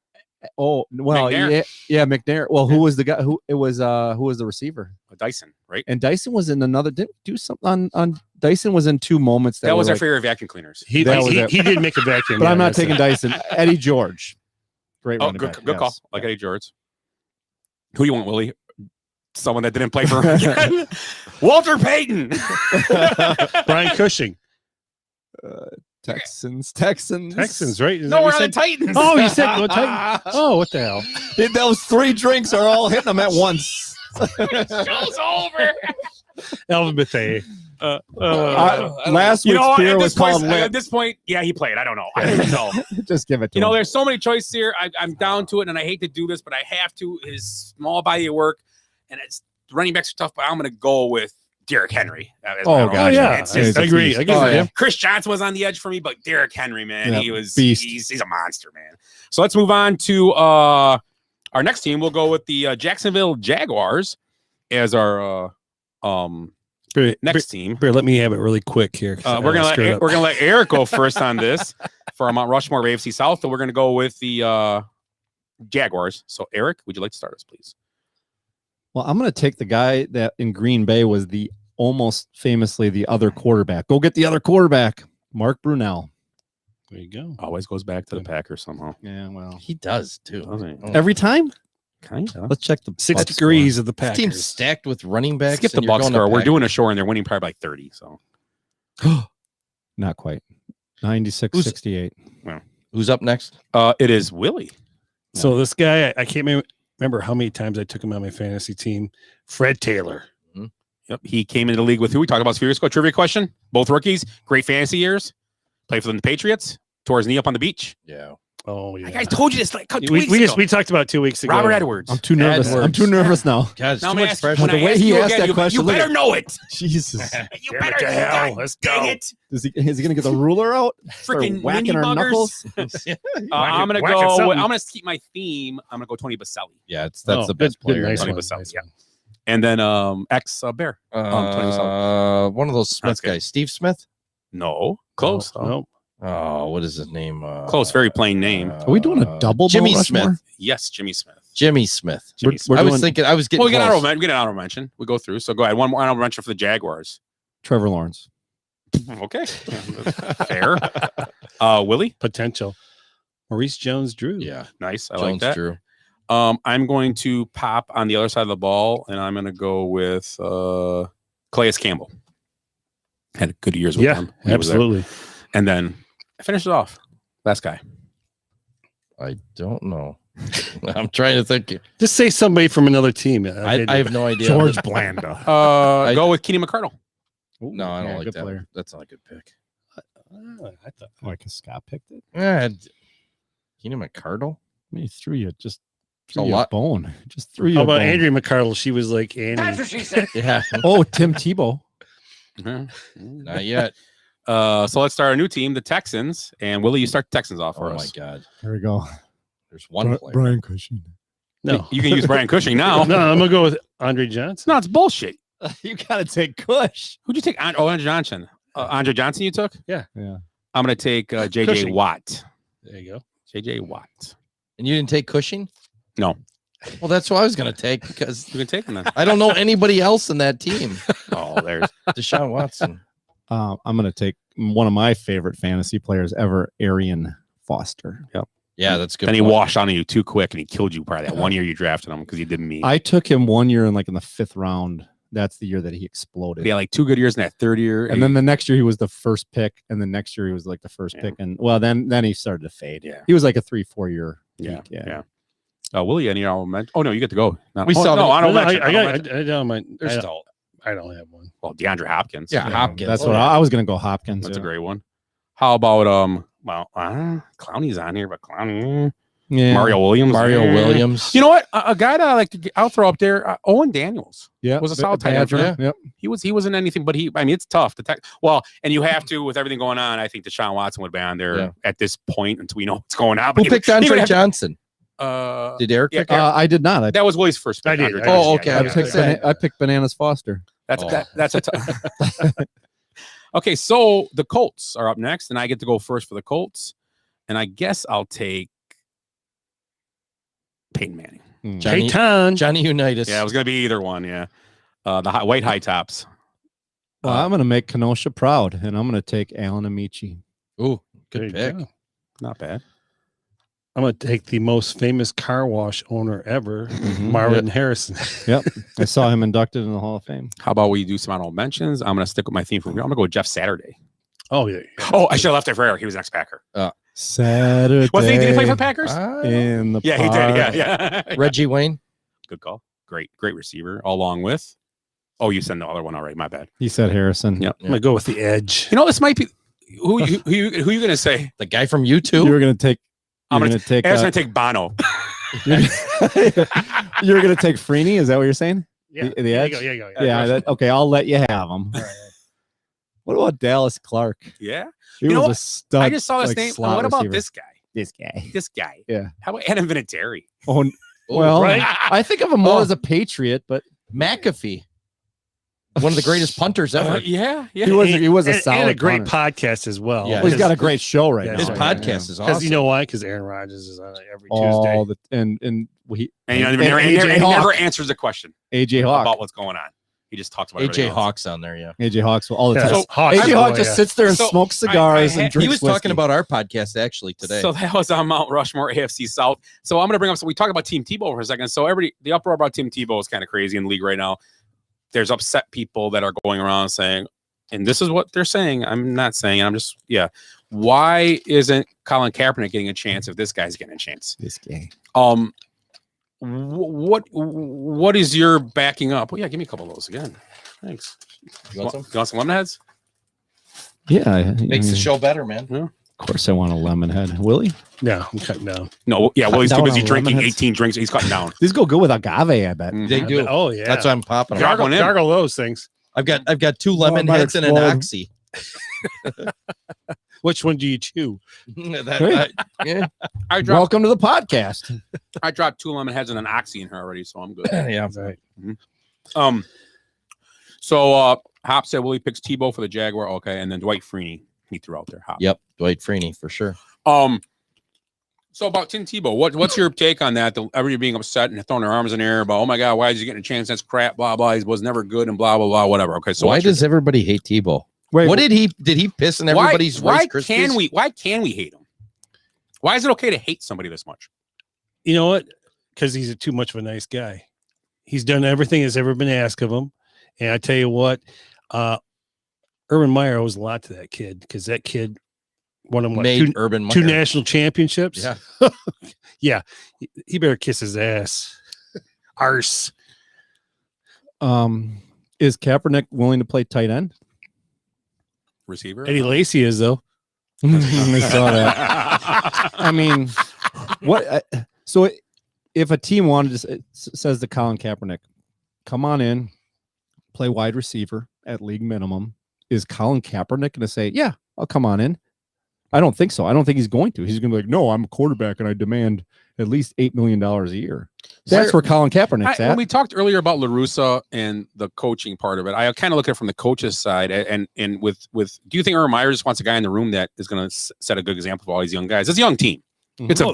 S13: Oh well,
S9: McNair?
S13: yeah, McNair. Well, who was the guy? Who was the receiver?
S9: Dyson, right?
S13: And Dyson was in another. Didn't do something on Dyson was in two moments.
S9: That was
S13: were
S9: our
S13: like,
S9: favorite vacuum cleaners.
S11: He did make a vacuum,
S13: but I'm not
S11: that's
S13: taking
S11: it.
S13: Dyson. Eddie George, great.
S9: Oh,
S13: running
S9: good,
S13: back,
S9: good call.
S13: yes.
S9: Like Eddie George. Who do you want, Willie? Someone that didn't play for him again? Walter Payton.
S11: Brian Cushing.
S13: Texans,
S11: right? Isn't
S9: No,
S11: that
S9: we're
S11: what
S9: on
S11: you
S9: the
S11: said?
S9: Titans.
S11: Oh, you said go Titans. Oh, what the hell?
S13: Those three drinks are all hitting them at once.
S9: Show's over.
S11: Elvin Bethea.
S13: Last
S9: You
S13: week's
S9: know,
S13: beer
S9: at
S13: was
S9: this, point,
S13: called
S9: at
S13: Lit.
S9: this point, yeah, he played. I don't know. I don't know.
S13: Just give it to
S9: You know,
S13: him.
S9: there's so many choices here. I'm down to it, and I hate to do this, but I have to. His small body of work, and it's running backs are tough, but I'm going to go with Derrick Henry.
S13: Oh, God,
S11: yeah.
S9: It's just,
S11: I agree. I agree with you.
S9: Chris Johnson was on the edge for me, but Derrick Henry, man,
S13: Yeah,
S9: he was
S13: beast.
S9: he's a monster, man. So let's move on to our next team. We'll go with the Jacksonville Jaguars as our next team.
S11: Bear, let me have it really quick here.
S9: We're gonna let Eric go first on this for our Mount Rushmore of AFC South. So we're gonna go with the Jaguars. So Eric, would you like to start us, please?
S13: Well, I'm going to take the guy that in Green Bay was the almost famously the other quarterback. Go get the other quarterback, Mark Brunell.
S11: There you go.
S9: Always goes back to the Packers somehow.
S13: Yeah, well,
S10: He does too.
S9: Doesn't he?
S13: every time.
S9: Kind of.
S13: Let's check the
S11: 6
S13: box
S11: degrees of the
S10: This team's
S11: Packers.
S10: stacked with running backs.
S9: Skip the
S10: and you're
S9: Bucks
S10: going to
S9: score. We're
S10: Packers.
S9: doing a show and they're winning probably by 30. So
S13: score. Not quite. 96-68.
S10: Who's up next?
S9: it is Willie.
S11: So this guy, I can't remember how many times I took him on my fantasy team. Fred Taylor.
S9: Yep. He came into the league with who? We talked about a few years ago. Trivia question. Both rookies. Great fantasy years. Played for the Patriots. Tore his knee up on the beach.
S10: Yeah.
S11: Oh yeah.
S9: Like I told you this like 2
S11: we,
S9: weeks
S11: we
S9: ago.
S11: just we talked about 2 weeks ago.
S9: Robert Edwards.
S13: I'm too nervous.
S10: Edwards.
S13: I'm too nervous now.
S10: God, it's
S9: Now
S10: too
S9: I'm gonna
S10: much
S9: ask-
S10: pressure.
S9: when I
S13: The way
S9: ask
S13: he
S9: you
S13: asked
S9: again,
S13: that
S9: you-
S13: question,
S9: You
S13: look
S9: better
S13: at-
S9: know it.
S13: Jesus.
S9: You
S11: Damn
S9: better
S11: it to hell.
S9: God
S11: Let's
S9: dang
S11: go.
S9: it.
S13: Is he going to get the ruler out? Start
S9: Freaking
S13: whacking our
S9: mini
S13: knuckles?
S9: I'm gonna
S11: whacking
S9: go.
S11: something.
S9: I'm gonna keep my theme. I'm gonna go Tony Baselli,
S10: Yeah, that's
S11: Oh,
S10: the best
S11: good,
S10: player.
S11: nice
S9: Tony
S11: one,
S9: Baselli,
S11: nice
S9: yeah.
S11: one.
S9: and then ex Bear. Tony Baselli.
S10: One of those Smith
S9: That's good.
S10: guys. Steve Smith?
S9: No, close.
S11: No.
S10: Oh, what is his name?
S9: Close. Very plain name.
S13: Are we doing a double?
S10: Jimmy
S13: Mount Rushmore?
S10: Smith.
S9: Yes, Jimmy Smith.
S10: Jimmy Smith.
S9: Jimmy Smith.
S10: I was thinking. I was getting.
S9: Well, we get
S10: close.
S9: an honorable mention. We go through. So go ahead. One more honorable mention for the Jaguars.
S13: Trevor Lawrence.
S9: Okay, fair. Willie,
S11: Potential. Maurice Jones-Drew.
S10: Yeah,
S9: nice. I
S10: Jones
S9: like that.
S10: Drew.
S9: I'm going to pop on the other side of the ball, and I'm going to go with Calais Campbell. Had good years with him. when he was there.
S11: Absolutely.
S9: And then I finished it off. Last guy.
S10: I don't know. I'm trying to think.
S11: Just say somebody from another team.
S10: I have no idea.
S11: George Blanda.
S9: Go with Keenan McCardle.
S10: No, I don't like
S13: good
S10: that.
S13: player.
S10: That's not a good pick.
S11: I thought
S13: Like Scott picked it.
S10: Yeah, Keenan McCardle.
S13: He threw you just
S10: a
S13: threw you a
S10: lot.
S13: bone. Just threw you.
S11: How
S13: a
S11: about
S13: bone.
S11: Andrea McCardle? She was like Annie.
S14: That's what she said.
S10: Yeah,
S13: Oh, Tim Tebow.
S10: not yet.
S9: So let's start a new team, the Texans. And Willie, you start the Texans off for
S10: Oh my
S9: us.
S10: God.
S13: There we go.
S10: There's one player.
S13: Brian Cushing.
S11: No.
S9: You can use Brian Cushing now.
S11: No, I'm going to go with Andre Johnson.
S9: No, it's bullshit.
S13: You got to take Cush.
S9: Who'd you take? Andre Johnson. Andre Johnson you took?
S11: Yeah.
S13: Yeah.
S9: I'm going to take J.J.
S11: Cushing.
S9: Watt.
S11: There you go.
S9: J.J. Watt.
S10: And you didn't take Cushing?
S9: No.
S10: Well, that's what I was going to take because
S9: You can take him then.
S10: I don't know anybody else in that team.
S9: Oh, there's
S10: Deshaun Watson.
S13: I'm going to take one of my favorite fantasy players ever, Arian Foster.
S9: Yep.
S10: Yeah, that's good.
S9: Then he
S10: point.
S9: washed onto you too quick and he killed you probably that 1 year you drafted him because you didn't mean.
S13: I took him 1 year in the 5th round. That's the year that he exploded.
S9: He had like 2 good years in that 3rd year.
S13: And then the next year he was the first pick, and the next year he was like the first
S9: Yeah.
S13: pick, and well, then he started to fade.
S9: Yeah.
S13: He was like a 3-4 year.
S9: Yeah.
S13: peak,
S9: Yeah. Willie, any honorable mention? Oh no, you get to go. No,
S10: We saw the-
S9: honorable
S11: No,
S9: mention.
S11: I don't.
S10: There's
S11: I
S10: still.
S11: don't have one.
S9: Well, DeAndre Hopkins.
S10: Yeah, Hopkins.
S13: That's
S10: Oh,
S13: what
S10: yeah.
S13: I was going to go. Hopkins.
S9: That's a
S13: yeah.
S9: great one. How about Clowney's on here, but Clowney,
S13: Yeah.
S9: Mario Williams.
S10: Mario Williams.
S9: You know what? A guy that I like to I'll throw up there. Owen Daniels.
S13: Yeah,
S9: was a solid tight end.
S13: Badger, Yep.
S9: He wasn't anything, but I mean, it's tough to well, and you have to with everything going on. I think Deshaun Watson would be on there at this point until we know what's going on.
S10: Who
S9: But
S10: picked Andre Johnson? Did Eric pick?
S13: I did not.
S9: That was Willie's first pick.
S11: I did.
S9: Andre
S10: Oh,
S9: Johnson.
S10: okay.
S13: I picked Bananas Foster.
S9: That's a tough. Okay, so the Colts are up next, and I get to go first for the Colts, and I guess I'll take Peyton Manning.
S10: Johnny Unitas.
S9: Yeah, it was going to be either one. Yeah, the white high tops.
S13: Well, I'm going to make Kenosha proud, and I'm going to take Alan Amici.
S10: Ooh,
S11: There you
S10: good pick.
S11: go.
S9: Not bad.
S11: I'm going to take the most famous car wash owner ever, Marvin Harrison.
S13: Yep. I saw him inducted in the Hall of Fame.
S9: How about we do some honorable mentions? I'm going to stick with my theme from here. I'm going to go with Jeff Saturday.
S11: Oh, yeah.
S9: Oh, I should have left it for Eric. He was an ex-Packer.
S13: Saturday.
S9: Did he play for the Packers?
S13: In the
S9: Yeah, he did. Yeah.
S10: Reggie Wayne.
S9: Good call. Great receiver. Along with. Oh, you said the other one already. My bad.
S13: He said Harrison.
S9: Yep.
S11: I'm going to go with the edge.
S9: You know, this might be. Who you going to say?
S10: The guy from YouTube.
S13: You were going to take.
S9: I'm
S13: You're
S9: going
S13: going to take.
S9: I was going to take Bono.
S13: You're going to take Freeney. Is that what you're saying?
S11: Yeah.
S13: The edge.
S11: There you go.
S13: Yeah. Okay. I'll let you have him. What about Dallas Clark?
S9: Yeah.
S13: He
S9: You know
S13: was
S9: what?
S13: a stud.
S9: I just saw this name.
S13: slot
S9: What about
S13: receiver.
S9: this guy? This guy.
S13: Yeah.
S9: How about Adam Vinatieri?
S13: Oh, well,
S11: right?
S13: I think of him more as a Patriot, but
S10: McAfee. One of the greatest punters ever.
S9: Yeah.
S13: he was a solid
S11: and a great
S13: punter.
S11: podcast as well.
S10: Yeah.
S13: Well, he's got a great show right
S11: Yeah,
S13: now.
S10: His
S11: right.
S10: podcast is
S11: Because
S10: awesome.
S11: you know why? Because Aaron Rodgers is on it every
S13: All
S11: Tuesday.
S13: the and he
S9: And,
S13: and
S9: he
S13: AJ
S9: never
S13: Hawk.
S9: answers the question
S13: AJ Hawk.
S9: about what's going on. He just talks about everything
S10: AJ
S9: else.
S10: Hawk's on there, yeah.
S13: AJ Hawks all the
S11: Yeah,
S13: time.
S11: so Hawks
S13: AJ
S11: is
S13: Hawk
S11: boy,
S13: just
S11: yeah.
S13: sits there and
S9: So,
S13: smokes cigars and
S10: He
S13: drinks
S10: was talking
S13: whiskey.
S10: about our podcast actually today.
S9: So that was on Mount Rushmore AFC South. So I'm going to bring up. So we talk about Team Tebow for a second. So the uproar about Team Tebow is kind of crazy in the league right now. There's upset people that are going around saying, and this is what they're saying. I'm not saying. I'm just Why isn't Colin Kaepernick getting a chance if this guy's getting a chance?
S13: This guy.
S9: What is your backing up? Well, yeah, give me a couple of those again. Thanks.
S10: You want some?
S9: You want some lemon heads?
S13: Yeah,
S10: Makes the show better, man.
S13: Of course, I want a lemon head. Willie,
S11: No, I'm cutting down.
S9: No, yeah. Well,
S13: Cut
S9: he's too
S13: down
S9: busy
S13: on
S9: drinking
S13: lemon heads.
S9: 18 drinks. He's cutting down.
S13: these go good with agave. I bet.
S10: They do.
S11: Oh, yeah.
S10: That's why I'm popping them.
S11: Gargle,
S9: one in.
S11: gargle those things.
S10: I've got 2 lemon
S13: might
S10: heads and an
S13: explode.
S10: oxy.
S11: Which one do you chew?
S10: Yeah.
S9: I dropped
S13: Welcome to the podcast.
S9: I dropped 2 lemon heads and an oxy in her already, so I'm good.
S10: Yeah.
S11: Right.
S9: So Hop said Willie picks Tebow for the Jaguar. Okay, and then Dwight Freeney he threw out there. Hop.
S10: Yep. Dwight Freeney for sure.
S9: So about Tim Tebow, what's your take on that? Everybody being upset and throwing their arms in the air about, oh my God, why is he getting a chance? That's crap. Blah blah. He was never good and blah blah blah. Whatever. Okay. So
S10: Why does everybody hate Tebow?
S13: Wait,
S10: What did he piss in everybody's
S9: why
S10: Rice Krispies?
S9: Why can we hate him? Why is it okay to hate somebody this much?
S11: You know what? Because he's too much of a nice guy. He's done everything that's ever been asked of him. And I tell you what, Urban Meyer owes a lot to that kid because that kid won him
S10: Made Urban Meyer.
S11: 2 national championships.
S10: Yeah.
S11: Yeah. He better kiss his ass. Arse.
S13: Is Kaepernick willing to play tight end?
S9: Receiver?
S11: Eddie Lacy is, though.
S13: I saw that. I mean, what? So if a team wanted to, it says to Colin Kaepernick, come on in, play wide receiver at league minimum, is Colin Kaepernick going to say, yeah, I'll come on in? I don't think so. I don't think he's going to. He's going to be like, no, I'm a quarterback and I demand at least $8 million a year. That's where Colin Kaepernick's at.
S9: When we talked earlier about La Russa and the coaching part of it, I kind of look at it from the coach's side. And with do you think Urban Meyer just wants a guy in the room that is going to set a good example for all these young guys? It's a young team. It's a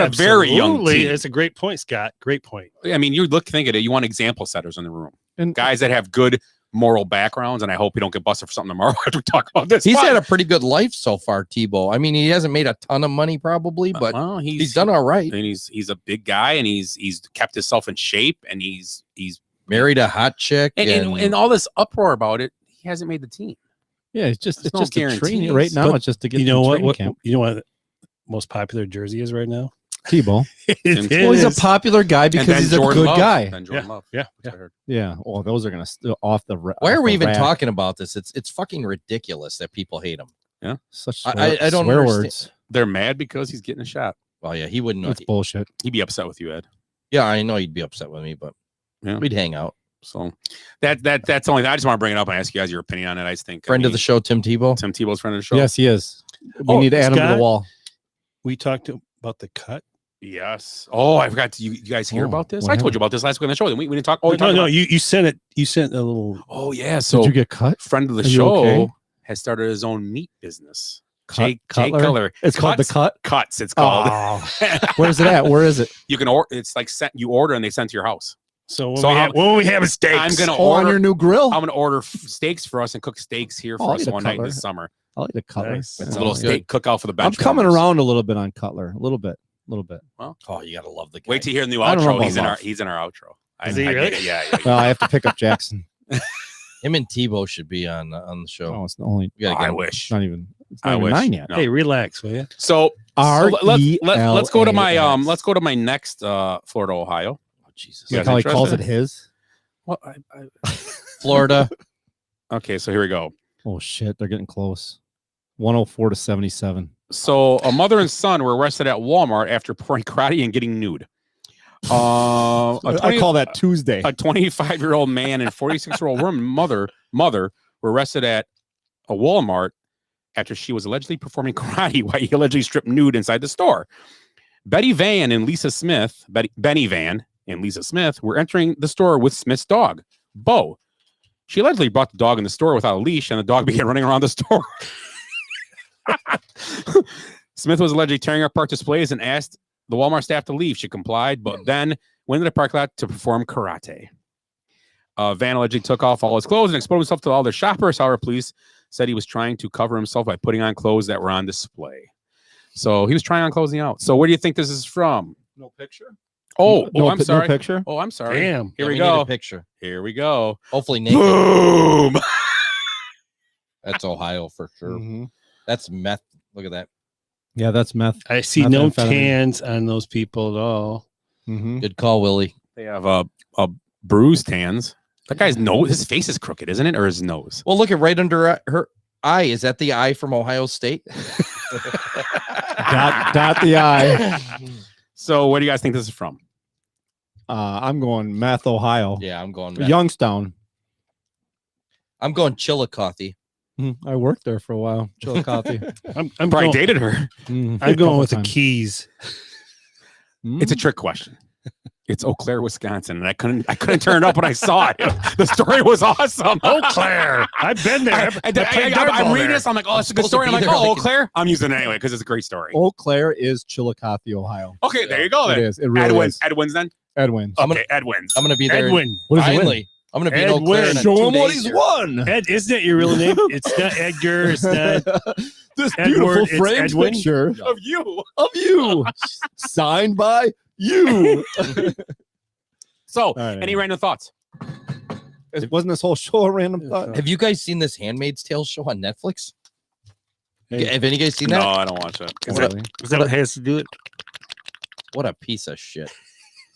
S9: very young team.
S11: It's a great point, Scott. Great point.
S9: I mean, think of it. You want example setters in the room and guys that have good moral backgrounds, and I hope he don't get busted for something tomorrow after we talk about this.
S10: He's had a pretty good life so far, Tebow. I mean, he hasn't made a ton of money probably, but he's done all right.
S9: And he's a big guy, and he's kept himself in shape, and he's
S10: married a hot chick,
S9: and all this uproar about it. He hasn't made the team.
S13: Yeah, it's just
S9: no
S13: a training right now.
S11: But
S13: it's just to get
S11: you know what
S13: camp.
S11: you know what the most popular jersey is right now?
S13: Tebow.
S10: Well, he's a popular guy because he's a good guy.
S13: Yeah. Oh, those are gonna off the.
S10: Why are we even talking about this? It's fucking ridiculous that people hate him.
S9: Yeah,
S13: such
S10: I don't
S13: swear
S10: understand.
S13: words.
S9: They're mad because he's getting a shot.
S10: Well, yeah, he wouldn't.
S13: It's bullshit.
S9: He'd be upset with you, Ed.
S10: Yeah, I know he'd be upset with me, but we'd hang out.
S9: So that's only. I just want to bring it up and ask you guys your opinion on it. I just think
S10: Friend of the show, Tim Tebow.
S9: Tim Tebow's friend of the show.
S13: Yes, he is. We need to add him to the wall.
S11: We talked about the cut.
S9: Yes. Oh, I forgot. You guys hear about this? I told you about this last week on the show. We didn't talk.
S11: No. You sent it. You sent a little.
S9: Oh yeah. So
S13: did you get cut?
S9: Friend of the show has started his own meat business. Jay Cutler.
S13: It's called the Cut.
S9: Cuts. It's called.
S13: Oh. Where's it at? Where is it?
S9: You can order. It's like you order and they send to your house.
S11: So when we have steaks,
S9: I'm gonna
S13: order on your new grill.
S9: I'm gonna order steaks for us and cook steaks here for us one night this summer.
S13: I like the Cutler.
S9: Nice. It's a little steak cookout for the bench.
S13: I'm coming around a little bit on Cutler. A little bit.
S9: Well,
S10: you gotta love the guy.
S9: Wait to hear the new
S13: I don't know
S9: outro.
S13: about
S9: He's in our outro.
S11: Is he really?
S9: Yeah.
S13: Well, I have to pick up Jackson.
S10: Him and Tebow should be on the show.
S13: Oh, it's the only.
S9: I wish.
S13: Not even. It's not
S9: I
S13: even
S9: wish.
S13: 9 yet.
S9: No.
S11: Hey, relax, will you?
S9: So let's go to my
S13: RELAX.
S9: let's go to my next Florida, Ohio.
S10: Oh Jesus!
S13: Like how he calls it his.
S9: What?
S10: Florida.
S9: Okay, so here we go.
S13: Oh shit! They're getting close. 104 to 77.
S9: So a mother and son were arrested at Walmart after pouring karate and getting nude.
S13: I call that Tuesday.
S9: A 25-year-old man and 46-year-old woman mother were arrested at a Walmart after she was allegedly performing karate while he allegedly stripped nude inside the store. Benny Van and Lisa Smith were entering the store with Smith's dog, Bo. She allegedly brought the dog in the store without a leash, and the dog began running around the store. Smith was allegedly tearing apart displays and asked the Walmart staff to leave. She complied, but then went to the parking lot to perform karate. Van allegedly took off all his clothes and exposed himself to all the shoppers. However, police said he was trying to cover himself by putting on clothes that were on display. So he was trying on clothes out. So where do you think this is from?
S10: No picture.
S9: I'm sorry.
S13: No picture.
S9: Oh, I'm sorry.
S11: Damn.
S9: Here we
S10: Need
S9: go.
S10: a picture.
S9: Here we go.
S10: Hopefully naked.
S9: Boom.
S10: That's Ohio for sure.
S13: Mhm.
S10: That's meth. Look at that.
S13: Yeah, that's meth.
S11: I see no
S13: Methamphetamine.
S11: tans on those people at all.
S13: Mm-hmm.
S10: Good call, Willie.
S9: They have a bruised hands. That guy's nose, his face is crooked, isn't it? Or his nose?
S10: Well, look at right under her eye. Is that the eye from Ohio State?
S13: Dot the I.
S9: So where do you guys think this is from?
S13: I'm going Meth, Ohio.
S10: Yeah, I'm going meth.
S13: Youngstown.
S10: I'm going Chillicothe.
S13: I worked there for a while. Chillicothe.
S11: I'm
S9: Probably
S11: going,
S9: dated her.
S11: I'm going with the Keys.
S9: It's a trick question. It's Eau Claire, Wisconsin, and I couldn't turn it up when I saw it. The story was awesome.
S11: Eau Claire. I've been there.
S9: I'm reading this. I'm like, oh, it's a good story. And I'm like, oh, Eau Claire. I'm using it anyway because it's a great story.
S13: Eau Claire is Chillicothe, Ohio.
S9: Okay, there you go. Then
S13: It is. It really is.
S9: Ed wins then.
S13: Ed wins.
S9: Okay, Ed wins.
S10: I'm going to be there.
S11: Edwin.
S13: What does he win?
S10: Finally. I'm going to be in Eau Claire in
S13: Show
S10: 2
S13: him what
S10: days
S13: he's
S10: here.
S13: won.
S11: Ed, isn't that your real name? It's not Edgar. It's not
S13: This
S11: Edward,
S13: beautiful
S11: it's
S13: framed
S11: Edwin?
S13: picture
S9: Of you.
S13: of you, signed by you.
S9: So,
S13: right.
S9: any random thoughts?
S13: Wasn't this whole show a random thought?
S10: Have you guys seen this Handmaid's Tale show on Netflix?
S13: Hey.
S10: Have any guys seen
S9: No,
S10: that?
S9: I don't watch it.
S11: Is that what has to do it?
S10: What a piece of shit.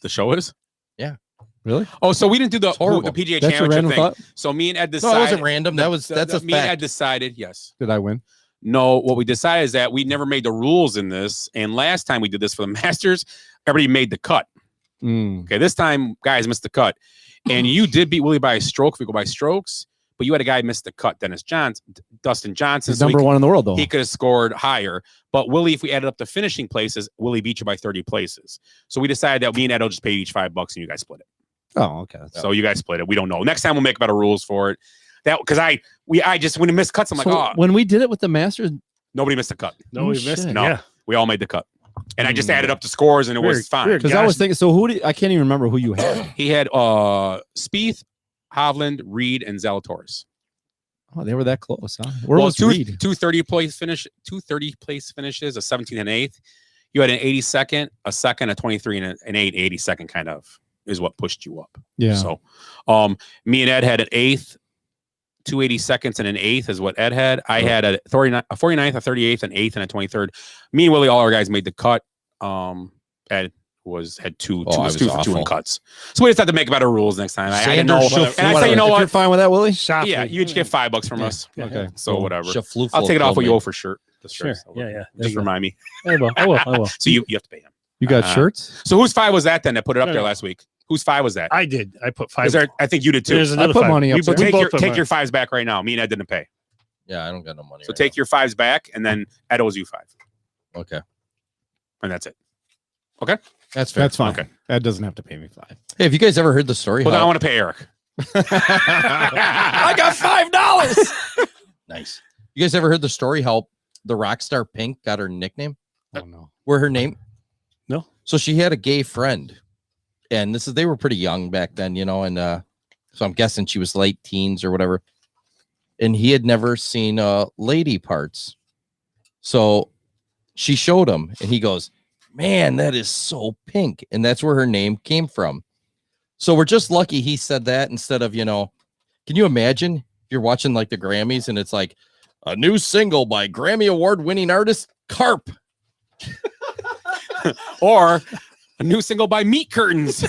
S9: The show is?
S10: Yeah.
S13: Really?
S9: Oh, so we didn't do the
S10: horrible.
S9: PGA
S13: That's your
S9: Championship
S13: random
S9: thing.
S13: thought?
S9: So me and Ed
S10: No,
S9: decided.
S10: it wasn't random. That's a
S9: me and Ed
S10: fact.
S9: decided, yes.
S13: Did I win?
S9: No, what we decided is that we never made the rules in this. And last time we did this for the Masters, everybody made the cut. Okay, this time, guys missed the cut. And you did beat Willie by a stroke if we go by strokes. but you had a guy miss the cut, Dustin Johnson.
S13: He's number one in the world, though.
S9: He could have scored higher. But Willie, if we added up the finishing places, Willie beat you by 30 places. So we decided that me and Ed will just pay each $5 and you guys split it.
S13: Oh, okay.
S9: So you guys split it. We don't know. Next time we'll make better rules for it. That because I just when it missed cuts, I'm like, oh.
S13: When we did it with the Masters,
S9: nobody missed a cut.
S11: Nobody missed it.
S9: No,
S11: Yeah.
S9: we all made the cut. And I just added up the scores and it was fine.
S13: Because I was thinking, so I can't even remember who you had.
S9: He had Spieth, Hovland, Reed, and Zalatoris.
S13: Oh, they were that close, huh? Where was Reed?
S9: Two 30-place finishes, a 17th and 8th. You had an 82nd, a second, a 23, and an 82nd kind of is what pushed you up.
S13: Yeah.
S9: So me and Ed had an 8th, 2 82seconds and an 8th is what Ed had. I had a 49th, a 38th, an 8th, and a 23rd. Me and Willie, all our guys made the cut. Ed had two for two in cuts. So we just had to make better rules next time. I didn't know. And I said, you know what?
S13: You're fine with that, Willie?
S9: Yeah, you each get $5 from us.
S13: Okay.
S9: So whatever.
S10: Shafluflo
S9: I'll take it off
S10: told
S9: what you
S10: me.
S9: owe for shirt.
S11: Sure. Yeah.
S9: Just remind me.
S11: I will.
S9: So you have to pay him.
S13: You got shirts?
S9: So whose 5 was that then that put it up there last week? Whose 5 was that?
S11: I did. I put 5.
S9: I think you did too.
S11: There's another
S13: I put
S11: 5.
S13: money up
S9: So
S13: there.
S9: take your 5s back right now. Me and Ed didn't pay.
S10: Yeah, I don't got no money.
S9: So take your 5s back, and then Ed owes you 5.
S10: Okay.
S9: And that's it. Okay?
S10: That's fair.
S13: That's fine.
S9: Okay.
S13: Ed doesn't have to pay me 5.
S10: Hey, have you guys ever heard the story?
S9: Well, then I want to pay Eric.
S10: I got $5. Nice. You guys ever heard the story how the rock star Pink got her nickname?
S13: Oh no.
S10: Where her name?
S11: No.
S10: So she had a gay friend, and they were pretty young back then, and so I'm guessing she was late teens or whatever. And he had never seen lady parts, so she showed him, and he goes, "Man, that is so pink," and that's where her name came from. So we're just lucky he said that instead of, can you imagine if you're watching like the Grammys and it's like a new single by Grammy Award winning artist Carp.
S9: Or a new single by Meat Curtains.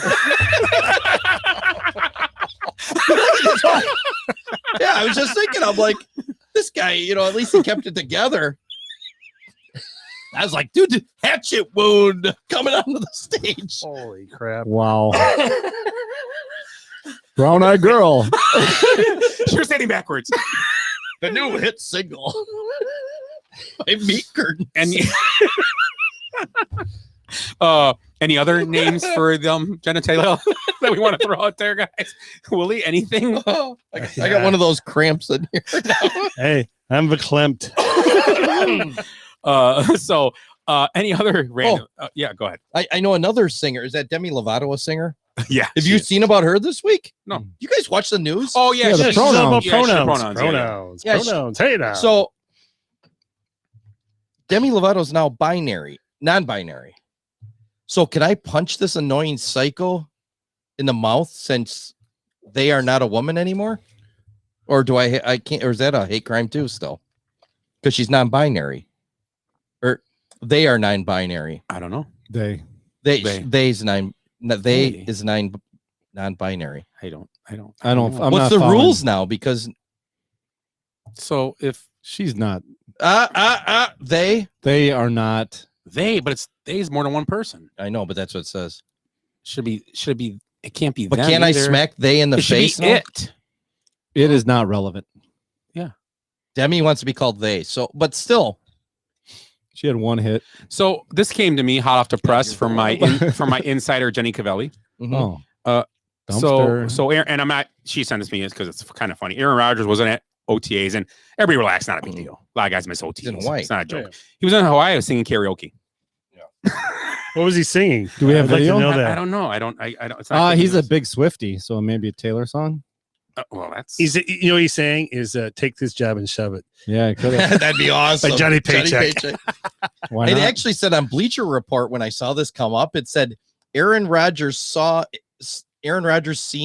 S10: Yeah, I was just thinking, I'm like, this guy, at least he kept it together. I was like, dude, hatchet wound coming onto the stage.
S11: Holy crap.
S13: Wow. Brown Eyed Girl.
S9: You're standing backwards.
S10: The new hit single by Meat Curtains.
S9: And any other names for them genitalia that we want to throw out there, guys? Willie, anything?
S10: I got one of those cramps in here now.
S11: Hey, I'm verklempt.
S9: So any other random? Yeah, go ahead.
S10: I know another singer. Is that Demi Lovato a singer?
S9: Yeah.
S10: Have you seen about her this week?
S9: No.
S10: You guys watch the news?
S9: Oh yeah,
S11: the
S9: she's
S11: pronouns.
S9: all about
S11: Pronouns.
S9: pronouns.
S10: Yeah,
S11: Pronouns. Hey now.
S10: So Demi Lovato's now non-binary. So can I punch this annoying psycho in the mouth since they are not a woman anymore? Or do I can't, or is that a hate crime too still? Because she's non-binary. Or they are non-binary.
S9: I don't know.
S10: They is non-binary.
S9: I don't.
S13: I'm
S10: What's
S13: not
S10: the
S13: following.
S10: rules now? Because
S9: So if
S13: She's not.
S10: they
S13: are not.
S9: but it's they is more than one person.
S10: I know, but that's what it says.
S9: Should be. It can't be.
S10: But
S9: them
S10: can I
S9: either.
S10: smack they in the
S9: It should be
S10: face? now?
S9: it.
S13: It is not relevant.
S10: Demi wants to be called they. So, but still,
S13: She had one hit.
S9: So this came to me hot off the press from my insider Jenny Cavelli.
S10: mhm.
S13: Oh.
S9: So Aaron, and I'm not. She sent this to me because it's kind of funny. Aaron Rodgers wasn't at OTAs, and everybody relax. Not a big deal. A lot of guys miss OTAs.
S10: in Hawaii.
S9: It's not a joke. He was in Hawaii. I was singing karaoke.
S11: What was he singing?
S13: Do we have
S11: I'd like to
S13: video?
S11: know that.
S9: I don't know. I don't. It's not
S13: He's a
S9: good
S13: big Swiftie, so maybe a Taylor song.
S9: well, that's
S11: He's, what he's saying is, take this job and shove it.
S13: Yeah, it could have.
S10: That'd be awesome.
S11: By Johnny Paycheck.
S13: Why
S10: It
S13: not?
S10: actually said on Bleacher Report when I saw this come up, it said Aaron Rodgers seen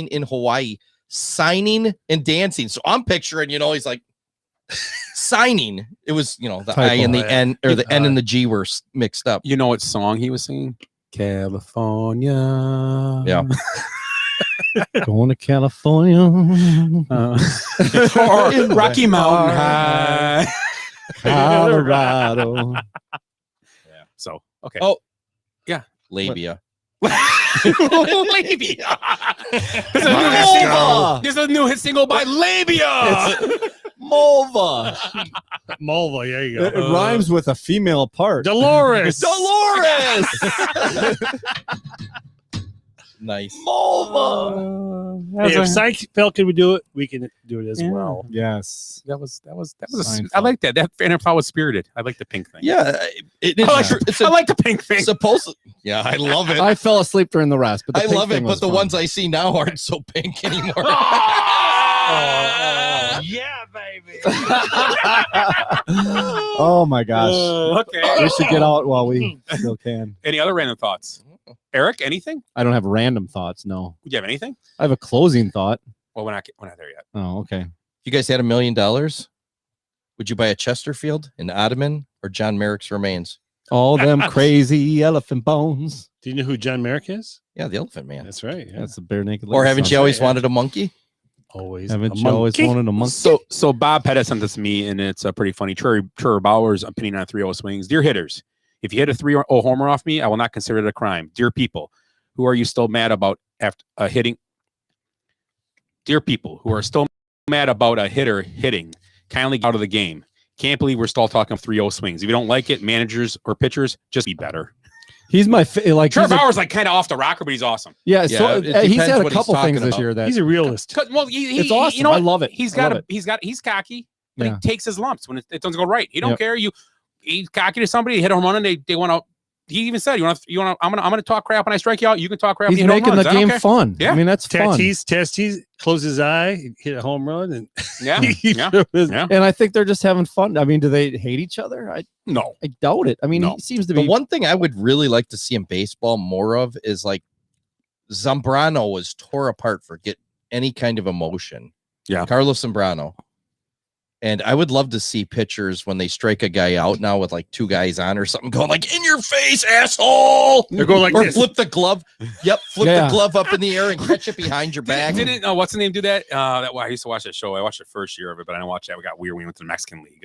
S10: in Hawaii signing and dancing. So I'm picturing, he's like signing. It was, the
S13: Typo.
S10: I and the N or the N and the G were mixed up.
S9: You know what song he was singing? California.
S10: Yeah.
S13: Going to California.
S9: Or Rocky Mountain High.
S13: Colorado.
S9: So okay.
S10: Oh,
S9: yeah.
S10: Labia.
S9: Labia. There's a new hit single by Labia.
S10: Mulva.
S11: Mulva, there you go.
S13: It rhymes with a female part.
S11: Dolores.
S10: Dolores. Nice.
S13: Mulva.
S11: Hey, if Seinfeld can do it, we can do it as well.
S13: Yes.
S9: That was I like that. That fan of was spirited. I like the pink thing.
S10: Yeah.
S9: I like the pink thing.
S10: Yeah, I love it.
S13: I fell asleep during the rest, but the
S10: I
S13: pink
S10: love it,
S13: thing
S10: but
S13: was
S10: the
S13: fun.
S10: ones I see now aren't so pink anymore.
S11: Yeah, baby.
S13: Oh my gosh.
S9: Okay.
S13: We should get out while we still can.
S9: Any other random thoughts? Eric, anything?
S13: I don't have random thoughts. No.
S9: Do you have anything?
S13: I have a closing thought.
S9: Well, we're not there yet.
S13: Oh, okay.
S10: If you guys had $1 million, would you buy a Chesterfield, an Ottoman, or John Merrick's remains?
S13: All them crazy elephant bones.
S11: Do you know who John Merrick is?
S10: Yeah, the Elephant Man.
S11: That's right. Yeah.
S13: That's the bare naked.
S10: Or haven't you always
S11: right,
S10: wanted a monkey?
S11: Always.
S13: Haven't you always wanted a monkey?
S9: So Bob Pettis sent this to me, and it's pretty funny. Trevor Bauer's opinion on 3-0 swings. Dear hitters, if you hit a 3-0 homer off me, I will not consider it a crime. Dear people, who are you still mad about after hitting? Dear people who are still mad about a hitter hitting, kindly get out of the game. Can't believe we're still talking 3-0 swings. If you don't like it, managers or pitchers, just be better.
S13: He's my like.
S9: Trevor Bauer's like kind of off the rocker, but he's awesome.
S13: Yeah, so he's had a
S10: what he's
S13: couple things
S10: talking
S13: this
S10: about.
S13: year that
S11: He's a realist.
S9: Well,
S13: it's awesome.
S9: You know,
S13: I love it.
S9: He's
S13: I love it.
S9: he's cocky, but
S13: Yeah.
S9: he takes his lumps when it doesn't go right. He don't
S13: Yep.
S9: care. He's cocky to somebody. He hit a home run, and they want to. He even said, "You want to? I'm gonna talk crap when I strike you out. You can talk crap."
S13: He's
S9: when you hit home
S13: making the
S9: runs. I don't
S13: game
S9: care."
S13: fun.
S9: Yeah.
S13: I mean, that's fun.
S11: Tatis, close his eye, hit a home run, and
S9: Yeah, yeah.
S13: And I think they're just having fun. I mean, do they hate each other?
S9: No.
S13: I doubt it. I mean,
S9: No.
S13: he seems to
S10: The
S13: be.
S10: one thing I would really like to see in baseball more of is like Zambrano was tore apart for get any kind of emotion.
S9: Yeah.
S10: Carlos Zambrano. And I would love to see pitchers when they strike a guy out now with like two guys on or something going like, in your face, asshole.
S11: They're going like
S10: or
S11: this.
S10: flip the glove. Yep. Flip
S13: Yeah.
S10: the glove up in the air and catch it behind your back.
S9: Didn't what's the name do that? I used to watch that show. I watched the first year of it, but I didn't watch that. We got weird. We went to the Mexican League.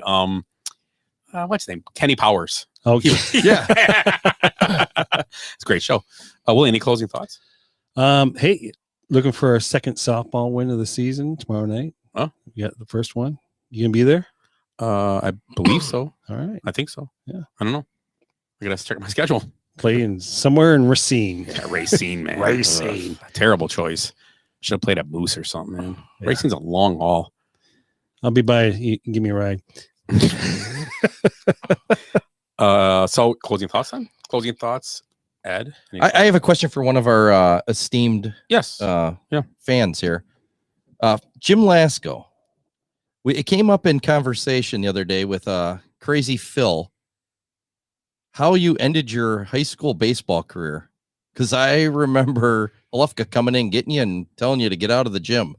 S9: What's his name? Kenny Powers.
S11: Okay.
S10: Yeah.
S9: It's a great show. Willie, any closing thoughts?
S11: Hey, looking for our second softball win of the season tomorrow night.
S9: Huh?
S11: You got the first one. You gonna be there?
S9: I believe so.
S11: All right.
S9: I think so.
S11: Yeah.
S9: I don't know. I gotta check my schedule.
S11: Playing somewhere in Racine.
S9: Yeah, Racine, man.
S11: Racine.
S9: Ugh, terrible choice. Should have played at Moose or something, man. Yeah. Racine's a long haul.
S11: I'll be by. You can give me a ride.
S10: So
S9: closing thoughts then? Closing thoughts, Ed?
S10: I have a question for one of our esteemed fans here. Jim Lasko. It came up in conversation the other day with Crazy Phil. How you ended your high school baseball career. Because I remember Alufka coming in, getting you and telling you to get out of the gym.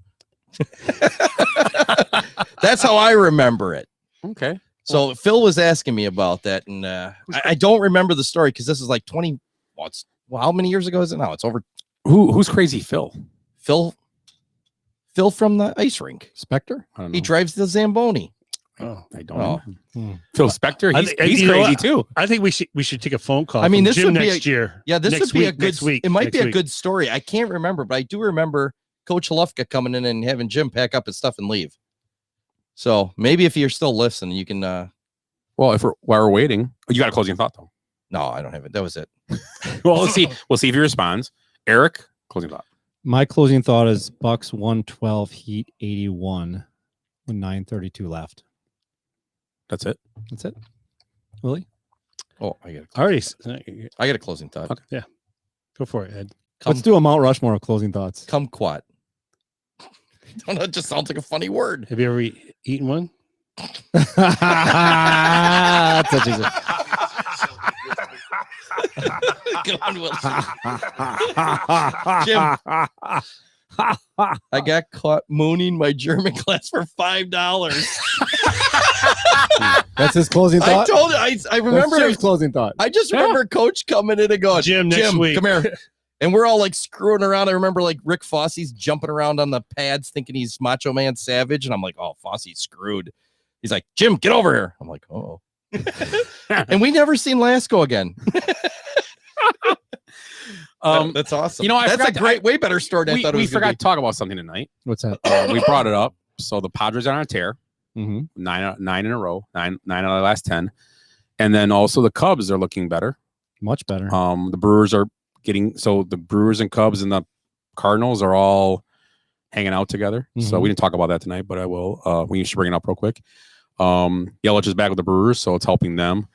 S10: That's how I remember it.
S9: Okay.
S10: So Phil was asking me about that, and I don't remember the story because this is like 20. How many years ago is it now? It's over.
S9: Who's Crazy Phil?
S10: Phil from the ice rink.
S13: Spectre?
S10: He drives the Zamboni.
S11: Oh,
S9: I don't know. Phil Spector, he's
S11: you know
S9: crazy
S11: what?
S9: too.
S11: I think we should take a phone call.
S10: I mean,
S11: from
S10: this
S11: Jim
S10: would be
S11: next year.
S10: Yeah, this
S11: next
S10: would be
S11: week,
S10: a good
S11: next week.
S10: It might
S11: next
S10: be a
S11: week.
S10: good story. I can't remember, but I do remember Coach Halufka coming in and having Jim pack up his stuff and leave. So maybe if you're still listening, you can.
S9: Well, while we're waiting, you got a closing thought though.
S10: No, I don't have it. That was it.
S9: Well, we'll see. We'll see if he responds. Eric, closing thought.
S13: My closing thought is Bucks 112, Heat 81, with 9:32 left.
S9: That's it.
S13: That's it. Willie?
S10: Oh, I got a closing thought.
S9: Okay.
S11: Yeah, go for it, Ed.
S13: Let's do a Mount Rushmore of closing thoughts.
S10: Kumquat. Don't know, it just sounds like a funny word.
S11: Have you ever eaten one?
S13: That's what she said.
S10: Go on, Wilson. Jim, I got caught mooning my German class for $5.
S13: That's his closing thought.
S10: I told you. I remember
S13: That's Jim's closing thought.
S10: I just remember Coach coming in and going,
S11: Jim, next week.
S10: come here. And we're all like screwing around. I remember like Rick Fosse's jumping around on the pads thinking he's Macho Man Savage. And I'm like, oh, Fosse's screwed. He's like, Jim, get over here. I'm like, oh. And we never seen Lasko again. That's awesome.
S9: You know,
S10: that's a great, way better story than I thought it was.
S9: We
S10: gonna
S9: forgot
S10: be.
S9: to talk about something tonight.
S13: What's that?
S9: We brought it up. So the Padres are on a tear.
S13: Mm-hmm.
S9: Nine in a row. Nine out of the last 10. And then also the Cubs are looking better.
S13: Much better.
S9: The Brewers are getting the Brewers and Cubs and the Cardinals are all hanging out together. So
S13: Mhm.
S9: we didn't talk about that tonight, but I will. We should bring it up real quick. Yelich is back with the Brewers, so it's helping them.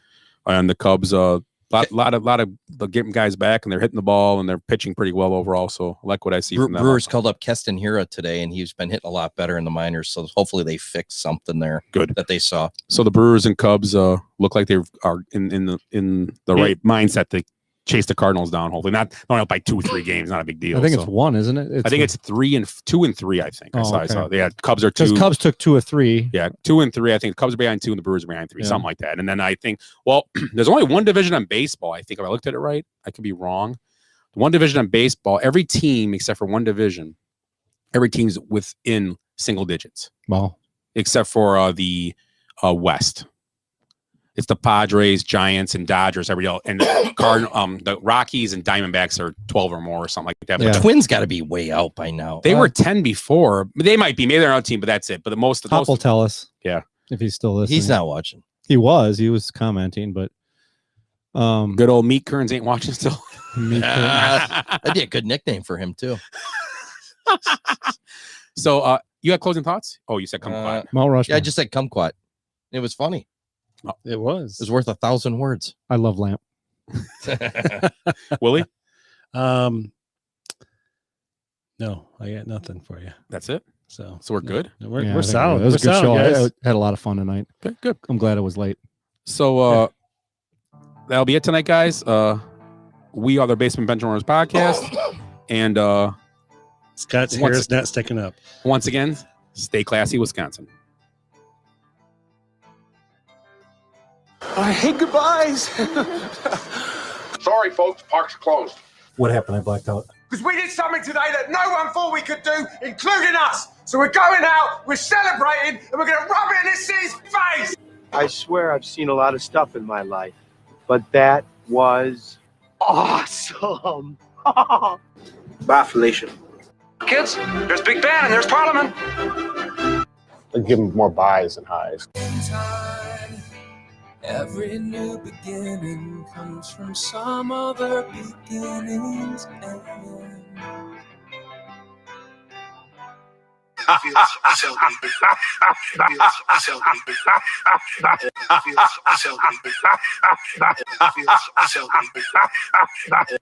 S9: And the Cubs, lot of the getting guys back, and they're hitting the ball and they're pitching pretty well overall. So I like what I see from them.
S10: Brewers called up Keston Hiura today, and he's been hitting a lot better in the minors. So hopefully they fix something there.
S9: Good
S10: that they saw.
S9: So the Brewers and Cubs look like they are in the right mindset to chase the Cardinals down. Hopefully not up by 2-3 games. Not a big deal.
S13: I think it's one, isn't it?
S9: I think it's 2 and 3. I think I saw. Yeah, Cubs are 2.
S13: Because Cubs took 2 of 3.
S9: Yeah, 2 and 3. I think the Cubs are behind 2 and the Brewers are behind 3,
S13: Yeah.
S9: something like that. And then I think, well, there's only one division on baseball. I think if I looked at it right, I could be wrong. One division on baseball, every team except for one division, every team's within single digits.
S13: Wow.
S9: Except for the West. It's the Padres, Giants, and Dodgers. Every and the Rockies and Diamondbacks are 12 or more or something like that.
S10: The Twins got to be way out by now.
S9: They were 10 before. They might be. Maybe they're on a team, but that's it. But
S13: Hop will tell us.
S9: Yeah.
S13: If he's still listening.
S10: He's not watching.
S13: He was commenting, but
S9: good old Meat Kearns ain't watching still.
S10: That'd be a good nickname for him too.
S9: So you have closing thoughts? Oh, you said kumquat.
S13: Mount Rushmore.
S10: Yeah, I just said kumquat. It was funny.
S11: It was.
S10: It was worth 1,000 words.
S13: I love Lamp.
S9: Willie?
S11: No, I got nothing for you.
S9: That's it.
S11: So
S9: we're good.
S11: We're
S13: Yeah, I think
S11: solid.
S13: It was a good show.
S11: Guys.
S13: I had a lot of fun tonight.
S9: Good.
S13: I'm glad it was late.
S9: So that'll be it tonight, guys. We are the Basement Benchwarmers podcast. And
S11: Scott's hair is not sticking up.
S9: Once again, stay classy, Wisconsin.
S3: I hate goodbyes.
S6: Sorry, folks. Park's closed.
S13: What happened? I blacked out.
S3: Because we did something today that no one thought we could do, including us. So we're going out, we're celebrating, and we're going to rub it in this city's face.
S15: I swear I've seen a lot of stuff in my life, but that was awesome.
S3: Bye, Felicia. Kids, there's Big Ben and there's Parliament.
S6: I'd give them more buys than highs.
S16: Every new beginning comes from some other beginning's end.
S3: It feels so good. It feels so good. It feels so good. It feels so good.